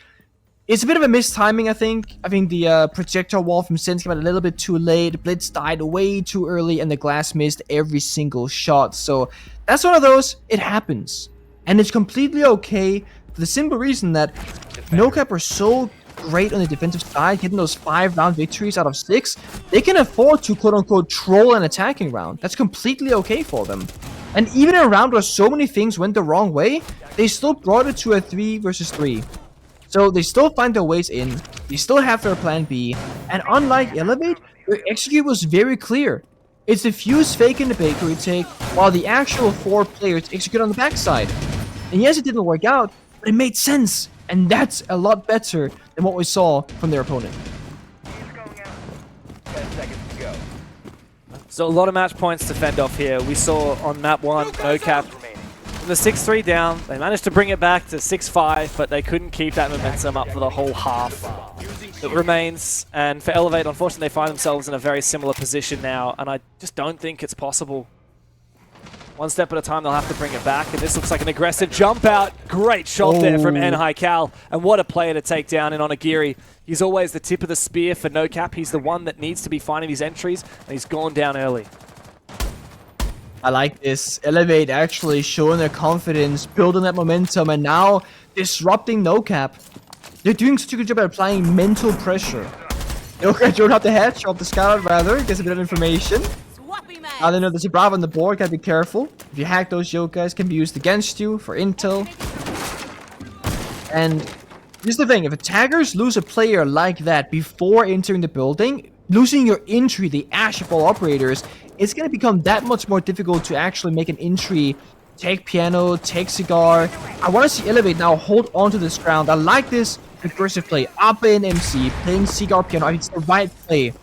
It's a bit of a mistiming, I think. I think the projectile wall from Sins came out a little bit too late, Blitz died way too early, and the glass missed every single shot. So that's one of those, it happens. And it's completely okay for the simple reason that NOCAP are so great on the defensive side, getting those 5-round victories out of 6. They can afford to quote-unquote troll an attacking round. That's completely okay for them. And even in a round where so many things went the wrong way, they still brought it to a 3 versus 3. So they still find their ways in, they still have their plan B, and unlike Elevate, their execute was very clear. It's the fuse fake and the bakery take, while the actual 4 players execute on the backside. And yes, it didn't work out, but it made sense, and that's a lot better than what we saw from their opponent. 10 seconds to go. So a lot of match points to fend off here. We saw on map 1, NOCAP from the 6-3 down. They managed to bring it back to 6-5, but they couldn't keep that momentum up for the whole half. It remains, and for Elevate, unfortunately, they find themselves in a very similar position now, and I just don't think it's possible. 1 step at a time, they'll have to bring it back, and this looks like an aggressive jump out. Great shot there from NHiCal, and what a player to take down in Onigiri. He's always the tip of the spear for NOCAP. He's the one that needs to be finding these entries, and he's gone down early. I like this. Elevate actually showing their confidence, building that momentum, and now disrupting NOCAP. They're doing such a good job at applying mental pressure. NOCAP don't have the headshot, the scout rather, gets a bit of information. Now they know there's a Bravo on the board, gotta be careful. If you hack those Yokas, can be used against you for intel. And here's the thing, if attackers lose a player like that before entering the building, losing your entry, the Ash of all operators, it's gonna become that much more difficult to actually make an entry. Take Piano, take Cigar. I want to see Elevate now hold on to this ground. I like this aggressive play. Ape and MC, playing Cigar, Piano. I think it's the right play.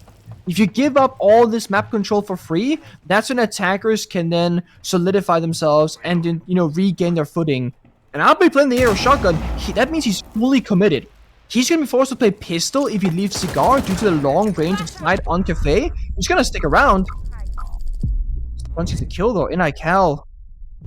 If you give up all this map control for free, that's when attackers can then solidify themselves and then, you know, regain their footing. And Ape playing the Aero Shotgun, that means he's fully committed. He's going to be forced to play Pistol if he leaves Cigar due to the long range of slide on Cafe. He's going to stick around. Once he's a kill though, NHiCal.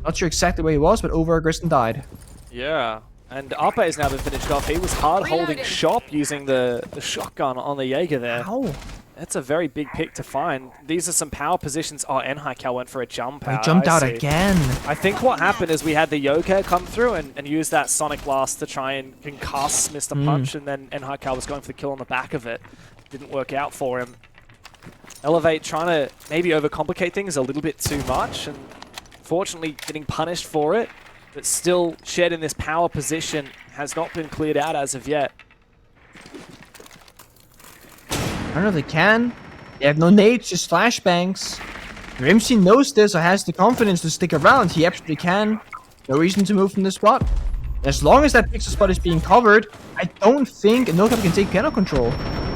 Not sure exactly where he was, but over-aggressed and died. Yeah, and Ape has now been finished off. He was hard holding shop using the shotgun on the Jaeger there. Ow. That's a very big pick to find. These are some power positions. Oh, NHiCal went for a jump out. He jumped out again. I think what happened is we had the Yoka come through and use that Sonic Blast to try and concuss Mr. Punch, and then NHiCal was going for the kill on the back of it. Didn't work out for him. Elevate trying to maybe overcomplicate things a little bit too much, and fortunately getting punished for it, but still Shed in this power position has not been cleared out as of yet. I don't know if they can. They have no nades, just flashbangs. If MC knows this or has the confidence to stick around, he absolutely can. No reason to move from this spot. As long as that pixel spot is being covered, I don't think NOCAP can take piano control.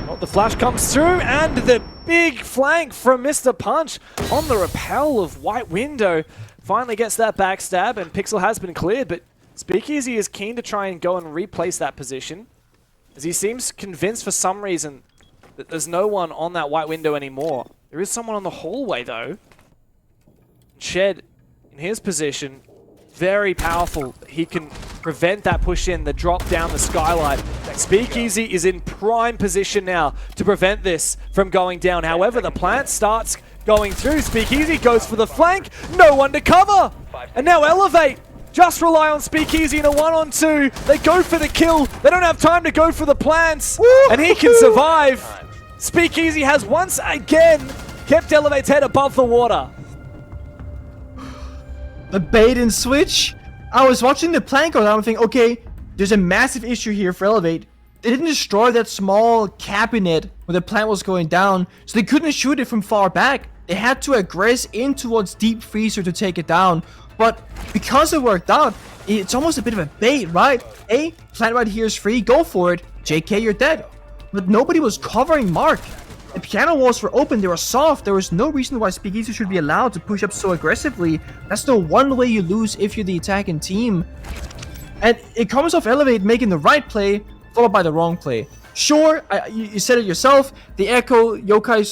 Well, the flash comes through, and the big flank from Mr. Punch on the rappel of White Window. Finally gets that backstab, and Pixel has been cleared, but Speakeasy is keen to try and go and replace that position, as he seems convinced for some reason that there's no one on that White Window anymore. There is someone on the hallway, though. Shed, in his position, very powerful. He can prevent that push in, the drop down the skylight. Speakeasy is in prime position now to prevent this from going down. However, the plant starts going through. Speakeasy goes for the flank. No one to cover. And now Elevate just rely on Speakeasy in a 1-on-2. They go for the kill. They don't have time to go for the plants. And he can survive. Speakeasy has once again kept Elevate's head above the water. The bait and switch. I was watching the plank go down and thinking, okay, there's a massive issue here for Elevate. they didn't destroy that small cabinet where the plant was going down, so they couldn't shoot it from far back. They had to aggress in towards Deep Freezer to take it down. But because it worked out, it's almost a bit of a bait, right? Hey, plant right here is free, go for it. JK, you're dead. But nobody was covering Mark. The piano walls were open, they were soft. There was no reason why Speakeasy should be allowed to push up so aggressively. That's the one way you lose if you're the attacking team. And it comes off Elevate making the right play, followed by the wrong play. Sure, you said it yourself. The Echo Yokai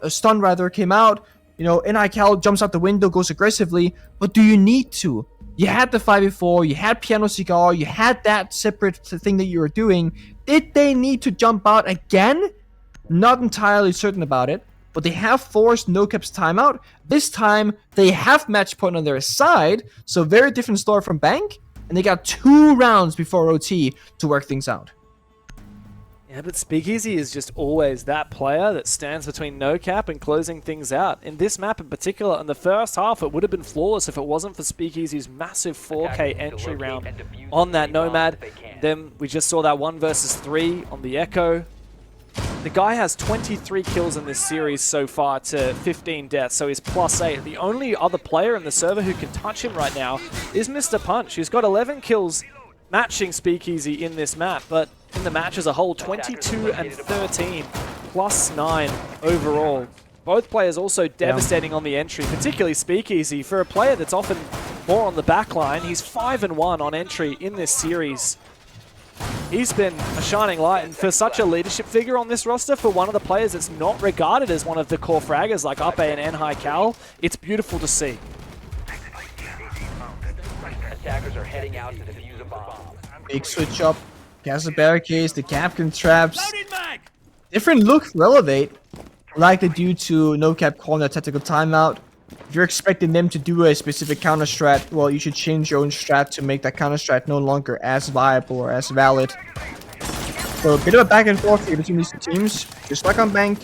stun rather came out. You know, NICal jumps out the window, goes aggressively. But do you need to? You had the 5v4, you had Piano Cigar, you had that separate thing that you were doing. Did they need to jump out again? Not entirely certain about it. But they have forced NOCAP's timeout. This time, they have match point on their side. So very different story from Bank. And they got 2 rounds before OT to work things out. Yeah, but Speakeasy is just always that player that stands between NOCAP and closing things out. In this map in particular, in the first half, it would have been flawless if it wasn't for Speakeasy's massive 4K entry round on that Nomad. Then we just saw that 1 versus 3 on the Echo. The guy has 23 kills in this series so far to 15 deaths, so he's +8. The only other player in the server who can touch him right now is Mr. Punch, who's got 11 kills matching Speakeasy in this map, but in the match as a whole, 22 and 13, +9 overall. Both players also devastating on the entry, particularly Speakeasy. For a player that's often more on the back line, he's 5-1 on entry in this series. He's been a shining light, and for such a leadership figure on this roster, for one of the players that's not regarded as one of the core fraggers like Uppe and NHiCal, it's beautiful to see. Attackers are heading out to defuse a bomb. Big switch up. Castle Barricades, the Captain Traps. Different look for Elevate. Likely due to NOCAP calling a tactical timeout. If you're expecting them to do a specific counter strat, well, you should change your own strat to make that counter strat no longer as viable or as valid. So a bit of a back and forth here between these two teams. Just like on Bank,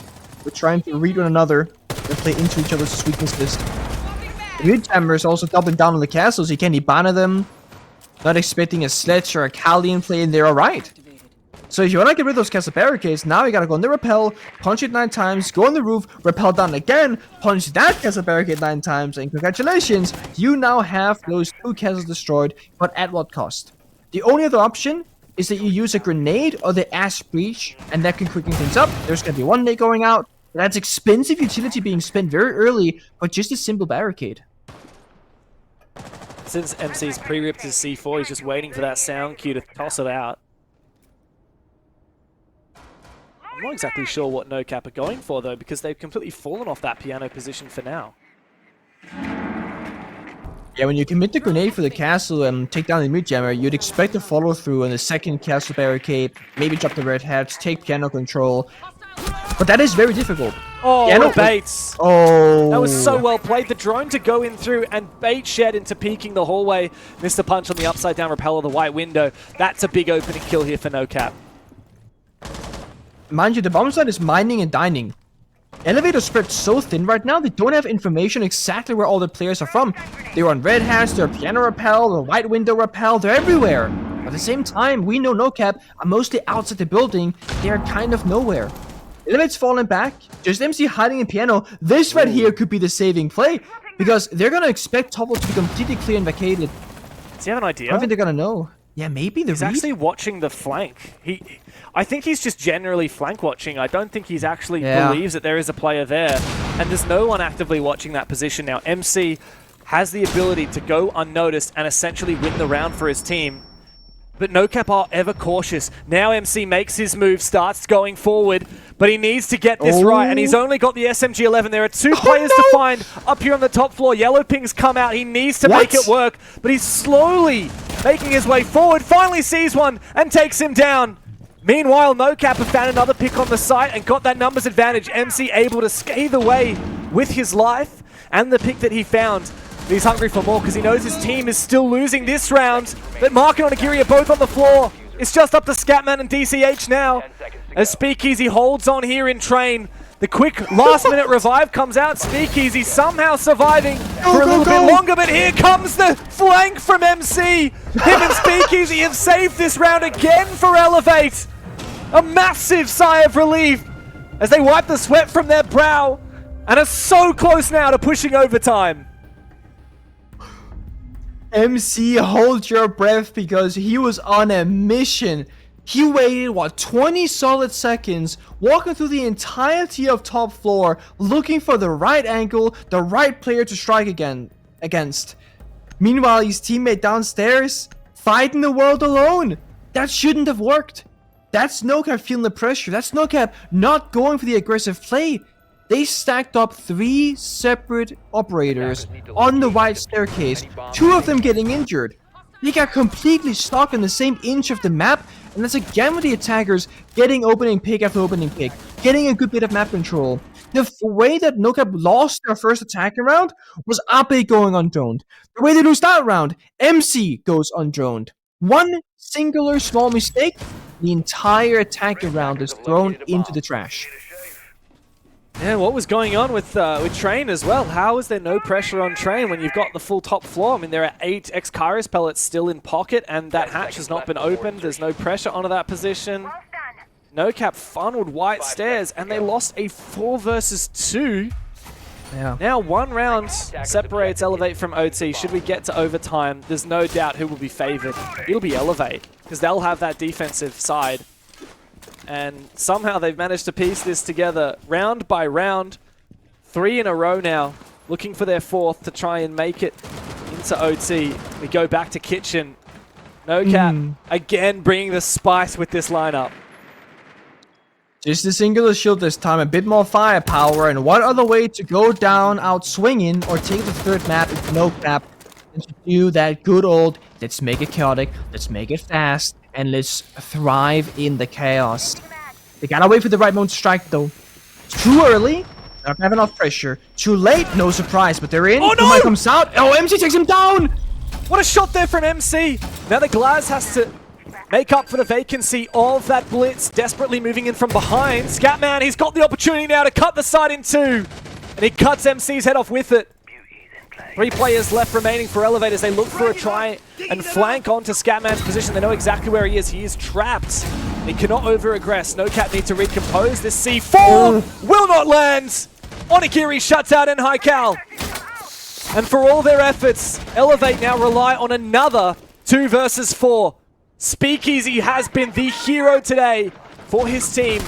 we're trying to read one another and play into each other's weaknesses. The mid-jammer is also doubling down on the castles. He can't Ibana them. Not expecting a Sledge or a Kalian play in there, alright. So if you want to get rid of those castle barricades, now you gotta go on the repel, punch it 9 times, go on the roof, repel down again, punch that castle barricade 9 times, and congratulations, you now have those 2 castles destroyed, but at what cost? The only other option is that you use a grenade or the Ash Breach, and that can quicken things up. There's gonna be 1 nade going out. That's expensive utility being spent very early, but just a simple barricade. Since MC's pre-ripped his C4, he's just waiting for that sound cue to toss it out. I'm not exactly sure what NOCAP are going for, though, because they've completely fallen off that piano position for now. Yeah, when you commit the grenade for the castle and take down the mid-jammer, you'd expect a follow-through on the second castle barricade, maybe drop the red hats, take piano control. But that is very difficult. Oh, Piano baits! Oh, That was so well played. The drone to go in through and bait Shed into peeking the hallway. Mr. Punch on the upside down repel of the white window. That's a big opening kill here for NOCAP. Mind you, the bomb side is mining and dining. Elevator spread so thin right now, they don't have information exactly where all the players are from. They're on red hats, they're piano repel, they're white window repel, they're everywhere. At the same time, we know NOCAP are mostly outside the building. They are kind of nowhere. Elevate's falling back, just MC hiding in piano. This right here could be the saving play, because they're gonna expect Topple to be completely clear and vacated. Does he have an idea? I don't think they're gonna know. Yeah, maybe the He's actually watching the flank. I think he's just generally flank watching. I don't think he's actually believes that there is a player there. And there's no one actively watching that position now. MC has the ability to go unnoticed and essentially win the round for his team. But NOCAP are ever cautious. Now MC makes his move, starts going forward, but he needs to get this right, and he's only got the SMG-11. There are 2 players to find up here on the top floor. Yellow pings come out. He needs to make it work, but he's slowly making his way forward, finally sees one and takes him down. Meanwhile, NOCAP have found another pick on the site and got that numbers advantage. MC able to scathe away with his life and the pick that he found. But he's hungry for more because he knows his team is still losing this round. But Mark and Onigiri are both on the floor. It's just up to Scatman and DCH now. As Speakeasy holds on here in train. The quick last-minute revive comes out. Speakeasy somehow surviving for a little bit longer, but here comes the flank from MC. Him and Speakeasy have saved this round again for Elevate. A massive sigh of relief as they wipe the sweat from their brow and are so close now to pushing overtime. MC, hold your breath because he was on a mission. He waited, what, 20 solid seconds, walking through the entirety of top floor, looking for the right angle, the right player to strike against. Meanwhile, his teammate downstairs, fighting the world alone. That shouldn't have worked. That's NOCAP feeling the pressure. That's NOCAP not going for the aggressive play. They stacked up 3 separate operators on the right staircase, 2 of them getting injured. They got completely stuck in the same inch of the map, and that's again with the attackers getting opening pick after opening pick, getting a good bit of map control. The way that NOCAP lost their first attacking round was Ape going undroned. The way they lose that round, MC goes undroned. One singular small mistake, the entire attacking round is thrown into the trash. Yeah, what was going on with Train as well? How is there no pressure on Train when you've got the full top floor? I mean, there are 8 X-Kairos pellets still in pocket, and that hatch has not been opened. There's no pressure onto that position. NOCAP funneled white stairs, and they lost a 4 versus 2. Yeah. Now 1 round separates Elevate from OT. Should we get to overtime, there's no doubt who will be favored. It'll be Elevate, because they'll have that defensive side. And somehow they've managed to piece this together round by round. 3 in a row now, looking for their 4th to try and make it into OT. We go back to Kitchen. NOCAP again bringing the spice with this lineup. Just a singular shield this time, a bit more firepower, and what other way to go down out swinging or take the 3rd map if NOCAP than to do that good old, let's make it chaotic, let's make it fast, and let's thrive in the chaos. They gotta wait for the right moment to strike though. It's too early, not gonna have enough pressure. Too late, no surprise, but they're in. Oh no! Kumai comes out, oh, MC takes him down! What a shot there from MC! Now the Glaz has to make up for the vacancy of that blitz, desperately moving in from behind. Scatman, he's got the opportunity now to cut the side in 2, and he cuts MC's head off with it. 3 players left remaining for Elevate as they look for a try and flank onto Scatman's position. They know exactly where he is. He is trapped. He cannot over-aggress. NOCAP need to recompose. This C4 will not land. Onigiri shuts out N-High-Cal. And for all their efforts, Elevate now rely on another 2 versus 4. Speakeasy has been the hero today for his team.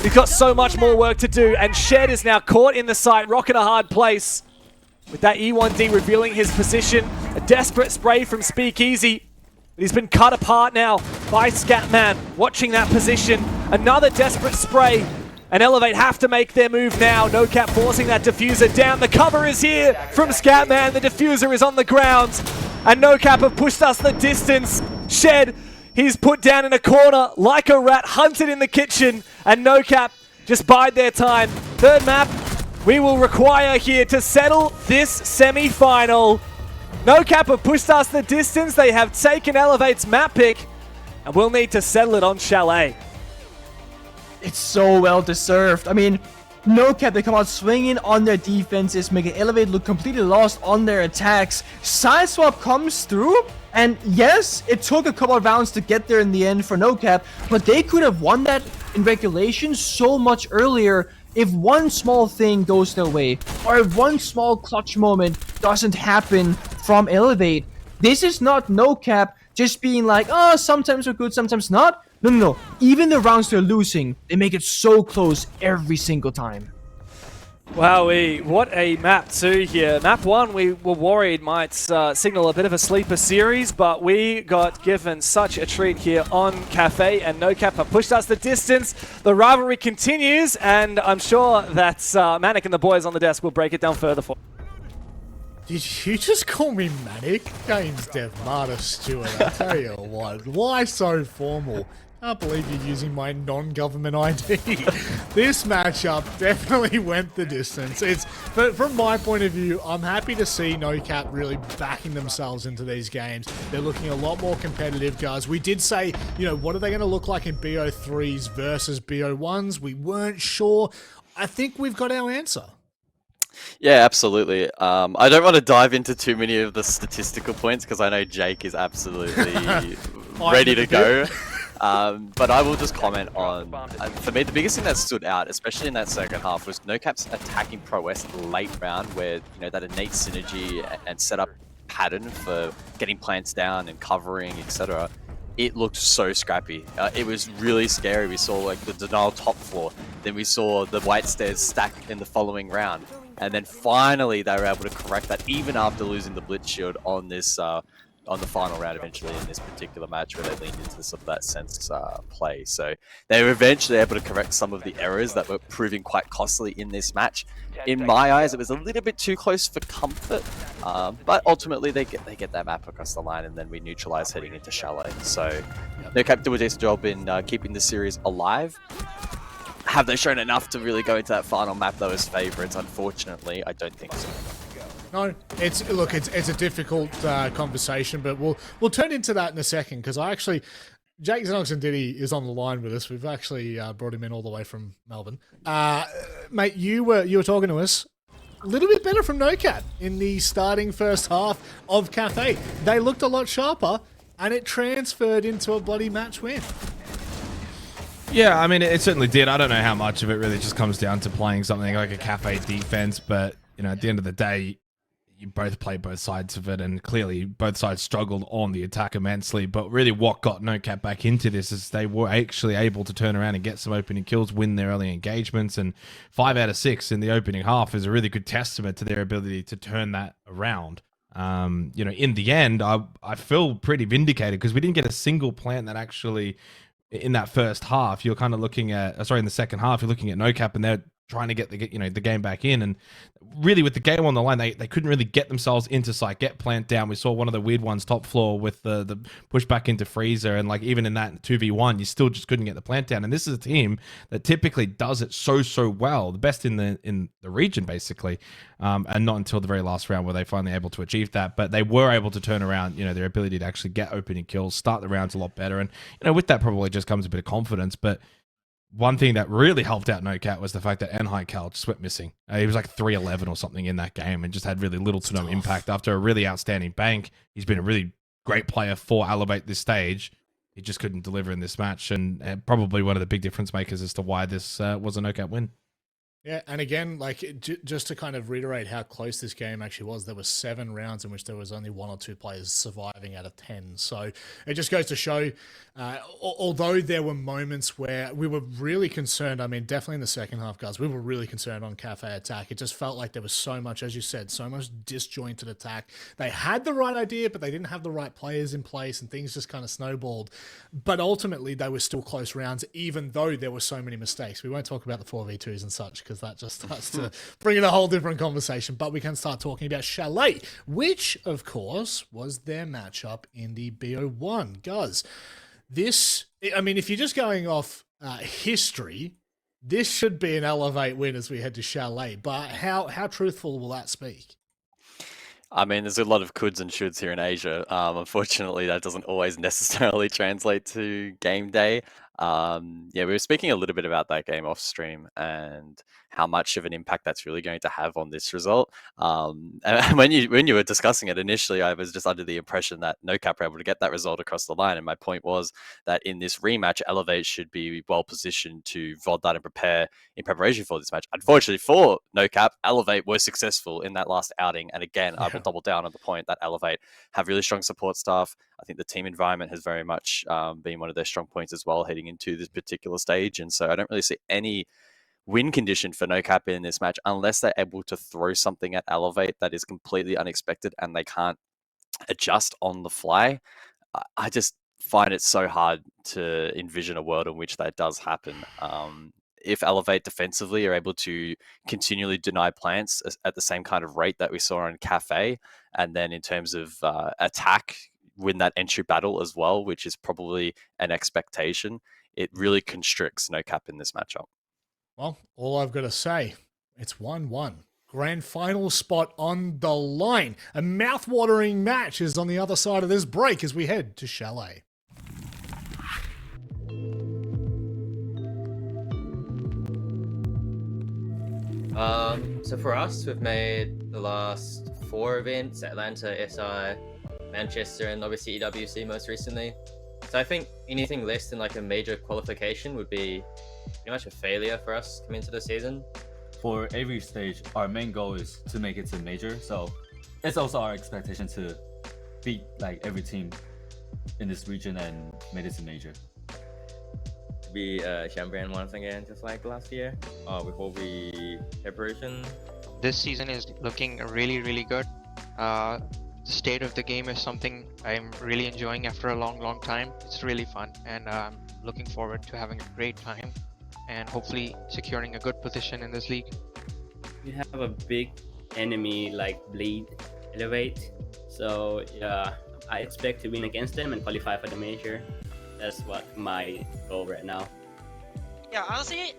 He's got so much more work to do, and Shed is now caught in the sight, rocking a hard place. With that E1D revealing his position, a desperate spray from Speakeasy. He's been cut apart now by Scatman, watching that position. Another desperate spray, and Elevate have to make their move now. NOCAP forcing that diffuser down. The cover is here from Scatman. The diffuser is on the ground, and NOCAP have pushed us the distance. Shed, he's put down in a corner like a rat, hunted in the kitchen, and NOCAP just bide their time. 3rd map we will require here to settle this semi-final. NOCAP have pushed us the distance. They have taken Elevate's map pick, and we'll need to settle it on Chalet. It's so well deserved. I mean, NOCAP, they come out swinging on their defenses, making Elevate look completely lost on their attacks. Sideswap comes through, and yes, it took a couple of rounds to get there in the end for NOCAP, but they could have won that in regulation so much earlier if one small thing goes their way, or if one small clutch moment doesn't happen from Elevate. This is not NOCAP just being like, oh, sometimes we're good, sometimes not. No. Even the rounds they're losing, they make it so close every single time. Wowee, what a map 2 here. Map 1 we were worried might signal a bit of a sleeper series, but we got given such a treat here on Cafe, and NOCAP have pushed us the distance. The rivalry continues, and I'm sure that Manic and the boys on the desk will break it down further for. Did you just call me Manic? Games Dev Martyr Stewart, I tell you what. Why so formal? I can't believe you're using my non-government ID. This matchup definitely went the distance. But from my point of view, I'm happy to see NOCAP really backing themselves into these games. They're looking a lot more competitive, guys. We did say, what are they going to look like in BO3s versus BO1s? We weren't sure. I think we've got our answer. Yeah, absolutely. I don't want to dive into too many of the statistical points because I know Jake is absolutely ready to go. But I will just comment on, for me, the biggest thing that stood out, especially in that second half, was NOCAP's attacking prowess late round, where that innate synergy and setup pattern for getting plants down and covering, etc. It looked so scrappy. It was really scary. We saw like the denial top floor, then we saw the white stairs stack in the following round, and then finally they were able to correct that even after losing the blitz shield on this on the final round eventually in this particular match, where they leaned into sort of that sense play. So they were eventually able to correct some of the errors that were proving quite costly in this match. In my eyes, it was a little bit too close for comfort, but ultimately they get that map across the line, and then we neutralize heading into Chalet. So NOCAP do a decent job in keeping the series alive. Have they shown enough to really go into that final map though as favourites? Unfortunately, I don't think so. No, it's a difficult conversation, but we'll turn into that in a second, because Jake Xenox and Diddy is on the line with us. We've actually brought him in all the way from Melbourne. Mate, you were talking to us a little bit better from NOCAP in the starting first half of Cafe. They looked a lot sharper, and it transferred into a bloody match win. Yeah, I mean, it certainly did. I don't know how much of it really just comes down to playing something like a Cafe defense, but at the end of the day, you both play both sides of it, and clearly both sides struggled on the attack immensely. But really what got NOCAP back into this is they were actually able to turn around and get some opening kills, win their early engagements, and 5 out of 6 in the opening half is a really good testament to their ability to turn that around. In the end, I feel pretty vindicated, because we didn't get a single plant that actually, in that first half, you're kind of looking at, in the second half, you're looking at NOCAP, and they're trying to get the game back in, and really with the game on the line, they couldn't really get themselves into sight, get plant down. We saw one of the weird ones top floor with the push back into freezer, and like even in that 2v1, you still just couldn't get the plant down. And this is a team that typically does it so well, the best in the region basically, and not until the very last round were they finally able to achieve that. But they were able to turn around their ability to actually get opening kills, start the rounds a lot better, and with that probably just comes a bit of confidence. But one thing that really helped out NOCAP was the fact that Cal just went missing. He was like 3-11 or something in that game, and just had really little to no impact. After a really outstanding bank, he's been a really great player for Elevate this stage. He just couldn't deliver in this match, and probably one of the big difference makers as to why this was a NOCAP win. Yeah, and again, just to kind of reiterate how close this game actually was, there were 7 rounds in which there was only 1 or 2 players surviving out of 10. So it just goes to show, although there were moments where we were really concerned, I mean, definitely in the second half, guys, we were really concerned on Cafe attack. It just felt like there was so much, as you said, so much disjointed attack. They had the right idea, but they didn't have the right players in place, and things just kind of snowballed. But ultimately, they were still close rounds, even though there were so many mistakes. We won't talk about the 4v2s and such, because that just starts to bring in a whole different conversation. But we can start talking about Chalet, which, of course, was their matchup in the BO1. Guys, if you're just going off history, this should be an Elevate win as we head to Chalet. But how truthful will that speak? I mean, there's a lot of coulds and shoulds here in Asia. Unfortunately, that doesn't always necessarily translate to game day. We were speaking a little bit about that game off stream and how much of an impact that's really going to have on this result. And when you were discussing it initially, I was just under the impression that NOCAP were able to get that result across the line. And my point was that in this rematch, Elevate should be well positioned to VOD that and prepare in preparation for this match. Unfortunately for NOCAP, Elevate were successful in that last outing. And again, I will double down on the point that Elevate have really strong support staff. I think the team environment has very much been one of their strong points as well heading into this particular stage. And so I don't really see any win condition for NOCAP in this match unless they're able to throw something at Elevate that is completely unexpected and they can't adjust on the fly. I just find it so hard to envision a world in which that does happen. If Elevate defensively are able to continually deny plants at the same kind of rate that we saw in Cafe, and then in terms of attack, win that entry battle as well, which is probably an expectation, it really constricts NOCAP in this matchup. Well, all I've got to say, it's 1-1. Grand final spot on the line. A mouth-watering match is on the other side of this break as we head to Chalet. So for us, we've made the last 4 events: Atlanta, SI, Manchester, and obviously EWC most recently. So I think anything less than like a major qualification would be pretty much a failure for us coming into the season. For every stage, our main goal is to make it to major, so it's also our expectation to beat like every team in this region and make it to major. Be champion once again, just like last year. We hope we preparation. This season is looking really good. The state of the game is something I'm really enjoying after a long time. It's really fun, and I'm looking forward to having a great time and hopefully securing a good position in this league. We have a big enemy like Bleed, Elevate, so yeah, I expect to win against them and qualify for the major. That's what my goal right now. Yeah, honestly,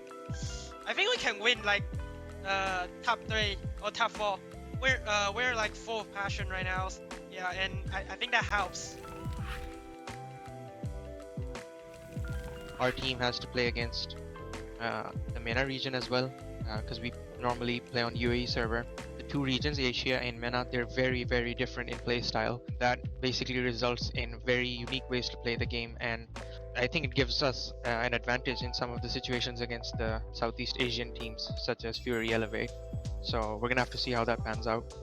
I think we can win like top 3 or top 4. We're like full of passion right now. Yeah, and I think that helps. Our team has to play against the MENA region as well, because we normally play on UAE server. The two regions, Asia and MENA, they're very different in play style. That basically results in very unique ways to play the game, and I think it gives us an advantage in some of the situations against the Southeast Asian teams such as Fury Elevate. So we're gonna have to see how that pans out.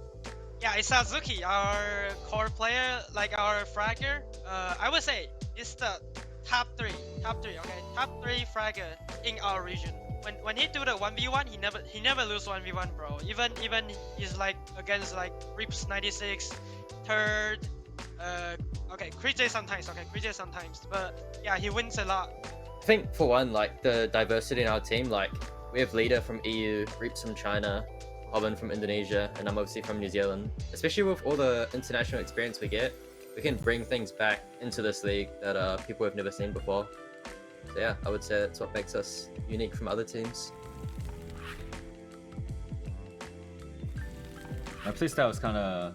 Yeah, it's Azuki, our core player, like our fragger. I would say it's the top 3, okay, top 3 fragger in our region. When he do the 1v1, he never lose 1v1, bro. Even he's like against like Rips 96, third. Okay, Krij sometimes, but yeah, he wins a lot. I think for one, like the diversity in our team, like we have Leader from EU, Reaps from China, Hobbin from Indonesia, and I'm obviously from New Zealand. Especially with all the international experience we get, we can bring things back into this league that people have never seen before. So yeah, I would say that's what makes us unique from other teams. My playstyle is kind of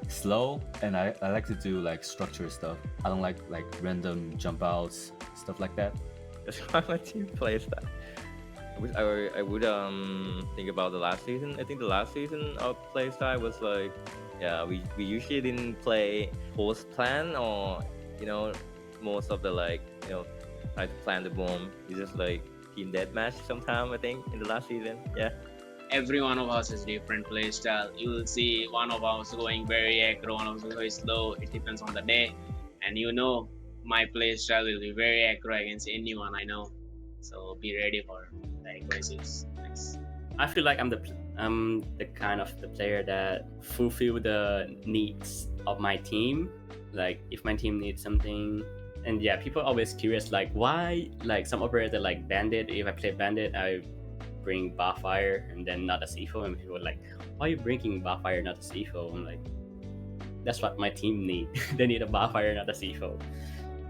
slow, and I like to do like structured stuff. I don't like random jump outs, stuff like that. That's why my team plays that. I would think about the last season. I think the last season our playstyle was like, yeah, we usually didn't play post plan, or most of the try to plan the bomb. It's just like team deathmatch sometime, I think, in the last season. Yeah. Every one of us has different playstyle. You will see one of us going very aggro, one of us going slow. It depends on the day. And my playstyle will be very aggro against anyone I know. So be ready for the aggressives. Thanks. I feel like I'm the kind of the player that fulfill the needs of my team. Like if my team needs something, and yeah, people are always curious like why like some operator like Bandit. If I play Bandit, I bring Barfire and then not a C4, and people are like, why are you bringing Barfire, not a C4? I'm like, that's what my team need. They need a Barfire, not a C4.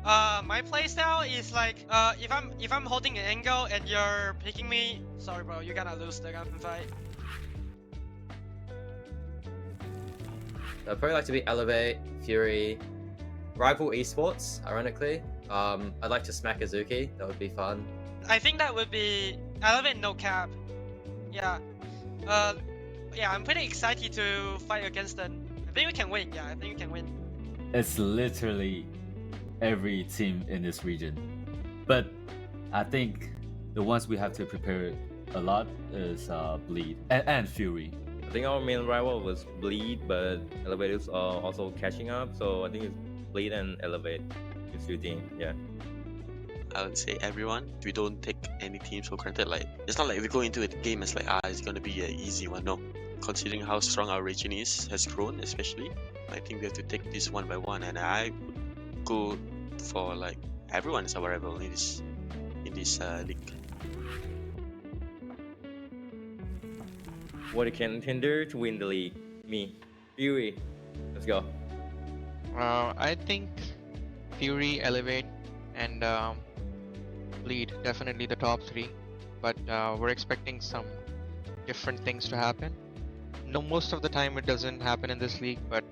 My playstyle is like, if I'm holding an angle and you're picking me, sorry bro, you're gonna lose the gunfight. I'd probably like to be Elevate, Fury, Rival Esports, ironically. I'd like to smack Azuki, that would be fun. I think that would be Elevate NOCAP. Yeah. Yeah, I'm pretty excited to fight against them. I think we can win, yeah, I think we can win. It's literally every team in this region. But I think the ones we have to prepare a lot is Bleed and Fury. I think our main rival was Bleed, but Elevate is also catching up. So I think it's Bleed and Elevate. It's your team, yeah. I would say everyone. We don't take any teams for granted. Like it's not like we go into a game as like it's gonna be an easy one. No, considering how strong our region has grown, especially, I think we have to take this one by one. And I would go for like everyone is our rival in this league. What a contender to win the league? Me, Fury. Let's go. I think Fury, Elevate, and Bleed, definitely the top 3. But we're expecting some different things to happen. No, most of the time it doesn't happen in this league, but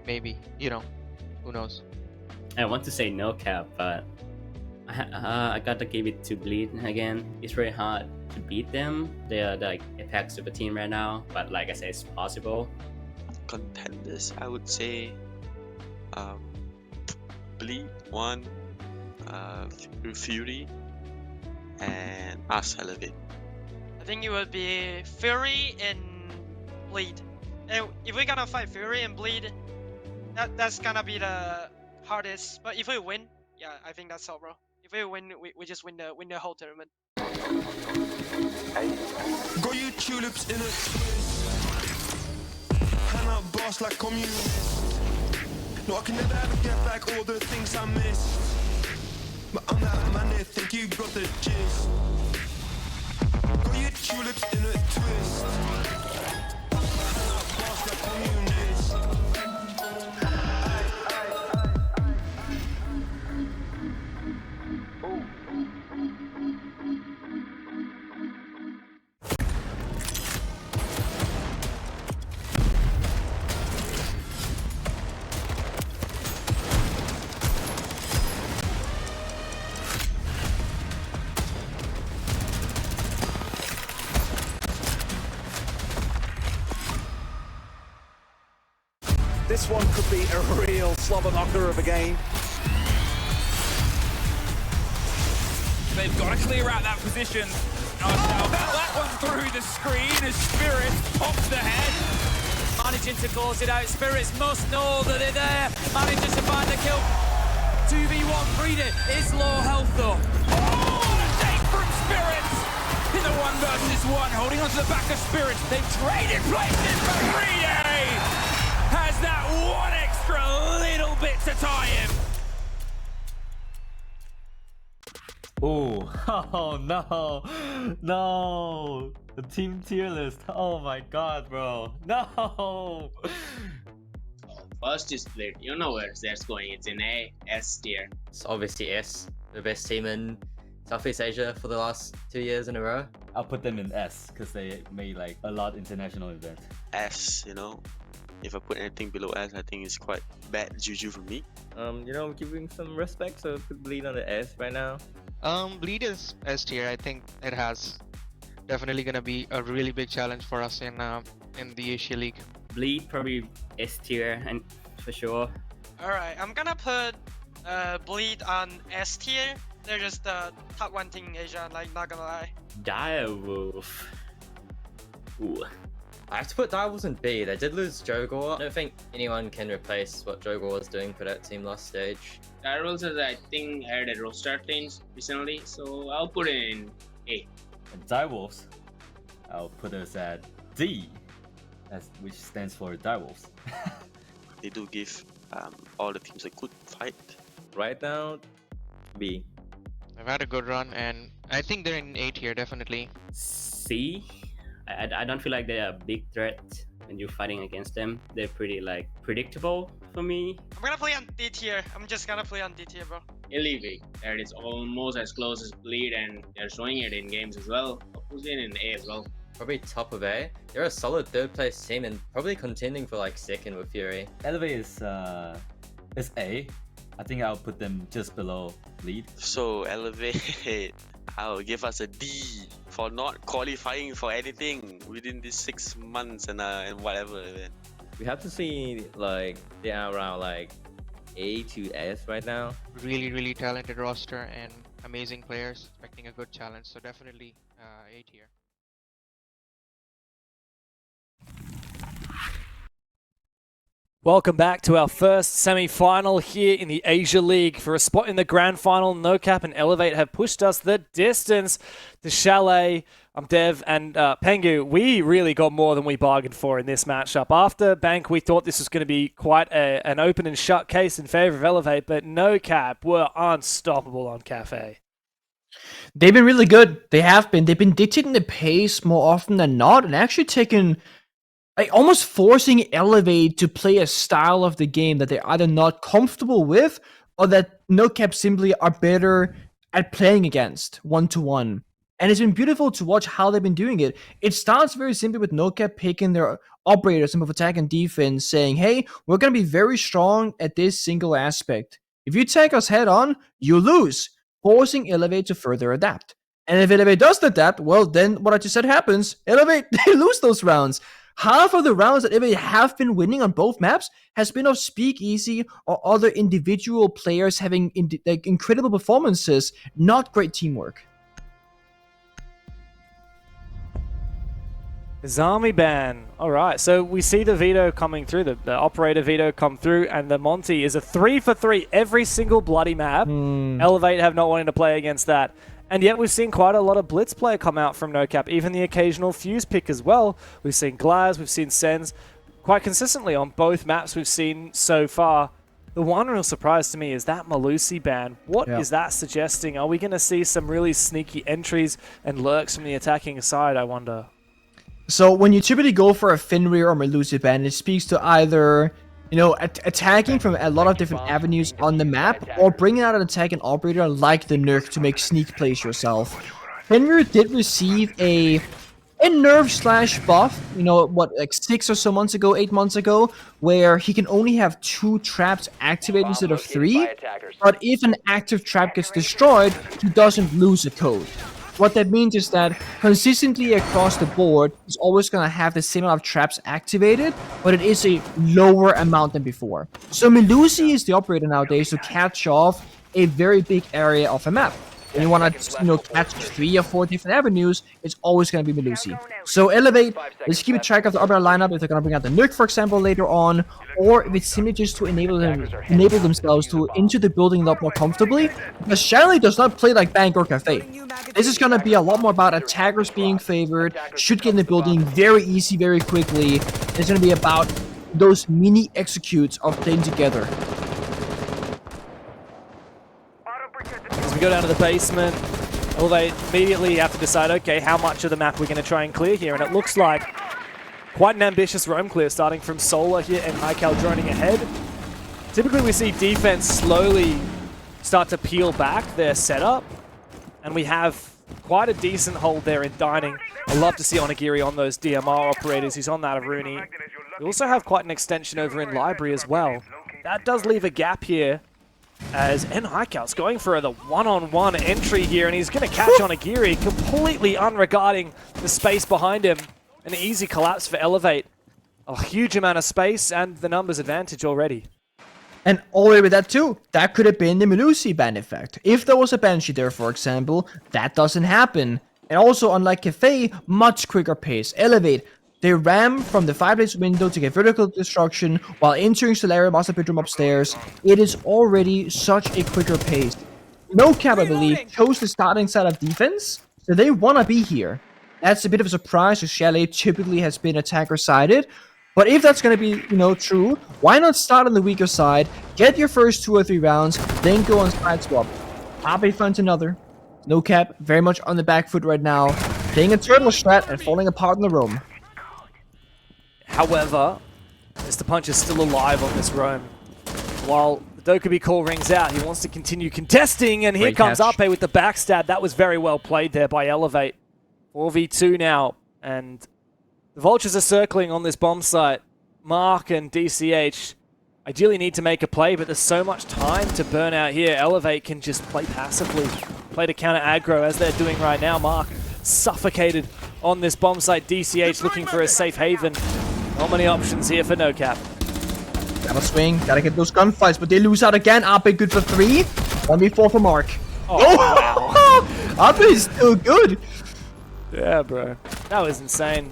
maybe, who knows. I want to say NOCAP, but I gotta give it to Bleed again. It's very hard to beat them. They are like Apex super team right now, but like I said, it's possible. Contenders, I would say Bleed 1, Fury, and us Elevate. I think it would be Fury and Bleed. And if we're gonna fight Fury and Bleed, that's gonna be the hardest. But if we win, yeah, I think that's all, bro. If we win, we just win the whole tournament. Got you tulips in a twist. Hand out boss like communist. No, I can never ever get back all the things I missed. But I'm that man that think you got the gist. Got you tulips in a twist. Hand out boss like communist. This one could be a real slobber knocker of a game. They've got to clear out that position. That one through the screen as Spirit pops the head. Managing to close it out. Spirits must know that they're there. Manages to find the kill. 2v1 Frida is low health though. Oh, a take from Spirits in the 1v1, holding onto the back of Spirits. They've traded places, but Frida has that one extra little bit to tie him. Oh no, no, the team tier list. Oh my god, bro, no. First is Split. You know where that's going. It's in A, S tier. It's obviously S, the best team in Southeast Asia for the last 2 years in a row. I'll put them in S because they made like a lot international events. S, you know. If I put anything below S, I think it's quite bad juju for me. You know, giving some respect, so put Bleed on the S right now. Bleed is S tier. I think it has definitely gonna be a really big challenge for us in the Asia League. Bleed probably S tier and for sure. Alright, I'm gonna put Bleed on S tier. They're just the top one team in Asia, like, not gonna lie. Direwolf. Ooh. I have to put Direwolves in B. They did lose Jogor. I don't think anyone can replace what Jogor was doing for that team last stage. Direwolves has, I think, had a roster change recently, so I'll put it in A. And Direwolves, I'll put us at D, which stands for Direwolves. They do give all the teams a good fight. Right now, B. They've had a good run, and I think they're in A tier, definitely. C. I don't feel like they're a big threat when you're fighting against them. They're pretty like predictable for me. I'm gonna play on D tier. I'm just gonna play on D tier, bro. Elevate, that is almost as close as Bleed, and they're showing it in games as well. I'll put it in A as well. Probably top of A. They're a solid third place team and probably contending for like second with Fury. Elevate is A. I think I'll put them just below Bleed. So Elevate, I'll give us a D for not qualifying for anything within these 6 months and whatever. We have to see, like, they are around like A to S right now. Really, really talented roster and amazing players. Expecting a good challenge, so definitely A tier. Welcome back to our first semi-final here in the Asia League. For a spot in the grand final, NOCAP and Elevate have pushed us the distance to Chalet. I'm Dev and Pengu. We really got more than we bargained for in this matchup. After Bank, we thought this was going to be quite an open and shut case in favor of Elevate, but NOCAP were unstoppable on Cafe. They've been really good. They have been. They've been dictating the pace more often than not and actually taking... like almost forcing Elevate to play a style of the game that they're either not comfortable with or that NOCAP simply are better at playing against one-to-one. And it's been beautiful to watch how they've been doing it. It starts very simply with NOCAP picking their operators, some of attack and defense, saying, hey, we're going to be very strong at this single aspect. If you take us head on, you lose, forcing Elevate to further adapt. And if Elevate does adapt, well, then what I just said happens. Elevate, they lose those rounds. half of the rounds that Elevate have been winning on both maps has been of Speakeasy or other individual players having incredible performances, not great teamwork. Zami ban. All right, so we see the veto coming through, the operator veto come through, and the Monty is a 3 for 3 every single bloody map. Elevate have not wanted to play against that. And yet we've seen quite a lot of Blitz play come out from NOCAP, even the occasional Fuse pick as well. We've seen Glaz, we've seen Sens quite consistently on both maps we've seen so far. The one real surprise to me is that Malusi ban. What is that suggesting? Are we going to see some really sneaky entries and lurks from the attacking side, I wonder? So when you typically go for a Fenrir or Malusi ban, it speaks to either, you know, attacking from a lot of different avenues on the map, or bringing out an attacking operator like the Nerf to make sneak plays yourself. Fenrir did receive a nerf / buff, you know, what, like 6 or so months ago, 8 months ago, where he can only have 2 traps activated instead of 3, but if an active trap gets destroyed, he doesn't lose a code. What that means is that consistently across the board, he's always going to have the same amount of traps activated, but it is a lower amount than before. So Melusi is the operator nowadays to catch off a very big area of a map. When you want to, you know, catch 3 or 4 different avenues, it's always going to be Melusi. So Elevate, let's keep track of the operator lineup if they're going to bring out the Nuke, for example, later on, or if it's simply just to enable themselves to into the building a lot more comfortably. Because Chalet does not play like Bank or Cafe. This is going to be a lot more about attackers being favored, should get in the building very easy, very quickly. It's going to be about those mini executes of playing together. As we go down to the basement, well, they immediately have to decide, okay, how much of the map we're going to try and clear here. And it looks like quite an ambitious roam clear, starting from Solar here and Hycal droning ahead. Typically, we see defense slowly start to peel back their setup. And we have quite a decent hold there in Dining. I love to see Onigiri on those DMR operators. He's on that of Rooney. We also have quite an extension over in Library as well. That does leave a gap here, as Hycal's going for the one-on-one entry here, and he's going to catch Onigiri, completely unregarding the space behind him. An easy collapse for Elevate. A huge amount of space and the numbers advantage already. And already with that too, that could have been the Melusi ban effect. If there was a Banshee there, for example, that doesn't happen. And also, unlike Cafe, much quicker pace. Elevate, they ram from the fireplace window to get vertical destruction while entering Solarium master bedroom upstairs. It is already such a quicker pace. NOCAP, I believe, chose the starting side of defense, so they want to be here. That's a bit of a surprise, because Chalet typically has been attacker-sided. But if that's going to be, you know, true, why not start on the weaker side, get your first 2 or 3 rounds, then go on side swap. Abe finds another. NOCAP very much on the back foot right now, playing a turtle strat and falling apart in the roam. However, Mr. Punch is still alive on this roam. While the Dokubi call rings out, he wants to continue contesting, and here comes Ape with the backstab. That was very well played there by Elevate. 4v2 now, and the Vultures are circling on this bomb site. Mark and DCH ideally need to make a play, but there's so much time to burn out here. Elevate can just play passively, play to counter aggro as they're doing right now. Mark suffocated on this bomb site. DCH looking for a safe haven. Not many options here for NOCAP. Gotta swing, gotta get those gunfights, but they lose out again. Ape good for 3. 1v4 for Mark. Oh, wow. Ape is still good. Yeah, bro. That was insane.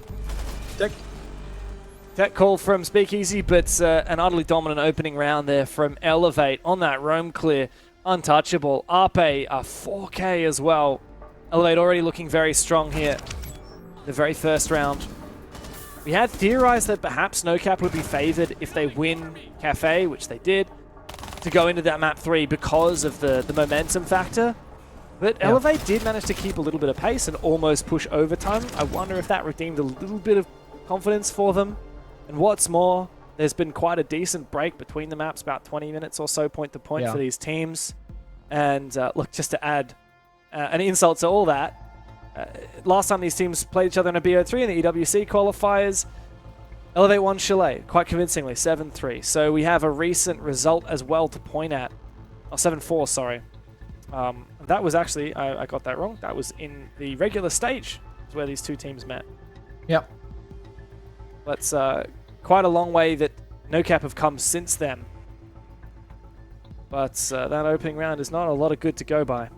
Tech call from Speakeasy, but an utterly dominant opening round there from Elevate on that roam clear. Untouchable. Ape, a 4K as well. Elevate already looking very strong here. The very first round. We had theorized that perhaps NOCAP would be favored if they win Cafe, which they did, to go into that map 3 because of the momentum factor. But Elevate did manage to keep a little bit of pace and almost push overtime. I wonder if that redeemed a little bit of confidence for them. And what's more, there's been quite a decent break between the maps, about 20 minutes or so point to point for these teams. And look, just to add an insult to all that, last time these teams played each other in a BO3 in the EWC qualifiers, Elevate won Chalet quite convincingly, 7-3. So we have a recent result as well to point at. Oh, 7-4, sorry. That was actually, I got that wrong. That was in the regular stage, where these two teams met. Yep. But quite a long way that NOCAP have come since then. But that opening round is not a lot of good to go by.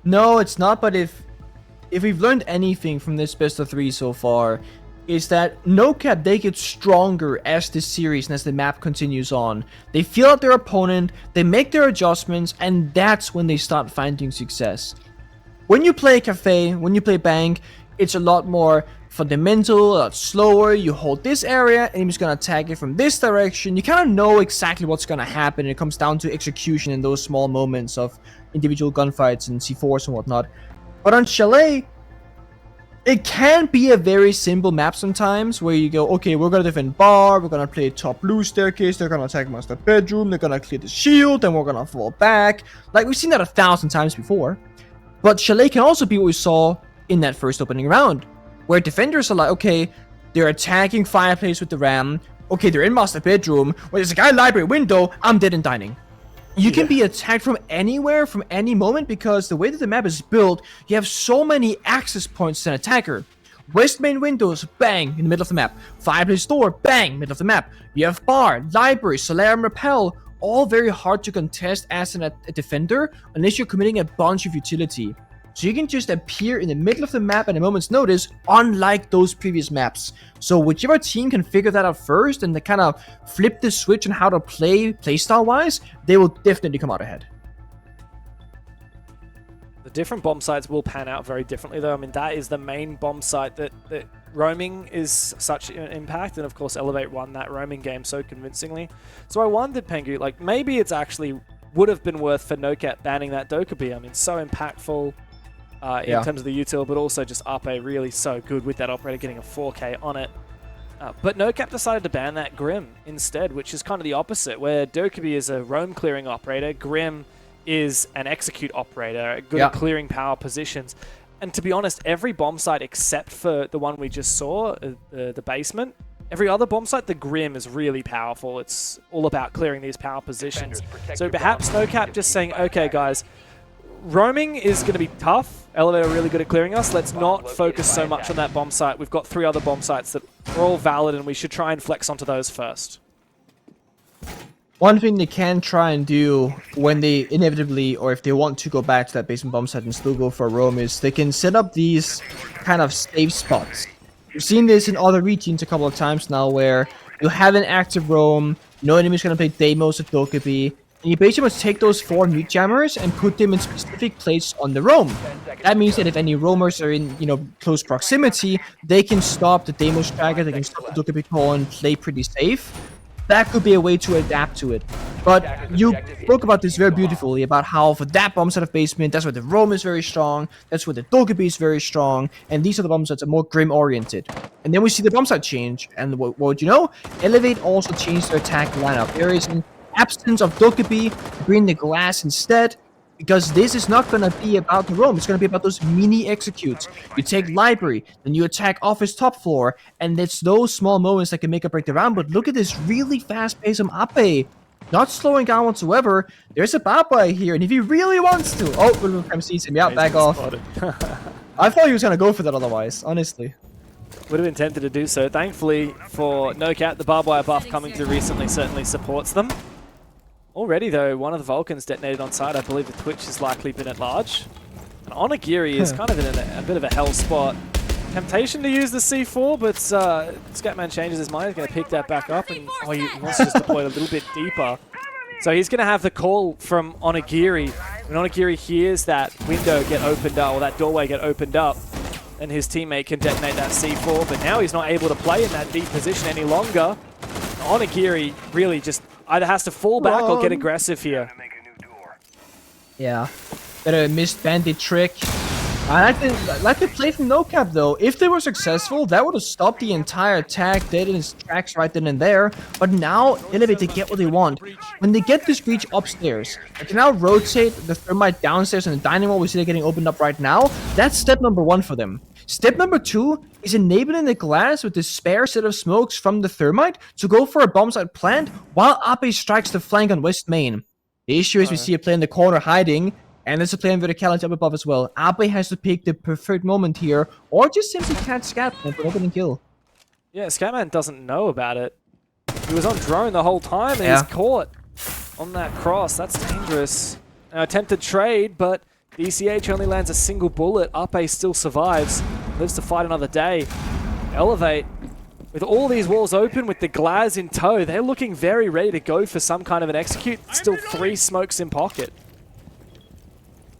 No, it's not, but if we've learned anything from this best of 3 so far, is that NOCAP, they get stronger as this series and as the map continues on. They feel out their opponent, they make their adjustments, and that's when they start finding success. When you play Cafe, when you play Bank, it's a lot more fundamental, a lot slower. You hold this area, enemy's gonna attack it from this direction. You kind of know exactly what's gonna happen. It comes down to execution in those small moments of individual gunfights and C4s and whatnot. But on Chalet, it can be a very simple map sometimes, where you go, okay, we're gonna defend bar, we're gonna play top blue staircase, they're gonna attack master bedroom, they're gonna clear the shield, then we're gonna fall back. Like, we've seen that 1,000 times before. But Chalet can also be what we saw in that first opening round, where defenders are like, okay, they're attacking fireplace with the ram, okay, they're in master bedroom, well, there's a guy library window, I'm dead and dining. You can be attacked from anywhere, from any moment, because the way that the map is built, you have so many access points to an attacker. West main windows, bang, in the middle of the map. Fireplace door, bang, middle of the map. You have bar, library, solarium, rappel, all very hard to contest as a defender, unless you're committing a bunch of utility. So you can just appear in the middle of the map at a moment's notice, unlike those previous maps. So whichever team can figure that out first and they kind of flip the switch on how to play playstyle-wise, they will definitely come out ahead. The different bomb sites will pan out very differently, though. I mean, that is the main bomb site that roaming is such an impact, and of course Elevate won that roaming game so convincingly. So I wondered, Pengu, like, maybe it's actually would have been worth for NOCAP banning that Dokkaebi. I mean, so impactful in terms of the util, but also just Ape really so good with that operator getting a 4K on it. But NOCAP decided to ban that Grim instead, which is kind of the opposite, where Dokkaebi is a roam clearing operator, Grim is an execute operator, good at clearing power positions. And to be honest, every bomb site except for the one we just saw, the basement, every other bomb site, the Grim is really powerful. It's all about clearing these power positions. So perhaps NOCAP just saying, okay guys, roaming is going to be tough. Elevate are really good at clearing us. Let's not focus so much on that bomb site. We've got 3 other bomb sites that are all valid, and we should try and flex onto those first. One thing they can try and do when they inevitably, or if they want to go back to that basement bomb site and still go for a roam, is they can set up these kind of safe spots. We've seen this in other regions a couple of times now, where you have an active roam, no enemy's going to play demos at Dokkaebi, and you basically must take those 4 mute jammers and put them in specific places on the roam. That means that if any roamers are in, close proximity, they can stop the demo striker, they can stop the Dokkaebi call and play pretty safe. That could be a way to adapt to it. But you spoke about this very beautifully, about how for that bomb site of basement, that's where the roam is very strong, that's where the Dokkaebi is very strong, and these are the bomb sites that are more Grim oriented. And then we see the bomb site change, and what would you know? Elevate also changed their attack lineup. There is an absence of Dokkaebi, bring the glass instead, because this is not going to be about the roam, it's going to be about those mini executes. You take library, then you attack office top floor, and it's those small moments that can make or break the round. But look at this really fast pace from Ape, not slowing down whatsoever. There's a Baba here, and if he really wants to, oh, Buildup sees him, back off. I thought he was going to go for that otherwise, honestly. Would have been tempted to do so. Thankfully for NOCAP, the barbed wire buff coming through recently certainly supports them. Already, though, one of the Vulcans detonated on site. I believe the Twitch has likely been at large. And Onigiri is kind of in a bit of a hell spot. Temptation to use the C4, but Scatman changes his mind. He's going to pick that back up, and he wants to just deploy it a little bit deeper. So he's going to have the call from Onigiri. When Onigiri hears that window get opened up, or that doorway get opened up, then his teammate can detonate that C4. But now he's not able to play in that deep position any longer. Onigiri really just either has to fall back or get aggressive here. Yeah, better missed bandit trick. I like the play from NOCAP though. If they were successful, that would have stopped the entire attack dead in his tracks right then and there. But now, Elevate, they get what they want. When they get this breach upstairs, they can now rotate the thermite downstairs and the dining hall we see they're getting opened up right now. That's step number 1 for them. Step number 2 is enabling the glass with the spare set of smokes from the thermite to go for a bomb site plant while Ape strikes the flank on West Main. The issue is we see a play in the corner hiding. And there's a play on verticality up above as well. Abe has to pick the preferred moment here, or just simply catch Scatman for opening kill. Yeah, Scatman doesn't know about it. He was on drone the whole time, and he's caught on that cross. That's dangerous. Now, attempted trade, but DCH only lands a single bullet. Ape still survives, lives to fight another day. Elevate, with all these walls open, with the Glaz in tow, they're looking very ready to go for some kind of an execute. Still 3 smokes in pocket.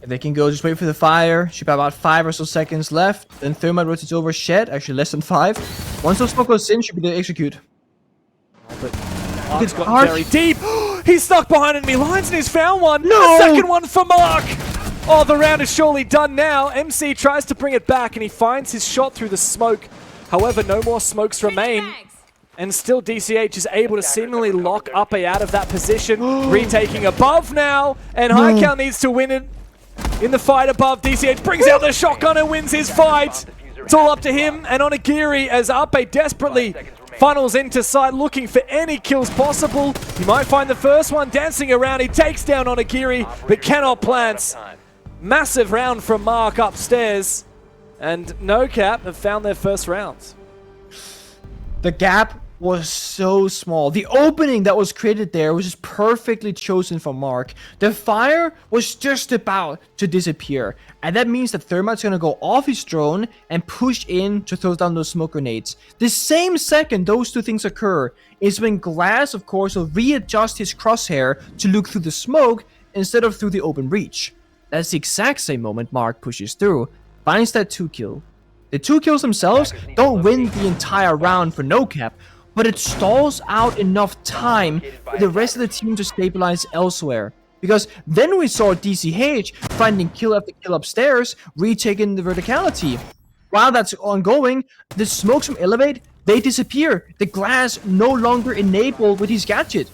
If they can go, just wait for the fire. Should be about 5 or so seconds left. Then Thermite rotates over Shed, actually less than 5. Once those smoke goes in, should be the execute. Mark's got very deep. He's stuck behind enemy lines and he's found one. No! The second one for Mark. Oh, the round is surely done now. MC tries to bring it back and he finds his shot through the smoke. However, no more smokes remain. And still DCH is able to seemingly lock Ape out of that position. Retaking above now. And Highcal needs to win it. In the fight above, DCH brings out the shotgun and wins his fight. It's all up to him and Onigiri as Ape desperately funnels into sight, looking for any kills possible. He might find the first one, dancing around. He takes down Onigiri, but cannot plant. Massive round from Mark upstairs. And NOCAP have found their first round. The gap was so small. The opening that was created there was just perfectly chosen for Mark. The fire was just about to disappear. And that means that Thermite's gonna go off his drone and push in to throw down those smoke grenades. The same second those two things occur is when Glass, of course, will readjust his crosshair to look through the smoke instead of through the open breach. That's the exact same moment Mark pushes through, finds that 2 kill. The 2 kills themselves don't win the entire round for NOCAP, but it stalls out enough time for the rest of the team to stabilize elsewhere. Because then we saw DCH finding kill after kill upstairs, retaking the verticality. While that's ongoing, the smokes from Elevate, they disappear. The Glass no longer enabled with his gadget.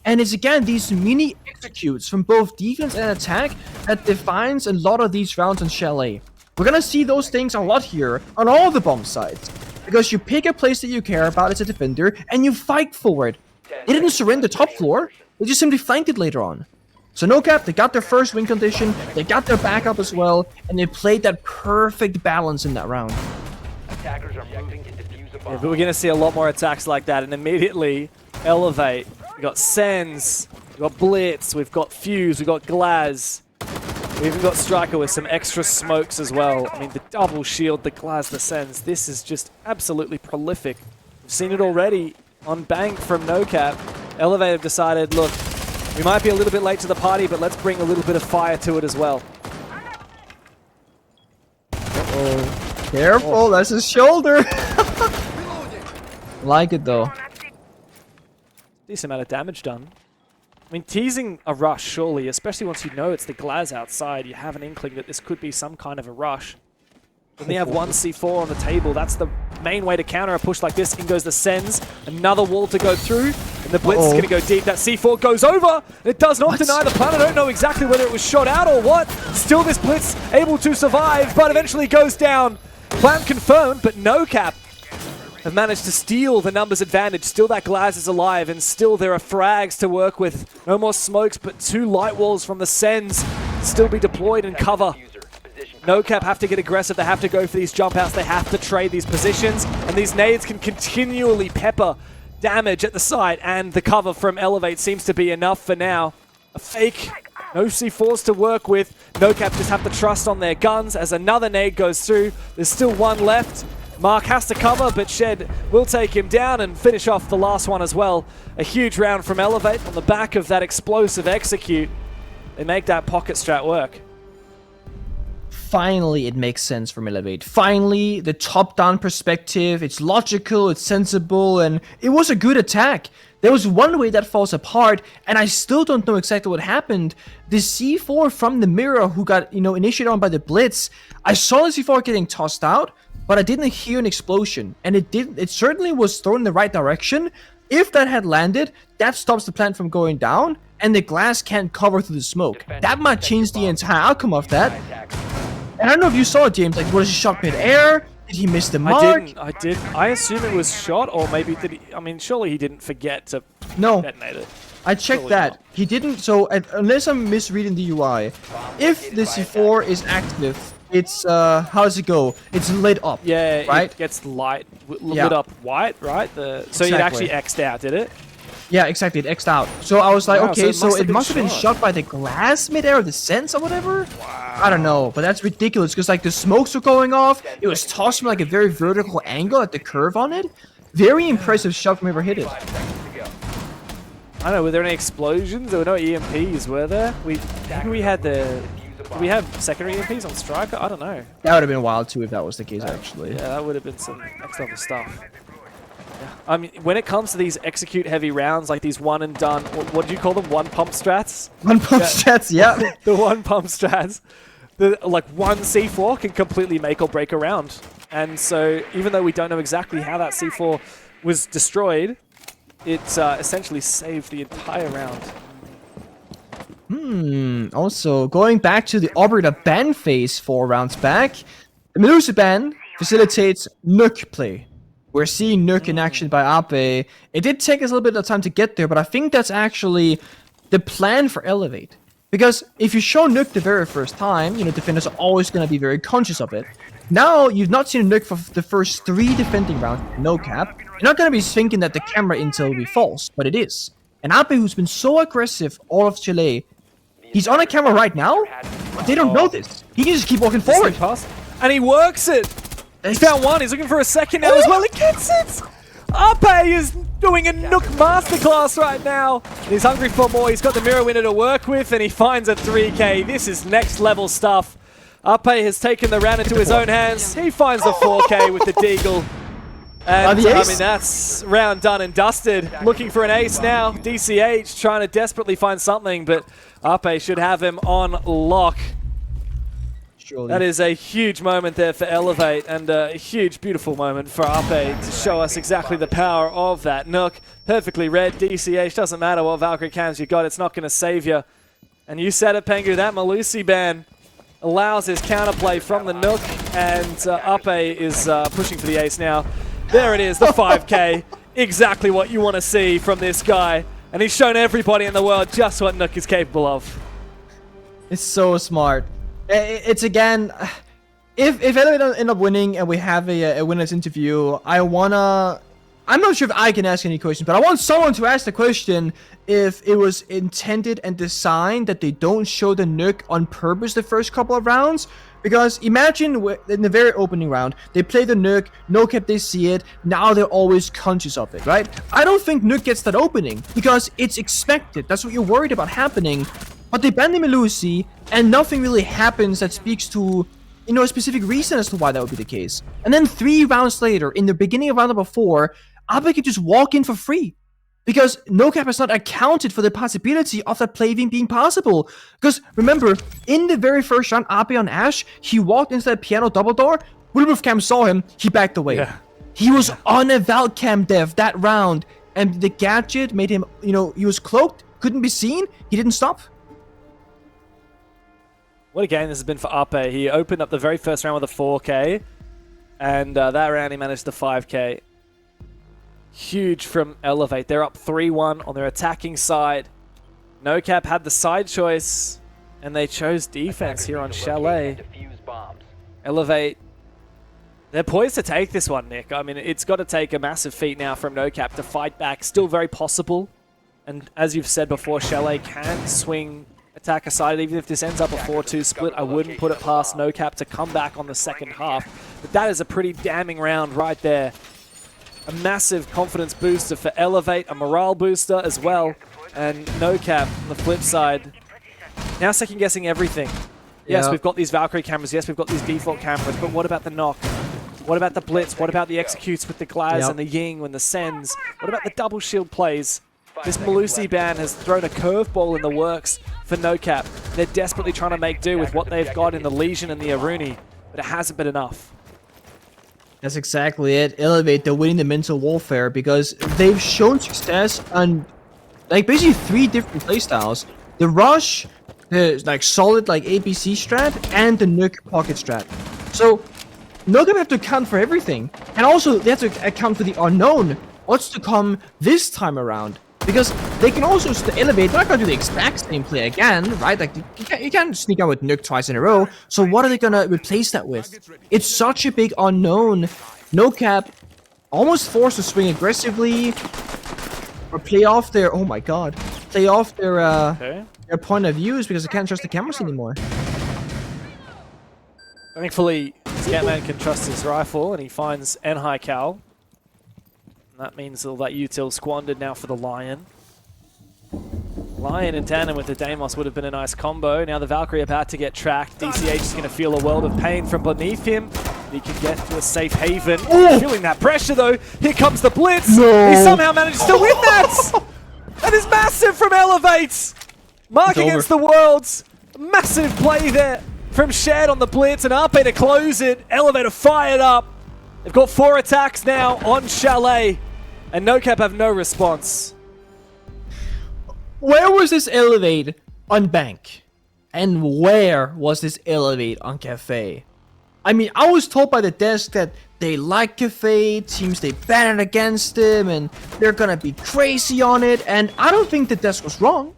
And it's again these mini executes from both defense and attack that defines a lot of these rounds on Chalet. We're gonna see those things a lot here on all the bomb sides. Because you pick a place that you care about as a defender, and you fight for it. They didn't surrender top floor, they just simply flanked it later on. So NOCAP, they got their first win condition, they got their backup as well, and they played that perfect balance in that round. Yeah, but we're going to see a lot more attacks like that, and immediately Elevate. We've got Sens, we've got Blitz, we've got Fuse, we've got Glaz. We even got Striker with some extra smokes as well. I mean, the double shield, the Glaz, the Sens. This is just absolutely prolific. We've seen it already on Bank from NOCAP. Elevate have decided, look, we might be a little bit late to the party, but let's bring a little bit of fire to it as well. Uh-oh. Careful, that's his shoulder. Like it though. Decent amount of damage done. I mean, teasing a rush, surely, especially once you know it's the Glaz outside, you have an inkling that this could be some kind of a rush. When they have 1 C4 on the table, that's the main way to counter a push like this. In goes the Sens, another wall to go through, and the Blitz is going to go deep. That C4 goes over, it does not deny the plan. I don't know exactly whether it was shot out or what. Still this Blitz able to survive, but eventually goes down. Plan confirmed, but NOCAP have managed to steal the numbers advantage. Still that Glaz is alive, and still there are frags to work with. No more smokes, but 2 light walls from the Sens still be deployed and cover. NOCAP have to get aggressive. They have to go for these jump outs. They have to trade these positions, and these nades can continually pepper damage at the site, and the cover from Elevate seems to be enough for now. A fake. No C4s to work with. NOCAP just have to trust on their guns as another nade goes through. There's still 1 left. Mark has to cover, but Shed will take him down and finish off the last one as well. A huge round from Elevate on the back of that explosive execute. They make that pocket strat work. Finally, it makes sense from Elevate. Finally, the top-down perspective, it's logical, it's sensible, and it was a good attack. There was one way that falls apart, and I still don't know exactly what happened. The C4 from the mirror who got, initiated on by the Blitz, I saw the C4 getting tossed out, but I didn't hear an explosion, and it certainly was thrown in the right direction. If that had landed, that stops the plant from going down, and the Glass can't cover through the smoke. That might change the entire outcome of that. And I don't know if you saw it, James, like, was he shot mid-air? Did he miss the mark? I did. I assume it was shot, or maybe did he, I mean, surely he didn't forget to detonate it. I checked Surely that. not. He didn't. So unless I'm misreading the UI, if the C4 is active, it's how does it go? It's lit up. Yeah, right. it gets lit Yeah. up white, right? So it actually X'd out, did it? Yeah, exactly. It X'd out. So I was like, Wow, okay, so it must have been shot by the glass midair, or the sense or whatever. Wow. I don't know, but that's ridiculous because like the smokes were going off. It was tossed from like a very vertical angle at the curve on it. Very impressive shot from whoever hit it. I don't know, were there any explosions? There were no EMPs, were there? Maybe we had did we have secondary EMPs on Striker? I don't know. That would have been wild too if that was the case, actually. Yeah, that would have been some next level stuff. Yeah. I mean, when it comes to these execute heavy rounds, like these one and done, what do you call them? One pump strats? One pump strats, yeah. The one pump strats. Like one C4 can completely make or break a round. And so even though we don't know exactly how that C4 was destroyed, it essentially saved the entire round. Also, going back to the operator ban phase 4 rounds back, the Melusi ban facilitates Nuke play. We're seeing Nuke in action by Ape. It did take us a little bit of time to get there, but I think that's actually the plan for Elevate. Because if you show Nuke the very first time, you know, defenders are always going to be very conscious of it. Now, you've not seen Nuke for the first 3 defending rounds, no cap. You're not going to be thinking that the camera intel will be false, but it is. And Ape, who's been so aggressive all of Chalet, he's on a camera right now, but they don't know this. He can just keep walking forward. And he works it! He found one, he's looking for a second now as well, he gets it! Ape is doing a Nook masterclass right now. He's hungry for more, he's got the mirror winner to work with, and he finds a 3K. This is next level stuff. Ape has taken the round into his own hands. He finds the 4K with the Deagle. And I mean, that's round done and dusted. Looking for an ace now. DCH trying to desperately find something, but Ape should have him on lock. Surely. That is a huge moment there for Elevate, and a huge, beautiful moment for Ape to show us exactly the power of that Nook. Perfectly read, DCH, doesn't matter what Valkyrie cams you got, it's not going to save you. And you said it, Pengu, that Melusi ban allows his counterplay from the Nook, and Ape is pushing for the ace now. There it is, the 5K. Exactly what you want to see from this guy. And he's shown everybody in the world just what Nook is capable of. It's so smart. It's again, if Elevate don't end up winning and we have a winner's interview, I'm not sure if I can ask any questions, but I want someone to ask the question if it was intended and designed that they don't show the Nook on purpose the first couple of rounds. Because imagine in the very opening round, they play the Nook, NOCAP, they see it, now they're always conscious of it, right? I don't think Nook gets that opening, because it's expected, that's what you're worried about happening. But they ban the Melusi, and nothing really happens that speaks to, you know, a specific reason as to why that would be the case. And then 3 rounds later, in the beginning of round number 4, Ape could just walk in for free. Because NOCAP has not accounted for the possibility of that play being possible. Because remember, in the very first round, Ape on Ash, he walked into that piano double door. Bulletproof Cam saw him, he backed away. Yeah. He was on a Valcam dev that round. And the gadget made him, you know, he was cloaked, couldn't be seen, he didn't stop. What a game this has been for Ape. He opened up the very first round with a 4K. And that round he managed the 5K. Huge from Elevate. They're up 3-1 on their attacking side. NOCAP had the side choice, and they chose defense here on Chalet. Elevate, they're poised to take this one, Nick. I mean, it's got to take a massive feat now from NOCAP to fight back. Still very possible. And as you've said before, Chalet can swing attack aside. Even if this ends up a 4-2 split, I wouldn't put it past NOCAP to come back on the second half. But that is a pretty damning round right there. A massive confidence booster for Elevate, a morale booster as well. And NOCAP, on the flip side, now second-guessing everything. Yes, Yeah. we've got these Valkyrie cameras. Yes, we've got these default cameras. But what about the knock? What about the blitz? What about the executes with the Glaz Yep. and the Ying and the sends? What about the double shield plays? This Melusi ban has thrown a curveball in the works for NOCAP. They're desperately trying to make do with what they've got in the Legion and the Aruni, but it hasn't been enough. That's exactly it. Elevate, they're winning the mental warfare because they've shown success on like basically 3 different playstyles. The Rush, the like solid like ABC strat, and the Nook pocket strat. So NOCAP have to account for everything. And also they have to account for the unknown. What's to come this time around? Because they can also elevate. They're not gonna do the exact same play again, right? Like you can't sneak out with Nuke twice in a row. So what are they gonna replace that with? It's such a big unknown. NOCAP almost forced to swing aggressively or play off their. Oh my god, play off their point of views because they can't trust the cameras anymore. Thankfully, Scatman can trust his rifle, and he finds N-High Cal. That means all that util squandered now for the Lion. Lion in tandem with the Deimos would have been a nice combo. Now the Valkyrie about to get tracked. DCH is going to feel a world of pain from beneath him. He can get to a safe haven. Feeling that pressure though. Here comes the Blitz. No. He somehow manages to win that. That is massive from Elevate. Mark against the Worlds. Massive play there from Shed on the Blitz, and RP to close it. Elevator fired up. They've got 4 attacks now on Chalet. And NOCAP have no response. Where was this Elevate on Bank? And where was this Elevate on Cafe? I mean, I was told by the desk that they like Cafe, teams they banned against them, and they're gonna be crazy on it, and I don't think the desk was wrong.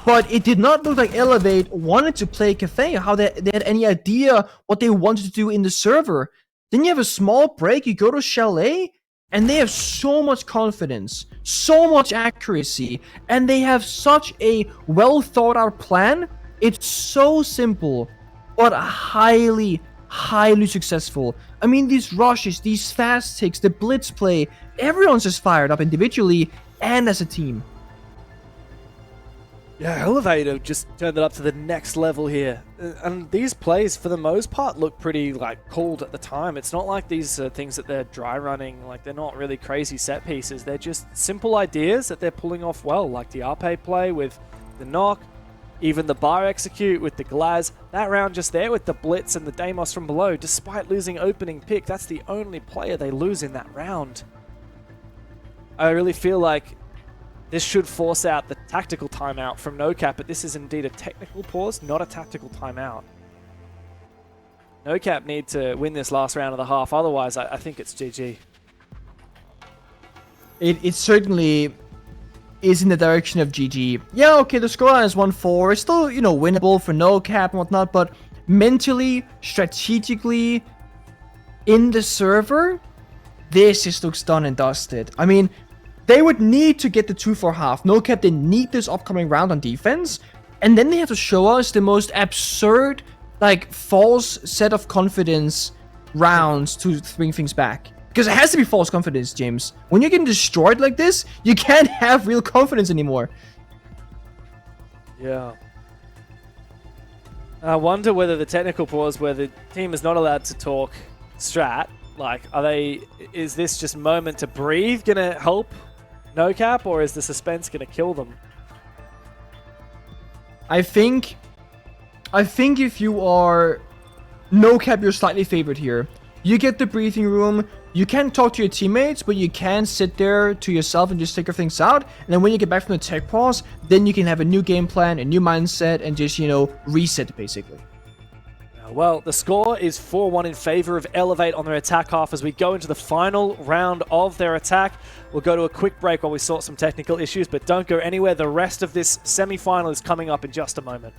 But it did not look like Elevate wanted to play Cafe, how they had any idea what they wanted to do in the server. Then you have a small break, you go to Chalet, and they have so much confidence, so much accuracy, and they have such a well thought out plan. It's so simple, but highly successful. I mean, these rushes, these fast takes, the blitz play, everyone's just fired up individually and as a team. Yeah, Elevator just turned it up to the next level here. And these plays, for the most part, look pretty, like, cold at the time. It's not like these things that they're dry running, like, they're not really crazy set pieces. They're just simple ideas that they're pulling off well, like the RP play with the knock, even the bar execute with the Glaz. That round just there with the Blitz and the Deimos from below, despite losing opening pick, that's the only player they lose in that round. I really feel like this should force out the tactical timeout from NOCAP, but this is indeed a technical pause, not a tactical timeout. NOCAP need to win this last round of the half, otherwise I think it's GG. It certainly is in the direction of GG. Yeah, okay, the scoreline is 1-4. It's still, you know, winnable for NOCAP and whatnot, but mentally, strategically, in the server, this just looks done and dusted. I mean, they would need to get the 2-4 half. NOCAP, they need this upcoming round on defense. And then they have to show us the most absurd, like, false set of confidence rounds to bring things back. Because it has to be false confidence, James. When you're getting destroyed like this, you can't have real confidence anymore. Yeah. I wonder whether the technical pause where the team is not allowed to talk strat, like, is this just moment to breathe gonna help NOCAP, or is the suspense gonna kill them? I think if you are NOCAP, you're slightly favored here. You get the breathing room. You can talk to your teammates, but you can sit there to yourself and just figure things out. And then when you get back from the tech pause, then you can have a new game plan, a new mindset, and just, you know, reset basically. Well, the score is 4-1 in favor of Elevate on their attack half as we go into the final round of their attack. We'll go to a quick break while we sort some technical issues, but don't go anywhere. The rest of this semi-final is coming up in just a moment.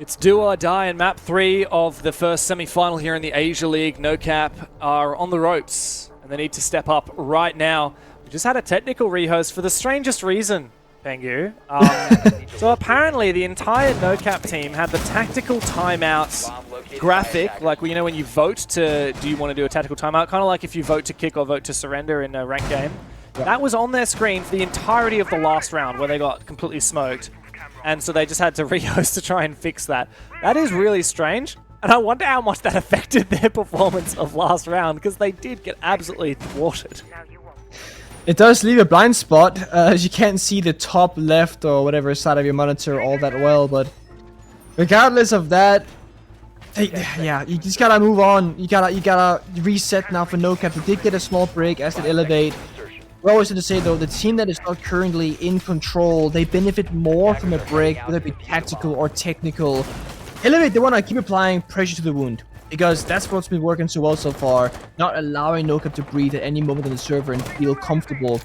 It's do or die in map 3 of the first semi-final here in the Asia League. NOCAP are on the ropes, and they need to step up right now. We just had a technical rehost for the strangest reason, Pengu. So apparently the entire NOCAP team had the tactical timeouts graphic, like you know when you vote to, do you want to do a tactical timeout? Kind of like if you vote to kick or vote to surrender in a ranked game. That was on their screen for the entirety of the last round where they got completely smoked. And so they just had to rehost to try and fix that. That is really strange. And I wonder how much that affected their performance of last round, because they did get absolutely thwarted. It does leave a blind spot, as you can't see the top left or whatever side of your monitor all that well, but regardless of that, yeah, you just gotta move on. You gotta reset now for NOCAP. They did get a small break as they elevate. We're always going to say, though, the team that is not currently in control, they benefit more from a break, whether it be tactical or technical. Elevate, they want to keep applying pressure to the wound, because that's what's been working so well so far, not allowing NOCAP to breathe at any moment on the server and feel comfortable.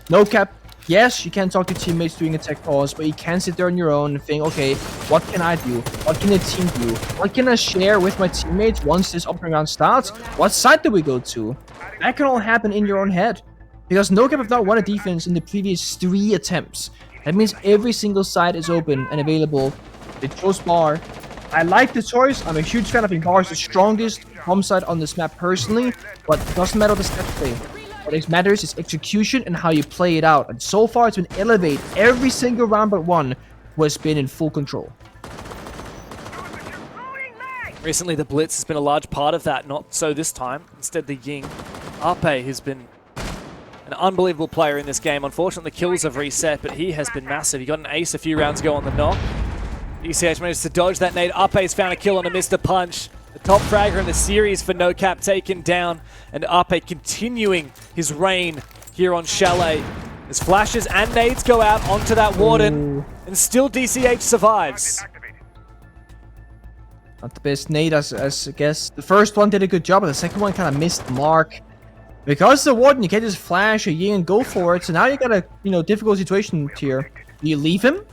NOCAP, yes, you can talk to teammates during a tech pause, but you can sit there on your own and think, okay, what can I do? What can the team do? What can I share with my teammates once this opening round starts? What side do we go to? That can all happen in your own head. Because NOCAP have not won a defense in the previous 3 attempts. That means every single side is open and available. They chose Bar. I like the choice. I'm a huge fan of being Bar is the strongest home side on this map personally, but it doesn't matter the stat play. What matters is execution and how you play it out. And so far it's been Elevate every single round but one who has been in full control. Recently the Blitz has been a large part of that, not so this time. Instead the Ying. Ape has been an unbelievable player in this game. Unfortunately, the kills have reset, but he has been massive. He got an ace a few rounds ago on the knock. ECH managed to dodge that nade. Ape's found a kill on a Mr. Punch. The top fragger in the series for NOCAP taken down, and Ape continuing his reign here on Chalet. As flashes and nades go out onto that Warden, and still DCH survives. Not the best nade, as I guess. The first one did a good job, but the second one kind of missed the mark. Because the Warden, you can't just flash a Ying and go for it, so now you got a, difficult situation here. Do you leave him?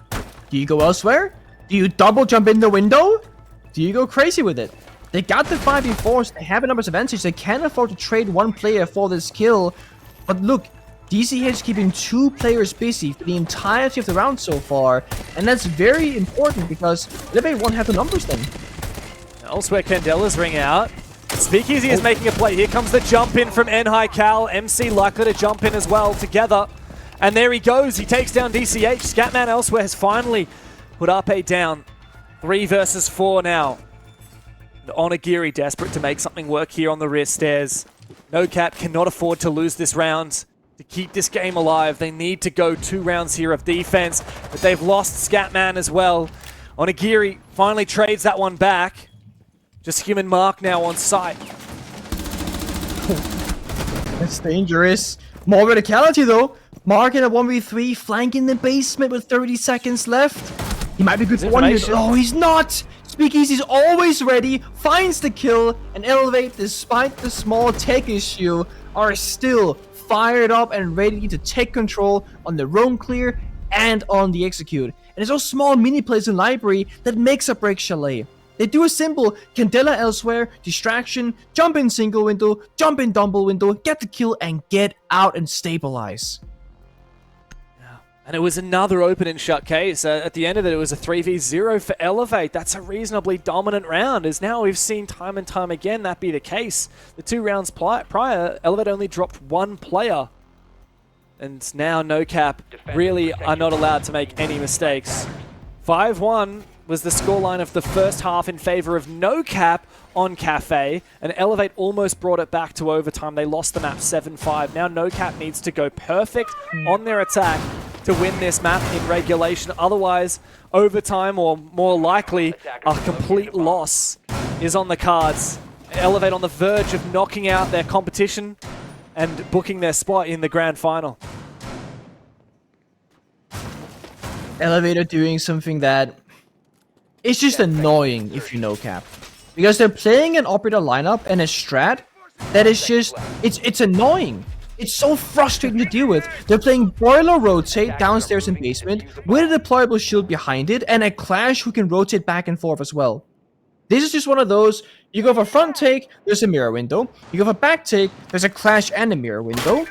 Do you go elsewhere? Do you double jump in the window? Do you go crazy with it? They got the 5v4s, they have a numbers advantage, they can't afford to trade one player for this kill. But look, DCH keeping 2 players busy for the entirety of the round so far, and that's very important because Elevate won't have the numbers then. Elsewhere, Candela's ring out. Speakeasy is making a play. Here comes the jump in from N-High Cal. MC likely to jump in as well together. And there he goes. He takes down DCH. Scatman elsewhere has finally put Ape down. 3 versus 4 now. Onigiri desperate to make something work here on the rear stairs. NOCAP cannot afford to lose this round. To keep this game alive, they need to go 2 rounds here of defense. But they've lost Scatman as well. Onigiri finally trades that one back. Just him and Mark now on site. That's dangerous. More verticality though. Mark in a 1v3, flanking the basement with 30 seconds left. He might be good for one here. Oh, he's not! Speakeasy's always ready, finds the kill, and Elevate, despite the small tech issue, are still fired up and ready to take control on the roam clear and on the execute. And it's those small mini plays in library that makes or breaks Chalet. They do a simple Candela elsewhere, distraction, jump in single window, jump in double window, get the kill, and get out and stabilize. And it was another open and shut case. At the end of it, it was a 3v0 for Elevate. That's a reasonably dominant round, as now we've seen time and time again that be the case. The 2 rounds prior, Elevate only dropped 1 player. And now NOCAP really are not allowed to make any mistakes. 5-1 was the scoreline of the first half in favor of NOCAP on Cafe, and Elevate almost brought it back to overtime. They lost the map 7-5. Now NOCAP needs to go perfect on their attack to win this map in regulation. Otherwise, overtime, or more likely, a complete loss is on the cards. Elevate on the verge of knocking out their competition and booking their spot in the grand final. Elevate are doing something that it's just annoying if you NOCAP. Because they're playing an operator lineup and a strat that is just, it's annoying. It's so frustrating to deal with. They're playing Boiler Rotate downstairs in basement with a deployable shield behind it and a Clash who can rotate back and forth as well. This is just one of those, you go for front take, there's a mirror window. You go for back take, there's a Clash and a mirror window.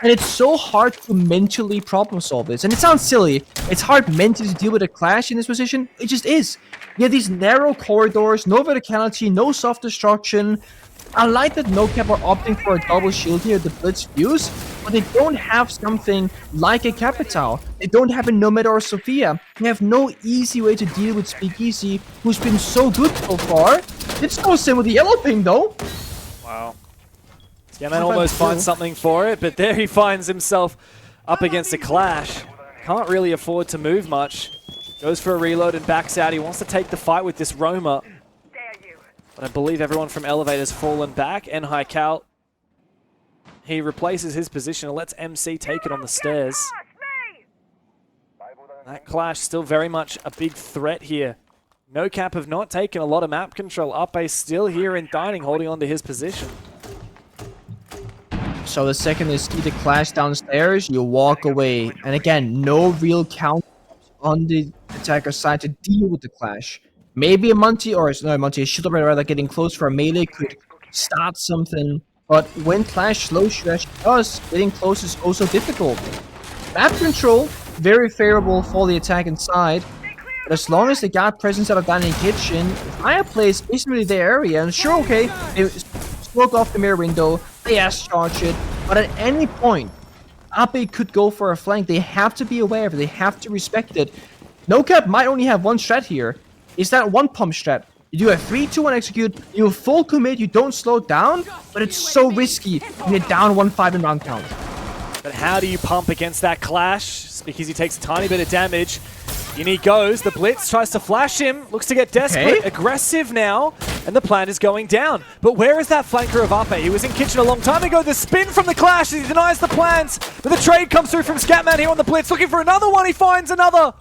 And it's so hard to mentally problem solve this. And it sounds silly. It's hard mentally to deal with a Clash in this position. It just is. You have these narrow corridors, no verticality, no soft destruction. I like that NOCAP are opting for a double shield here, the Blitz Fuse, but they don't have something like a Capital. They don't have a Nomad or a Sophia. They have no easy way to deal with Speakeasy, who's been so good so far. It's no sin with the yellow ping though. Wow. Scatman almost finds something for it, but there he finds himself up against a Clash. Can't really afford to move much. Goes for a reload and backs out. He wants to take the fight with this Roma. But I believe everyone from Elevate has fallen back. And Cal, he replaces his position and lets MC take it on the stairs. That Clash still very much a big threat here. NOCAP have not taken a lot of map control. Uppe still here in Dining, holding on to his position. So the second they see the Clash downstairs, you walk away. And again, no real count on the attacker side to deal with the Clash. Maybe a Monty, or no, Monty, a shield operator rather getting close for a melee could start something. But when Clash slow Shresh does, getting close is also difficult. Map control, very favorable for the attack inside. But as long as they got presence out of Dining Kitchen, Fireplace isn't really their area. And sure, okay, they smoke off the mirror window, they charge it. But at any point, Ape could go for a flank. They have to be aware of it. They have to respect it. NOCAP might only have one strat here. Is that one pump strat? You do a 3-2-1 execute, you full commit, you don't slow down, but it's so risky when you're down 1-5 in round count. But how do you pump against that Clash? Because he takes a tiny bit of damage. In he goes, the Blitz tries to flash him, looks to get desperate, aggressive now, and the plant is going down. But where is that flanker of Ape? He was in Kitchen a long time ago. The spin from the Clash, he denies the plants, but the trade comes through from Scatman here on the Blitz, looking for another one, he finds another.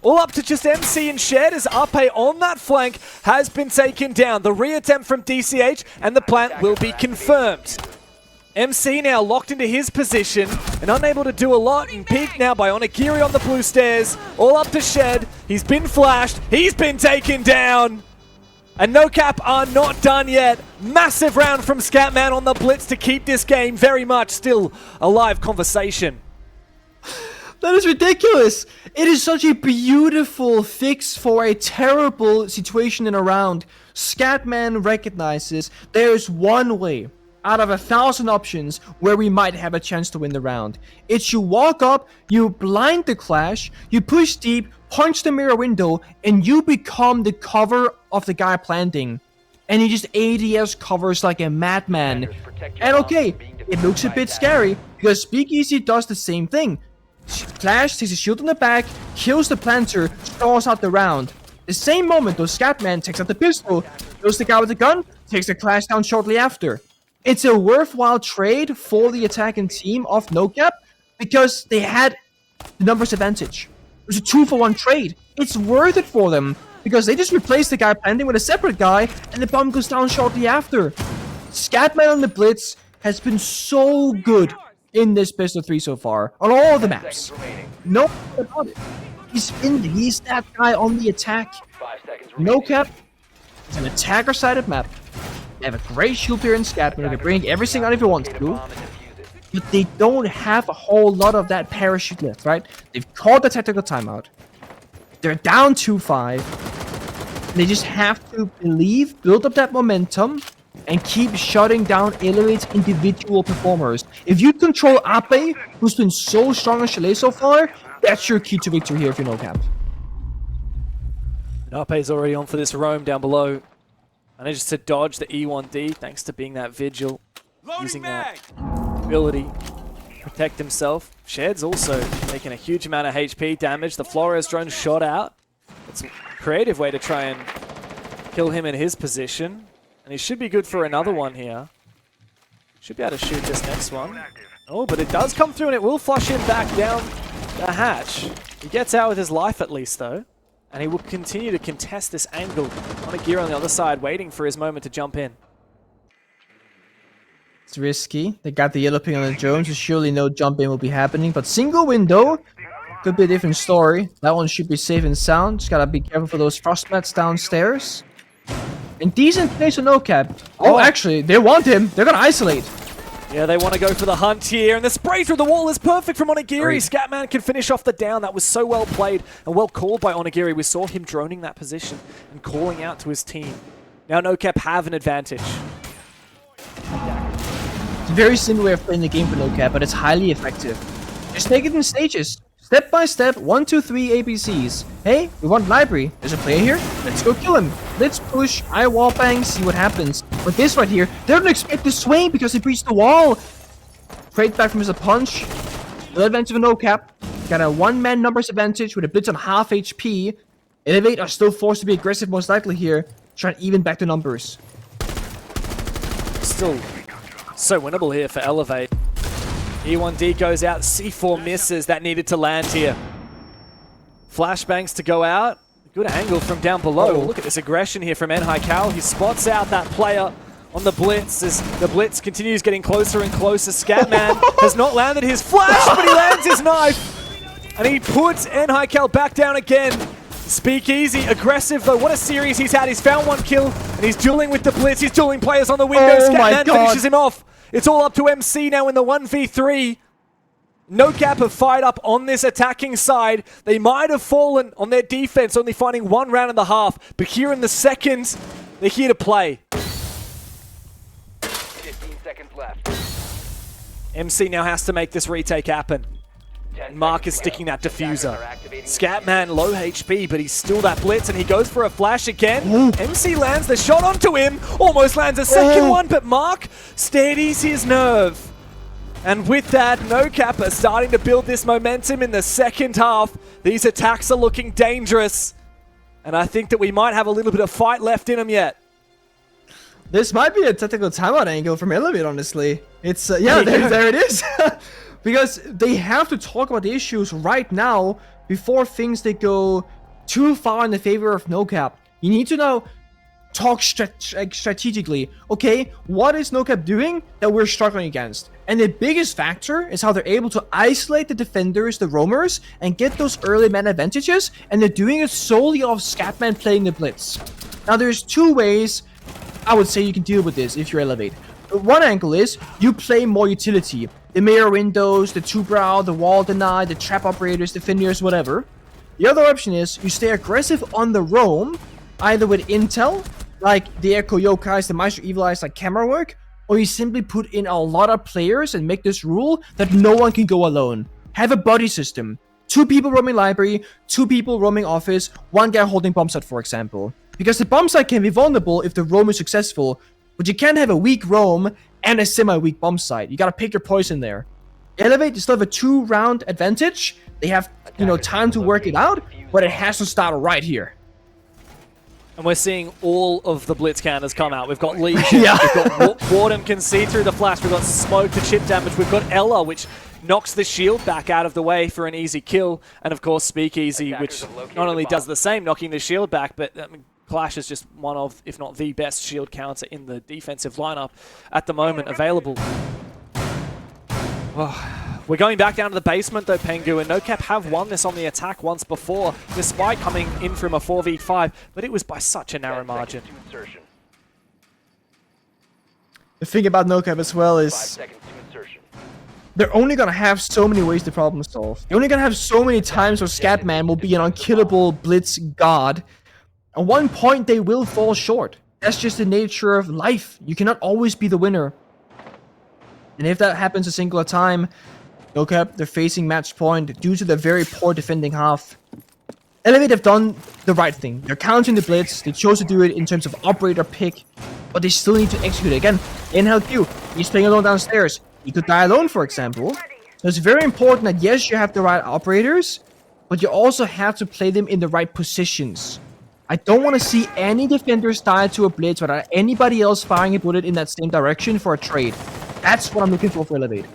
All up to just MC and Shed as Ape on that flank has been taken down. The reattempt from DCH and the plant will be confirmed. MC now locked into his position and unable to do a lot, and peaked now by Onigiri on the blue stairs. All up to Shed. He's been flashed. He's been taken down. And NOCAP are not done yet. Massive round from Scatman on the Blitz to keep this game very much still a live conversation. That is ridiculous. It is such a beautiful fix for a terrible situation in a round. Scatman recognizes there's one way out of 1,000 options where we might have a chance to win the round. It's you walk up, you blind the Clash, you push deep, punch the mirror window, and you become the cover of the guy planting. And he just ADS covers like a madman. And okay, it looks a bit scary because Speakeasy does the same thing. Clash takes a shield on the back, kills the planter, stalls out the round. The same moment, though, Scatman takes out the pistol, kills the guy with the gun, takes the Clash down shortly after. It's a worthwhile trade for the attacking team of NOCAP because they had the numbers advantage. It was a 2-for-1 trade. It's worth it for them because they just replaced the guy planting with a separate guy and the bomb goes down shortly after. Scatman on the Blitz has been so good in this best of 3 so far, on all the maps. No doubt about it. He's that guy on the attack. NOCAP is an attacker-sided map. They have a great shield here in Scatman, they can bring everything out if he wants to. But they don't have a whole lot of that parachute left, right? They've called the tactical timeout. They're down 2-5. They just have to believe, build up that momentum, and keep shutting down Elevate's individual performers. If you control Ape, who's been so strong on Chalet so far, that's your key to victory here if you're NOCAP. Ape's already on for this roam down below. Manages to dodge the E1D thanks to being that vigil. Using that ability to protect himself. Shed's also taking a huge amount of HP damage. The Flores drone shot out. It's a creative way to try and kill him in his position. And he should be good for another one here. Should be able to shoot this next one. Oh, but it does come through and it will flush him back down the hatch. He gets out with his life at least though. And he will continue to contest this angle. On a gear on the other side, waiting for his moment to jump in. It's risky. They got the yellow ping on the drone, so surely no jump in will be happening. But single window could be a different story. That one should be safe and sound. Just gotta be careful for those frost mats downstairs. And decent place on NOCAP. Oh, actually, they want him. They're gonna isolate. Yeah, they want to go for the hunt here, and the spray through the wall is perfect from Onigiri. Scatman can finish off the down. That was so well played and well called by Onigiri. We saw him droning that position and calling out to his team. Now NOCAP have an advantage. It's a very similar way of playing the game for NOCAP, but it's highly effective. Just take it in stages. Step by step, 1, 2, 3 ABCs. Hey, we want library. There's a player here. Let's go kill him. Let's push, I wallbang, see what happens. But this right here, they don't expect to swing because he breached the wall. Trade back from his punch. The advantage of a NOCAP. Got a one-man numbers advantage with a blitz on half HP. Elevate are still forced to be aggressive most likely here. Try to even back the numbers. Still so winnable here for Elevate. E1D goes out, C4 misses, that needed to land here. Flashbangs to go out, good angle from down below. Look at this aggression here from NHiKal. He spots out that player on the blitz as the blitz continues getting closer and closer. Scatman has not landed his flash, but he lands his knife. And he puts NHiKal back down again. Speakeasy, aggressive though. What a series he's had. He's found one kill and he's dueling with the blitz. He's dueling players on the window. Scatman finishes him off. It's all up to MC now in the 1v3. NOCAP have fired up on this attacking side. They might have fallen on their defense, only finding 1 round and a half. But here in the second, they're here to play. 15 seconds left. MC now has to make this retake happen. Mark is sticking that diffuser. Scatman low HP, but he's still that blitz, and he goes for a flash again. MC lands the shot onto him, almost lands a second one, but Mark steadies his nerve. And with that, NOCAP are starting to build this momentum in the second half. These attacks are looking dangerous, and I think that we might have a little bit of fight left in them yet. This might be a tactical timeout angle from Elevate, honestly. It's, yeah, there it is. Because they have to talk about the issues right now before things they go too far in the favor of NOCAP. You need to now talk strategically. Okay, what is NOCAP doing that we're struggling against? And the biggest factor is how they're able to isolate the defenders, the roamers, and get those early man advantages, and they're doing it solely off Scatman playing the blitz. Now there's two ways I would say you can deal with this if you're Elevate. One angle is you play more utility. The mirror windows, the two-brow, the wall deny, the trap operators, the defenders, whatever. The other option is you stay aggressive on the roam, either with intel, like the Echo Yokais, the Maestro Evil Eyes, like camera work, or you simply put in a lot of players and make this rule that no one can go alone. Have a buddy system. 2 people roaming library, 2 people roaming office, 1 guy holding bomb site, for example. Because the bomb site can be vulnerable if the roam is successful, but you can't have a weak roam and a semi-weak bomb site. You gotta pick your poison there. Elevate, they still have a 2-round advantage. They have, time to work it out, but it has to start right here. And we're seeing all of the blitz counters come out. We've got Legion, we've got Wardham can see through the flash, we've got Smoke to chip damage, we've got Ella, which knocks the shield back out of the way for an easy kill, and of course Speakeasy, which not only does the same, knocking the shield back, but Clash is just one of, if not the best shield counter in the defensive lineup at the moment available. We're going back down to the basement though, Pengu, and NOCAP have won this on the attack once before, despite coming in from a 4v5, but it was by such a narrow margin. The thing about NOCAP as well is they're only gonna have so many ways to problem solve. They're only gonna have so many times where Scatman will be an unkillable blitz god. At one point, they will fall short. That's just the nature of life. You cannot always be the winner. And if that happens a single time, NOCAP, they're facing match point due to their very poor defending half. Elevate have done the right thing. They're countering the blitz. They chose to do it in terms of operator pick, but they still need to execute it. Again, Inhale Q, he's playing alone downstairs. He could die alone, for example. So it's very important that, yes, you have the right operators, but you also have to play them in the right positions. I don't want to see any defenders die to a blitz without anybody else firing a bullet in that same direction for a trade. That's what I'm looking for Elevate.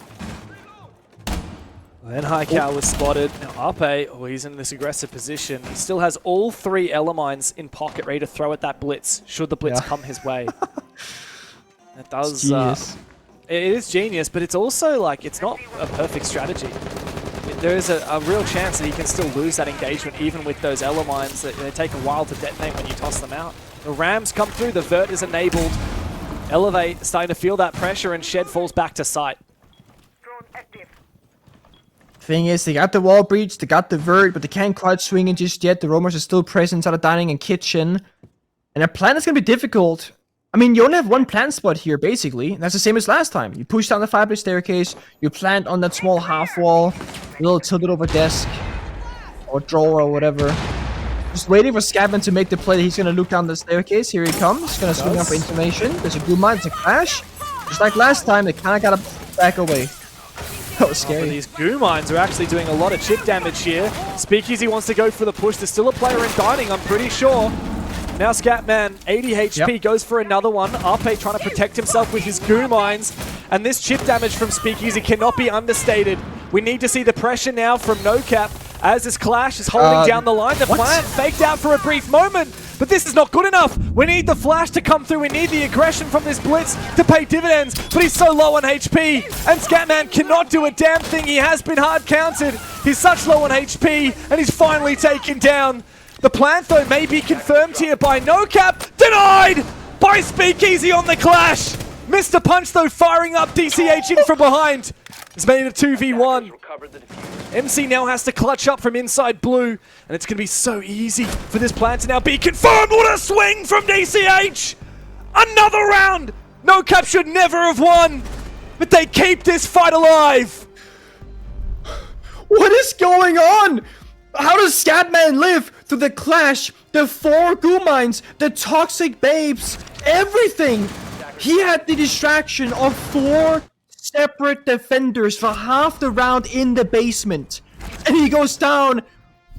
NHiKal was spotted. Now Ape, he's in this aggressive position. He still has all 3 Elemines in pocket ready to throw at that blitz, should the blitz come his way. That does It is genius, but it's also like, it's not a perfect strategy. There is a real chance that he can still lose that engagement even with those Ela mines that they take a while to detonate when you toss them out. The Rams come through, the Vert is enabled. Elevate starting to feel that pressure and Shed falls back to sight. Thing is, they got the wall breach, they got the Vert, but they can't quite swing it just yet. The Roamers are still present inside the dining and kitchen. And their plan is going to be difficult. I mean, you only have one plant spot here, basically. That's the same as last time. You push down the fireplace staircase, you plant on that small half wall, a little tilted over desk, or drawer, or whatever. Just waiting for Scatman to make the play that he's going to look down the staircase. Here he comes. He's going to swing up for information. There's a good mine, there's a crash. Just like last time, they kind of got to back away. That was scary. These goo mines are actually doing a lot of chip damage here. Speakeasy wants to go for the push. There's still a player in dining, I'm pretty sure. Now Scatman, 80 HP, goes for another one. RP trying to protect himself with his goo mines. And this chip damage from Speakeasy cannot be understated. We need to see the pressure now from NOCAP as this clash is holding down the line. The plant faked out for a brief moment, but this is not good enough. We need the flash to come through. We need the aggression from this blitz to pay dividends, but he's so low on HP, and Scatman cannot do a damn thing. He has been hard counted. He's such low on HP, and he's finally taken down. The plant, though, may be confirmed here by NOCAP. Denied by Speakeasy on the clash. Missed a punch, though, firing up DCH in from behind. It's made it a 2v1. MC now has to clutch up from inside blue, and it's going to be so easy for this plant to now be confirmed. What a swing from DCH! Another round! NOCAP should never have won, but they keep this fight alive. What is going on? How does Scatman live through the clash, the 4 goo mines, the toxic babes, everything? He had the distraction of 4 separate defenders for half the round in the basement. And he goes down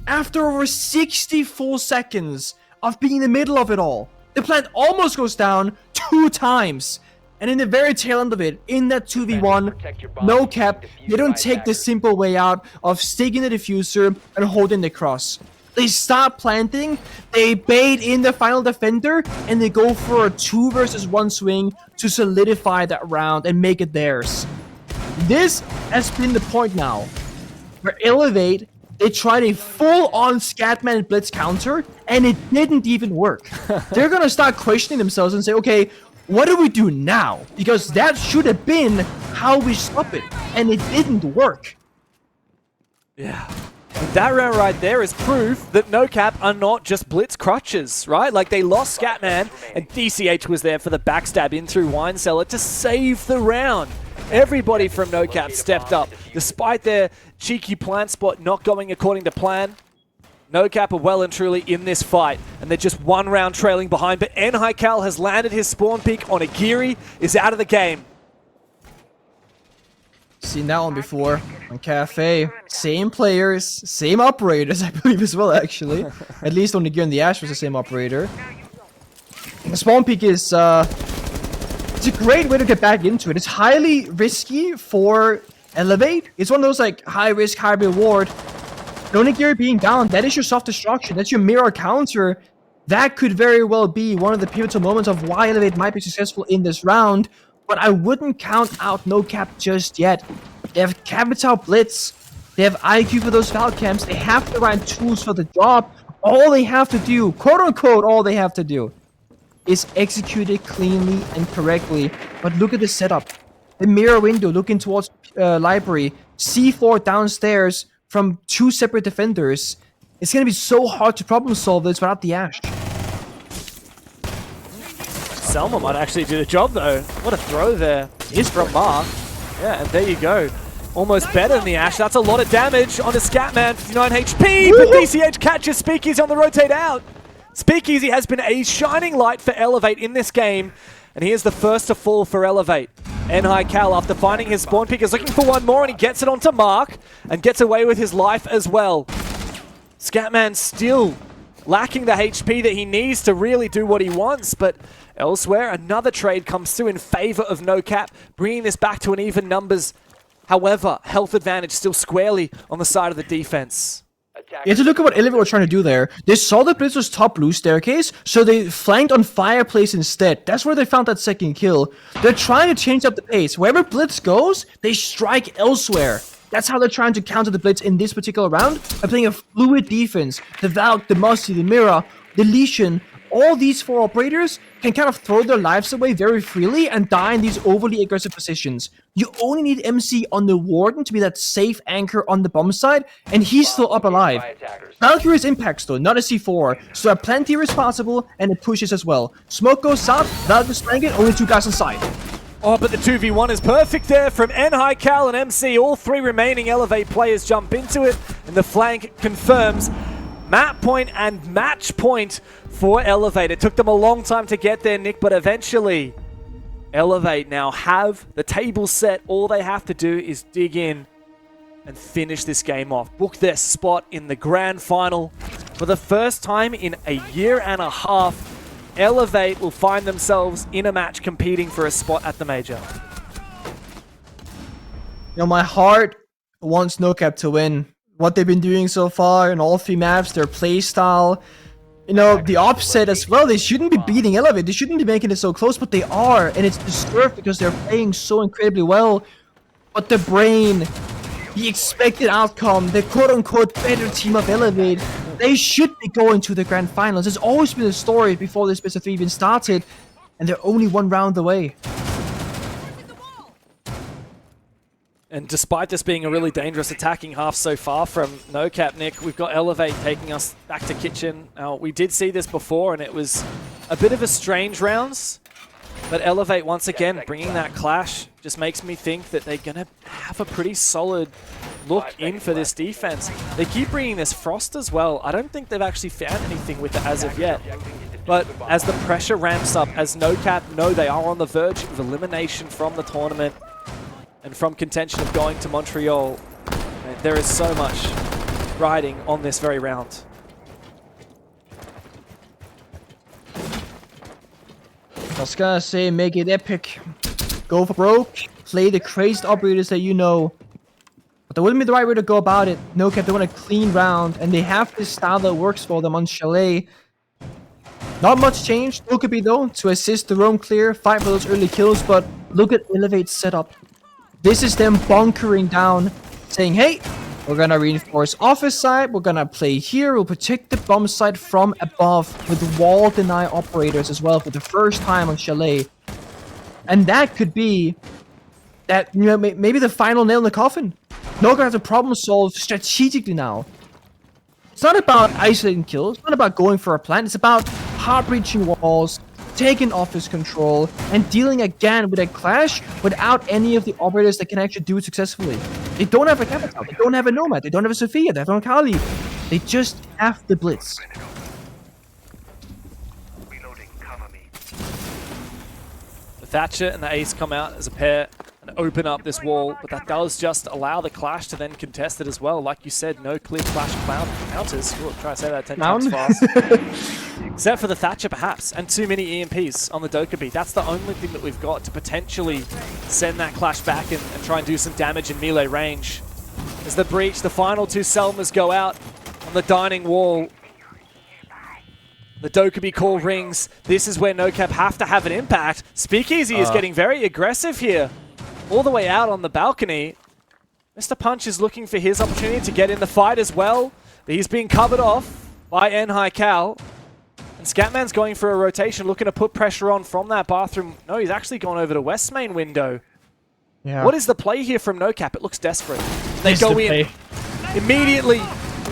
after over 64 seconds of being in the middle of it all. The plant almost goes down 2 times. And in the very tail end of it, in that 2v1, NOCAP, they don't take the simple way out of sticking the diffuser and holding the cross. They stop planting, they bait in the final defender, and they go for a 2 versus 1 swing to solidify that round and make it theirs. This has been the point now, where Elevate, they tried a full-on Scatman Blitz counter, and it didn't even work. They're gonna start questioning themselves and say, okay, what do we do now? Because that should have been how we stop it, and it didn't work. Yeah. That round right there is proof that NOCAP are not just blitz crutches, right? Like, they lost Scatman, and DCH was there for the backstab in through Wine Cellar to save the round. Everybody from NOCAP stepped up. Despite their cheeky plant spot not going according to plan, NOCAP are well and truly in this fight, and they're just 1 round trailing behind, but NHiKal has landed his spawn pick on Agiri, is out of the game. Seen that one before on Cafe. Same players, same operators, I believe as well, actually. At least on the Gear and the Ash was the same operator. The spawn peak is, it's a great way to get back into it. It's highly risky for Elevate. It's one of those, like, high risk, high reward. Onigiri being down, that is your soft destruction. That's your mirror counter. That could very well be one of the pivotal moments of why Elevate might be successful in this round. But I wouldn't count out NOCAP just yet. They have Capital Blitz. They have IQ for those Falcams. They have the right tools for the job. All they have to do, quote unquote, all they have to do is execute it cleanly and correctly. But look at the setup. The mirror window looking towards library. C4 downstairs from 2 separate defenders. It's going to be so hard to problem solve this without the Ash. Selma might actually do the job, though. What a throw there is from Mark. Yeah, and there you go. Almost better than the Ash. That's a lot of damage on the Scatman. 59 HP, but DCH catches Speakeasy on the rotate out. Speakeasy has been a shining light for Elevate in this game, and he is the first to fall for Elevate. NHiKal, after finding his spawn pick, is looking for one more, and he gets it onto Mark, and gets away with his life as well. Scatman still lacking the HP that he needs to really do what he wants, but elsewhere, another trade comes through in favor of NOCAP, bringing this back to an even numbers. However, health advantage still squarely on the side of the defense. You have to look at what Elevate were trying to do there. They saw the Blitz was top blue staircase, so they flanked on Fireplace instead. That's where they found that second kill. They're trying to change up the pace. Wherever Blitz goes, they strike elsewhere. That's how they're trying to counter the Blitz in this particular round, by playing a fluid defense. The Valk, the Musty, the Mira, the Lesion, all these 4 operators can kind of throw their lives away very freely and die in these overly aggressive positions. You only need MC on the Warden to be that safe anchor on the bomb side, and he's still up alive. Valkyrie's impacts though, not a C4, so are plenty responsible, and it pushes as well. Smoke goes south, Valkyrie's flanking, only 2 guys inside. Oh, but the 2v1 is perfect there from NHiCal and MC. All 3 remaining Elevate players jump into it, and the flank confirms map point and match point for Elevate. It took them a long time to get there, Nick, but eventually Elevate now have the table set. All they have to do is dig in and finish this game off. Book their spot in the grand final. For the first time in a year and a half, Elevate will find themselves in a match competing for a spot at the major. You know, my heart wants NOCAP to win. What they've been doing so far in all 3 maps, their playstyle, you know, the offset as well. They shouldn't be beating Elevate. They shouldn't be making it so close, but they are. And it's deserved because they're playing so incredibly well. But the brain, the expected outcome, the quote-unquote better team of Elevate, they should be going to the grand finals. There's always been a story before this best of 3 even started. And they're only 1 round away. And despite this being a really dangerous attacking half so far from NOCAP, Nick, we've got Elevate taking us back to Kitchen. Now, we did see this before, and it was a bit of a strange rounds. But Elevate, once again, bringing that clash just makes me think that they're going to have a pretty solid look in for this defense. They keep bringing this Frost as well. I don't think they've actually found anything with it as of yet. But as the pressure ramps up, as NOCAP know they are on the verge of elimination from the tournament, and from contention of going to Montreal, there is so much riding on this very round. I was gonna say, make it epic. Go for broke, play the crazed operators that you know. But that wouldn't be the right way to go about it. NOCAP, they want a clean round, and they have this style that works for them on Chalet. Not much change, NOCAP though, to assist the roam clear, fight for those early kills, but look at Elevate's setup. This is them bunkering down, saying, hey, we're gonna reinforce office side, we're gonna play here, we'll protect the bomb site from above with wall deny operators as well for the first time on Chalet. And that could be that, you know, maybe the final nail in the coffin. NOCAP has a problem solved strategically now. It's not about isolating kills, it's not about going for a plant, it's about hard-breaching walls, taking office control, and dealing again with a clash without any of the operators that can actually do it successfully. They don't have a Capital, they don't have a Nomad, they don't have a Sophia, they don't have a Kali. They just have the Blitz. The Thatcher and the Ace come out as a pair and open up this wall, but that does just allow the clash to then contest it as well. Like you said, no clear clash counters. Ooh, try to say that 10 times fast. Except for the Thatcher, perhaps, and too many EMPs on the Dokkaebi. That's the only thing that we've got to potentially send that clash back and try and do some damage in melee range. As the breach, the final 2 Selmas go out on the dining wall. The Dokkaebi call rings. This is where NOCAP have to have an impact. Speakeasy is getting very aggressive here. All the way out on the balcony. Mr. Punch is looking for his opportunity to get in the fight as well. But he's being covered off by NHiCal. And Scatman's going for a rotation, looking to put pressure on from that bathroom. No, he's actually gone over to West main window. Yeah. What is the play here from NOCAP? It looks desperate. They go in. Immediately,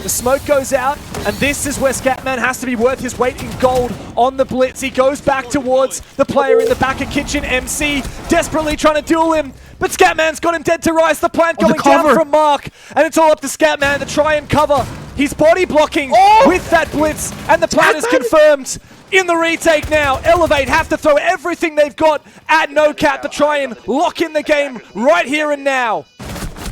the smoke goes out, and this is where Scatman has to be worth his weight in gold on the Blitz. He goes back towards the player in the back of Kitchen, MC, desperately trying to duel him, but Scatman's got him dead to rights. The plant going down from Mark, and it's all up to Scatman to try and cover. He's body blocking with that Blitz, and the plant is confirmed. In the retake now, Elevate have to throw everything they've got at NOCAP to try and lock in the game right here and now.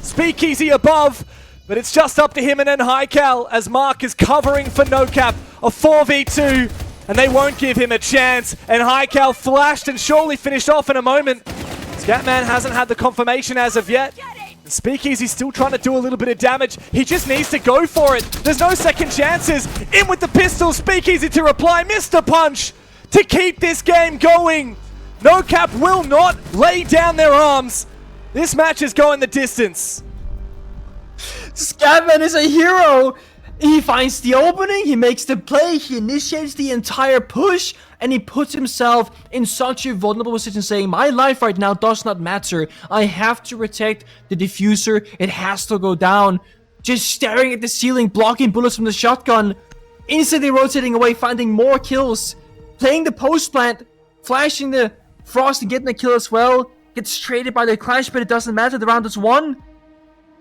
Speakeasy above, but it's just up to him and NHiCal as Mark is covering for NOCAP. A 4v2, and they won't give him a chance. NHiCal flashed and surely finished off in a moment. Scatman hasn't had the confirmation as of yet, Speakeasy still trying to do a little bit of damage. He just needs to go for it. There's no second chances. In with the pistol. Speakeasy to reply. Mr. Punch to keep this game going. NOCAP will not lay down their arms. This match is going the distance. Scatman is a hero. He finds the opening, he makes the play, he initiates the entire push, and he puts himself in such a vulnerable position saying, my life right now does not matter. I have to protect the diffuser. It has to go down. Just staring at the ceiling, blocking bullets from the shotgun, instantly rotating away, finding more kills, playing the post plant, flashing the Frost and getting a kill as well. Gets traded by the Clash, but it doesn't matter. The round is won.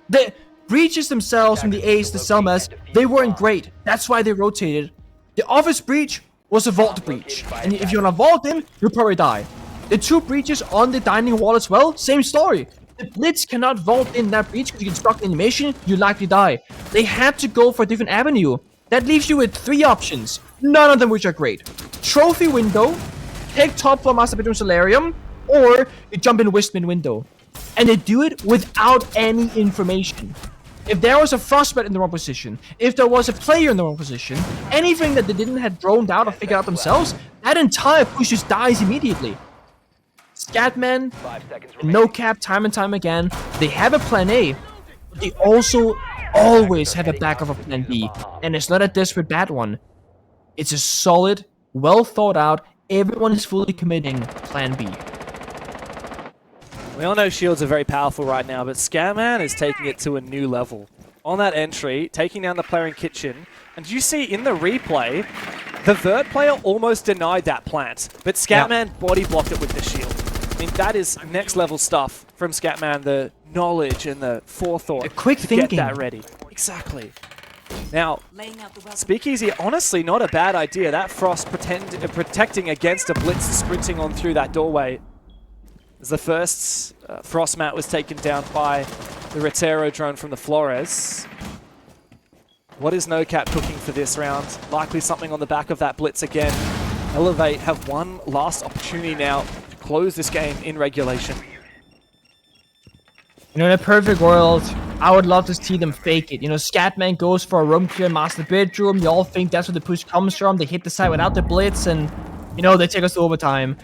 The breaches themselves from the Ace, the Selmas, they weren't great. That's why they rotated. The office breach was a vault breach. And if you're gonna vault him, you'll probably die. The two breaches on the dining wall as well, same story. The Blitz cannot vault in that breach because you get stuck in animation, you likely die. They had to go for a different avenue. That leaves you with 3 options, none of them which are great. Trophy window, take top floor Master Bedroom Solarium, or you jump in Wistman window. And they do it without any information. If there was a Frostbite in the wrong position, if there was a player in the wrong position, anything that they didn't have droned out or figured out themselves, that entire push just dies immediately. Scatman, NOCAP, time and time again, they have a plan A, but they also always have a backup of plan B. And it's not a desperate bad one. It's a solid, well thought out, everyone is fully committing plan B. We all know shields are very powerful right now, but Scatman is taking it to a new level. On that entry, taking down the player in kitchen, and you see in the replay, the Vert player almost denied that plant, but Scatman body blocked it with the shield. I mean, that is next level stuff from Scatman, the knowledge and the forethought the quick to thinking. get that ready. Exactly. Now, Speakeasy, honestly, not a bad idea. That Frost protecting against a Blitz sprinting on through that doorway. As the first Frost mat was taken down by the Retero drone from the Flores. What is NOCAP cooking for this round? Likely something on the back of that Blitz again. Elevate have one last opportunity now to close this game in regulation. You know, in a perfect world, I would love to see them fake it. You know, Scatman goes for a room clear Master Bedroom. You all think that's where the push comes from. They hit the side without the Blitz, and, you know, they take us to overtime.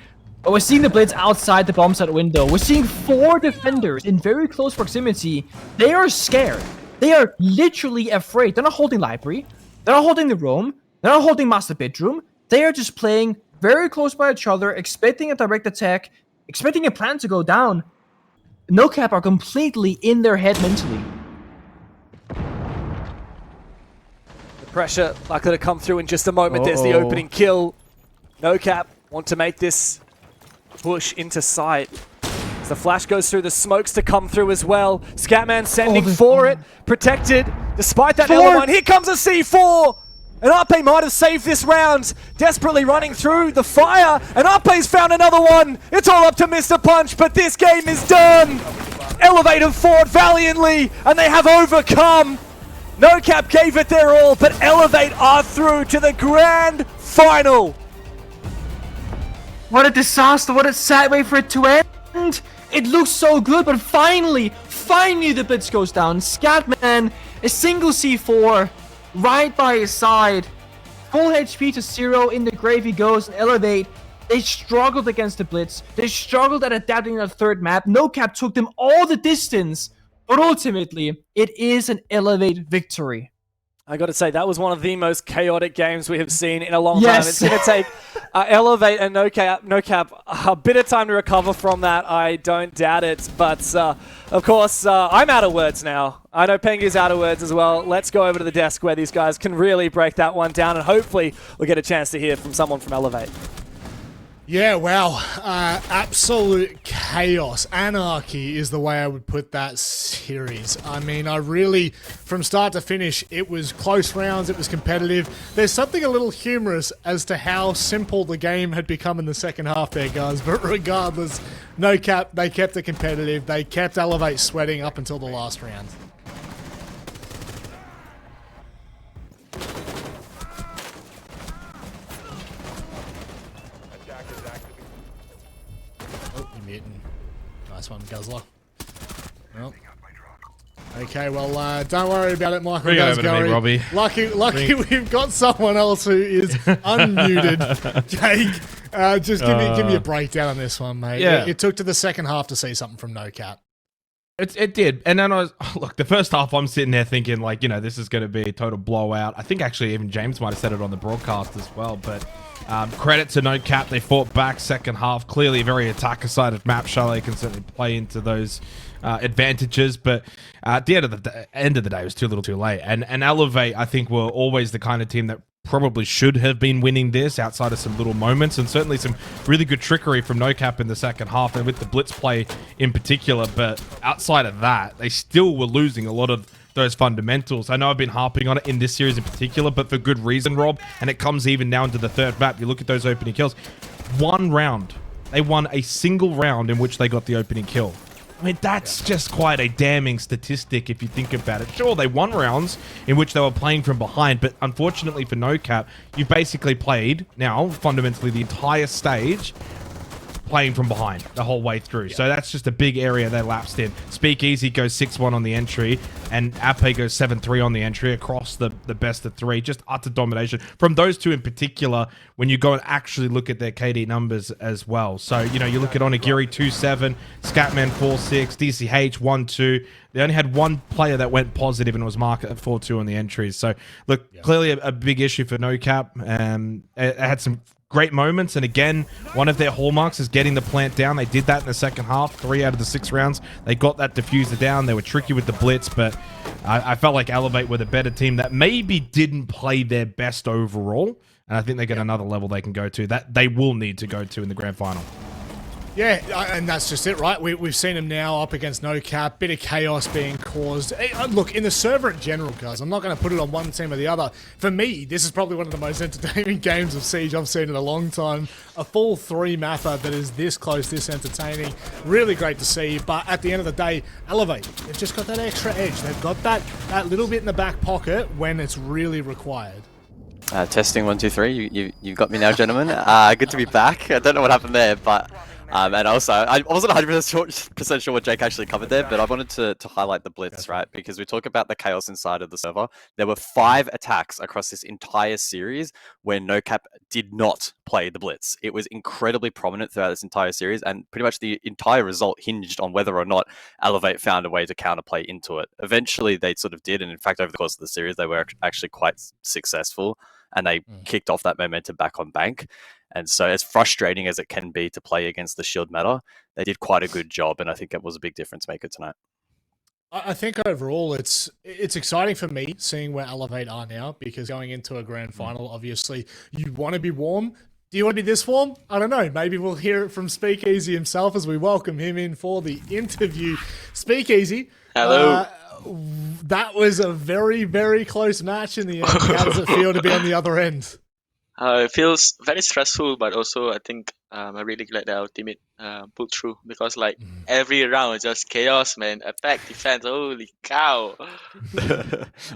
But we're seeing the Blitz outside the bomb site window. We're seeing 4 defenders in very close proximity. They are scared. They are literally afraid. They're not holding Library. They're not holding the room. They're not holding Master Bedroom. They are just playing very close by each other, expecting a direct attack, expecting a plan to go down. NOCAP are completely in their head mentally. The pressure likely to come through in just a moment. There's the opening kill. NOCAP want to make this push into sight. As the flash goes through, the smokes to come through as well. Scatman sending for it, protected. Despite that L1, here comes a C4! And Arpe might have saved this round. Desperately running through the fire, and Arpe's found another one. It's all up to Mr. Punch, but this game is done. Elevate have fought valiantly, and they have overcome. NOCAP gave it their all, but Elevate are through to the grand final. What a disaster, what a sad way for it to end. It looks so good, but finally the Blitz goes down. Scatman, a single C4, right by his side. Full HP to 0, in the grave he goes, and Elevate. They struggled against the Blitz. They struggled at adapting a third map. NOCAP took them all the distance, but ultimately, it is an Elevate victory. I got to say, that was one of the most chaotic games we have seen in a long time. It's going to take Elevate and NOCAP a bit of time to recover from that. I don't doubt it. But, of course, I'm out of words now. I know Pengu's out of words as well. Let's go over to the desk where these guys can really break that one down. And hopefully, we'll get a chance to hear from someone from Elevate. Yeah, wow. Absolute chaos. Anarchy is the way I would put that series. I mean, I really, from start to finish, it was close rounds, it was competitive. There's something a little humorous as to how simple the game had become in the second half there, guys. But regardless, NOCAP, they kept it competitive. They kept Elevate sweating up until the last round. Oh, you're muting. Nice one, Guzzler. Well, Okay, well, don't worry about it, Michael. Bring it over to me, Robbie. Lucky, we've got someone else who is unmuted. Jake, just give me a breakdown on this one, mate. Yeah. It took to the second half to see something from NOCAP. It did. And then look, the first half I'm sitting there thinking like, this is going to be a total blowout. I think actually even James might have said it on the broadcast as well, but credit to NOCAP. They fought back second half. Clearly a very attacker-sided map. Chalet can certainly play into those advantages, but at the end of the day, it was too little too late. And Elevate, I think, were always the kind of team that probably should have been winning this outside of some little moments, and certainly some really good trickery from NOCAP in the second half and with the blitz play in particular. But outside of that, they still were losing a lot of those fundamentals. I know I've been harping on it in this series in particular, but for good reason, Rob, and it comes even now into the third map. You look at those opening kills. One round. They won a single round in which they got the opening kill. I mean, that's just quite a damning statistic if you think about it. Sure, they won rounds in which they were playing from behind, but unfortunately for NOCAP, you've basically played now fundamentally the entire stage playing from behind the whole way through. Yeah. So that's just a big area they lapsed in. Speakeasy goes 6-1 on the entry, and Ape goes 7-3 on the entry across the best of three. Just utter domination from those two in particular when you go and actually look at their KD numbers as well. So, you look at Onigiri 2-7, Scatman 4-6, DCH 1-2. They only had one player that went positive, and it was Mark at 4-2 on the entries. So, look, clearly a big issue for NOCAP. It had some great moments, and again, one of their hallmarks is getting the plant down. They did that in the second half. 3 out of the 6 rounds, they got that diffuser down. They were tricky with the blitz, but I felt like Elevate were the better team that maybe didn't play their best overall, and I think they get another level they can go to that they will need to go to in the grand final. Yeah, and that's just it, right? We've seen them now up against NOCAP, bit of chaos being caused. Look, in the server in general, guys, I'm not going to put it on one team or the other. For me, this is probably one of the most entertaining games of Siege I've seen in a long time. A full 3 mapper that is this close, this entertaining. Really great to see, but at the end of the day, Elevate, they've just got that extra edge. They've got that little bit in the back pocket when it's really required. Testing 1, 2, 3. You've got me now, gentlemen. Good to be back. I don't know what happened there, but and also I wasn't 100% sure what Jake actually covered there, but I wanted to highlight the blitz, right? Because we talk about the chaos inside of the server. There were 5 attacks across this entire series where NOCAP did not play the blitz. It was incredibly prominent throughout this entire series, and pretty much the entire result hinged on whether or not Elevate found a way to counterplay into it. Eventually, they sort of did, and in fact, over the course of the series, they were actually quite successful, and they kicked off that momentum back on bank. And so as frustrating as it can be to play against the shield meta, they did quite a good job, and I think it was a big difference maker tonight. I think overall it's exciting for me seeing where Elevate are now, because going into a grand final, obviously you want to be warm. Do you want to be this warm? I don't know. Maybe we'll hear it from Speakeasy himself as we welcome him in for the interview. Speakeasy. Hello. That was a very, very close match in the end. How does it feel to be on the other end? It feels very stressful, but also I think I'm really glad that our teammate pulled through, because every round just chaos, man. Attack, defense, holy cow.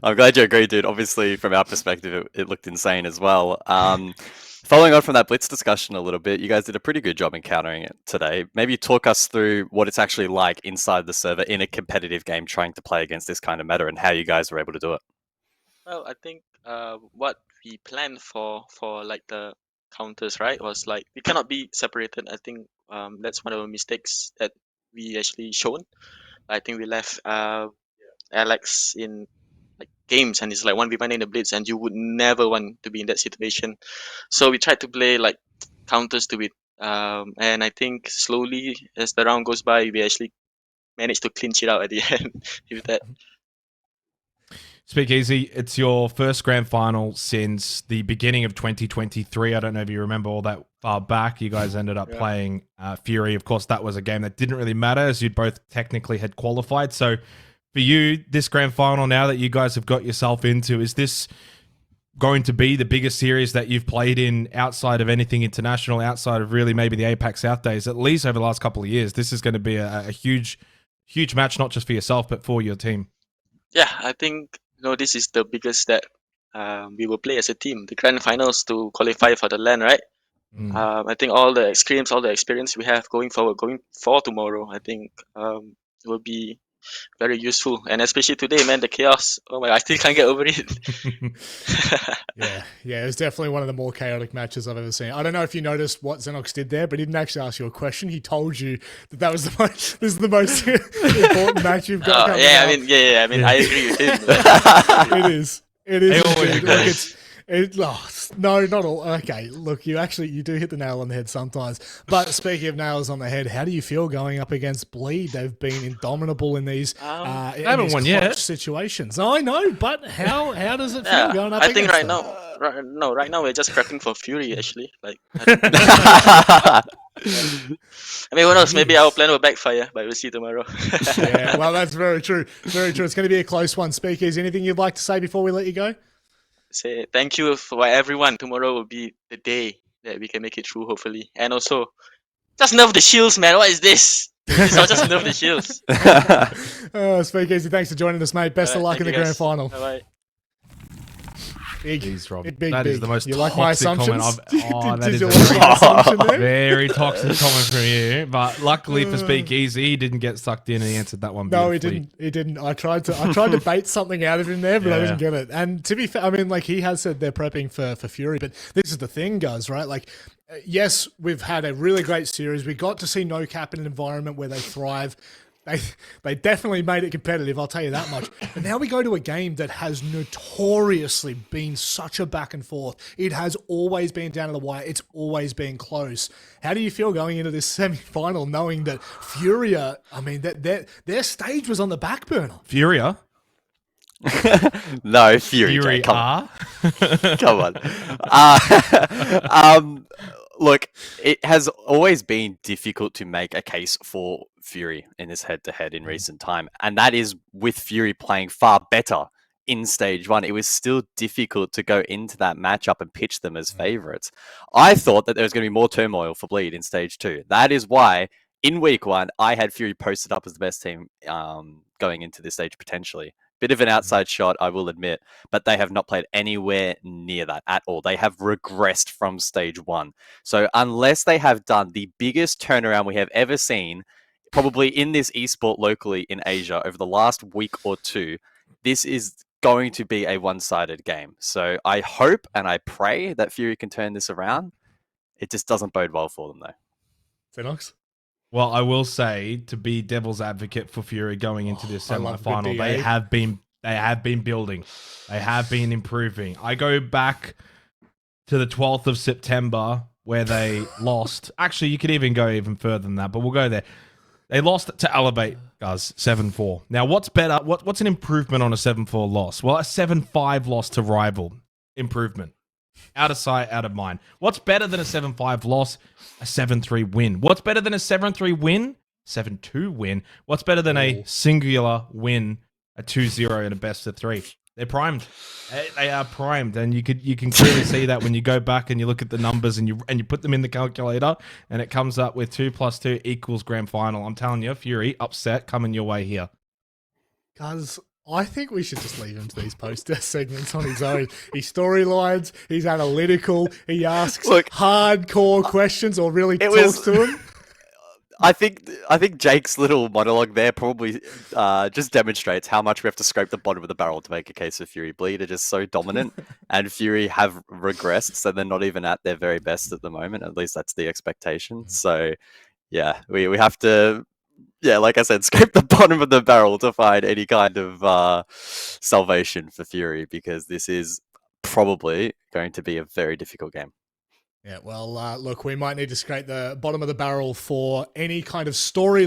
I'm glad you agree, dude. Obviously, from our perspective, it looked insane as well. Following on from that blitz discussion a little bit, you guys did a pretty good job in countering it today. Maybe talk us through what it's actually like inside the server in a competitive game trying to play against this kind of meta, and how you guys were able to do it. Well, I think what we planned for like the counters, right, was like we cannot be separated. I think that's one of the mistakes that we actually shown. I think we left Alex in games, and it's like 1v1 in the blitz, and you would never want to be in that situation. So we tried to play like counters to it, and I think slowly as the round goes by, we actually managed to clinch it out at the end with that. Speakeasy, it's your first grand final since the beginning of 2023. I don't know if you remember all that far back. You guys ended up playing Fury. Of course, that was a game that didn't really matter, as you both technically had qualified. So for you, this grand final now that you guys have got yourself into, is this going to be the biggest series that you've played in outside of anything international, outside of really maybe the APAC South days, at least over the last couple of years? This is going to be a huge match, not just for yourself, but for your team. Yeah, I think this is the biggest that we will play as a team. The grand finals to qualify for the LAN, right? I think all the experience we have going for tomorrow, I think will be very useful. And especially today, man, the chaos. Oh my, I still can't get over it. Yeah, it was definitely one of the more chaotic matches I've ever seen. I don't know if you noticed what Xenox did there, but he didn't actually ask you a question. He told you that was the most. This is the most important match you've got. Coming yeah, up. I mean, I agree with him. It is. It is. No, not all. Okay, look, you do hit the nail on the head sometimes. But speaking of nails on the head, how do you feel going up against Bleed? They've been indomitable in these, haven't won yet. situations. I know, but how does it feel going up I think against right now we're just prepping for Fury actually. Like, I mean, who knows? Maybe our plan will backfire, but we'll see tomorrow. Yeah, well, that's very true. Very true. It's going to be a close one. Speakers, anything you'd like to say before we let you go? Say thank you for everyone. Tomorrow will be the day that we can make it through, hopefully. And also, just nerf the shields, man. What is this? I'll just nerf the shields. Speak easy. Thanks for joining us, mate. Best of luck in the grand final. Bye. Big. Jeez, Rob. Big, that is the most you toxic like my assumptions? comment that is you like my assumption there? very toxic comment from you. But luckily for Speakeasy, he didn't get sucked in and he answered that one No, beautifully. he didn't. I tried to bait something out of him there, but I didn't get it. And to be fair, I mean, like, he has said they're prepping for Fury, but this is the thing, guys, right? Like, yes, we've had a really great series. We got to see NOCAP in an environment where they thrive. They definitely made it competitive, I'll tell you that much. But now we go to a game that has notoriously been such a back and forth. It has always been down to the wire. It's always been close. How do you feel going into this semi-final knowing that Furia, I mean, their stage was on the back burner? Furia? No, Fury. Fury Come on. Come on. Look, it has always been difficult to make a case for Fury in this head-to-head in recent time, and that is with Fury playing far better in Stage 1. It was still difficult to go into that matchup and pitch them as favourites. I thought that there was going to be more turmoil for Bleed in Stage 2. That is why, in Week 1, I had Fury posted up as the best team going into this stage potentially. Bit of an outside shot, I will admit, but they have not played anywhere near that at all. They have regressed from Stage 1. So unless they have done the biggest turnaround we have ever seen, probably in this esport locally in Asia over the last week or two, this is going to be a one-sided game. So I hope and I pray that Fury can turn this around. It just doesn't bode well for them, though. Xenox? Well, I will say, to be devil's advocate for Fury going into this semi-final, they have been building. They have been improving. I go back to the 12th of September where they lost. Actually, you could even go even further than that, but we'll go there. They lost to Elevate, guys, 7-4. Now, what's better? What's an improvement on a 7-4 loss? Well, a 7-5 loss to Rival. Improvement. Out of sight, out of mind. What's better than a 7-5 loss? A 7-3 win. What's better than a 7-3 win? 7-2 win. What's better than a singular win? A 2-0 and a best of 3. They're primed. They are primed, and you can clearly see that when you go back and you look at the numbers and you put them in the calculator, and it comes up with 2 + 2 = grand final. I'm telling you, Fury upset coming your way here. Guys, I think we should just leave him to these post-test segments on his own. His storylines, he's analytical, he asks hardcore questions or really talks to him. I think Jake's little monologue there probably just demonstrates how much we have to scrape the bottom of the barrel to make a case of Fury. Bleed are just so dominant, and Fury have regressed, so they're not even at their very best at the moment. At least that's the expectation. So, yeah, we have to, like I said, scrape the bottom of the barrel to find any kind of salvation for Fury, because this is probably going to be a very difficult game. Yeah, well, look, we might need to scrape the bottom of the barrel for any kind of story.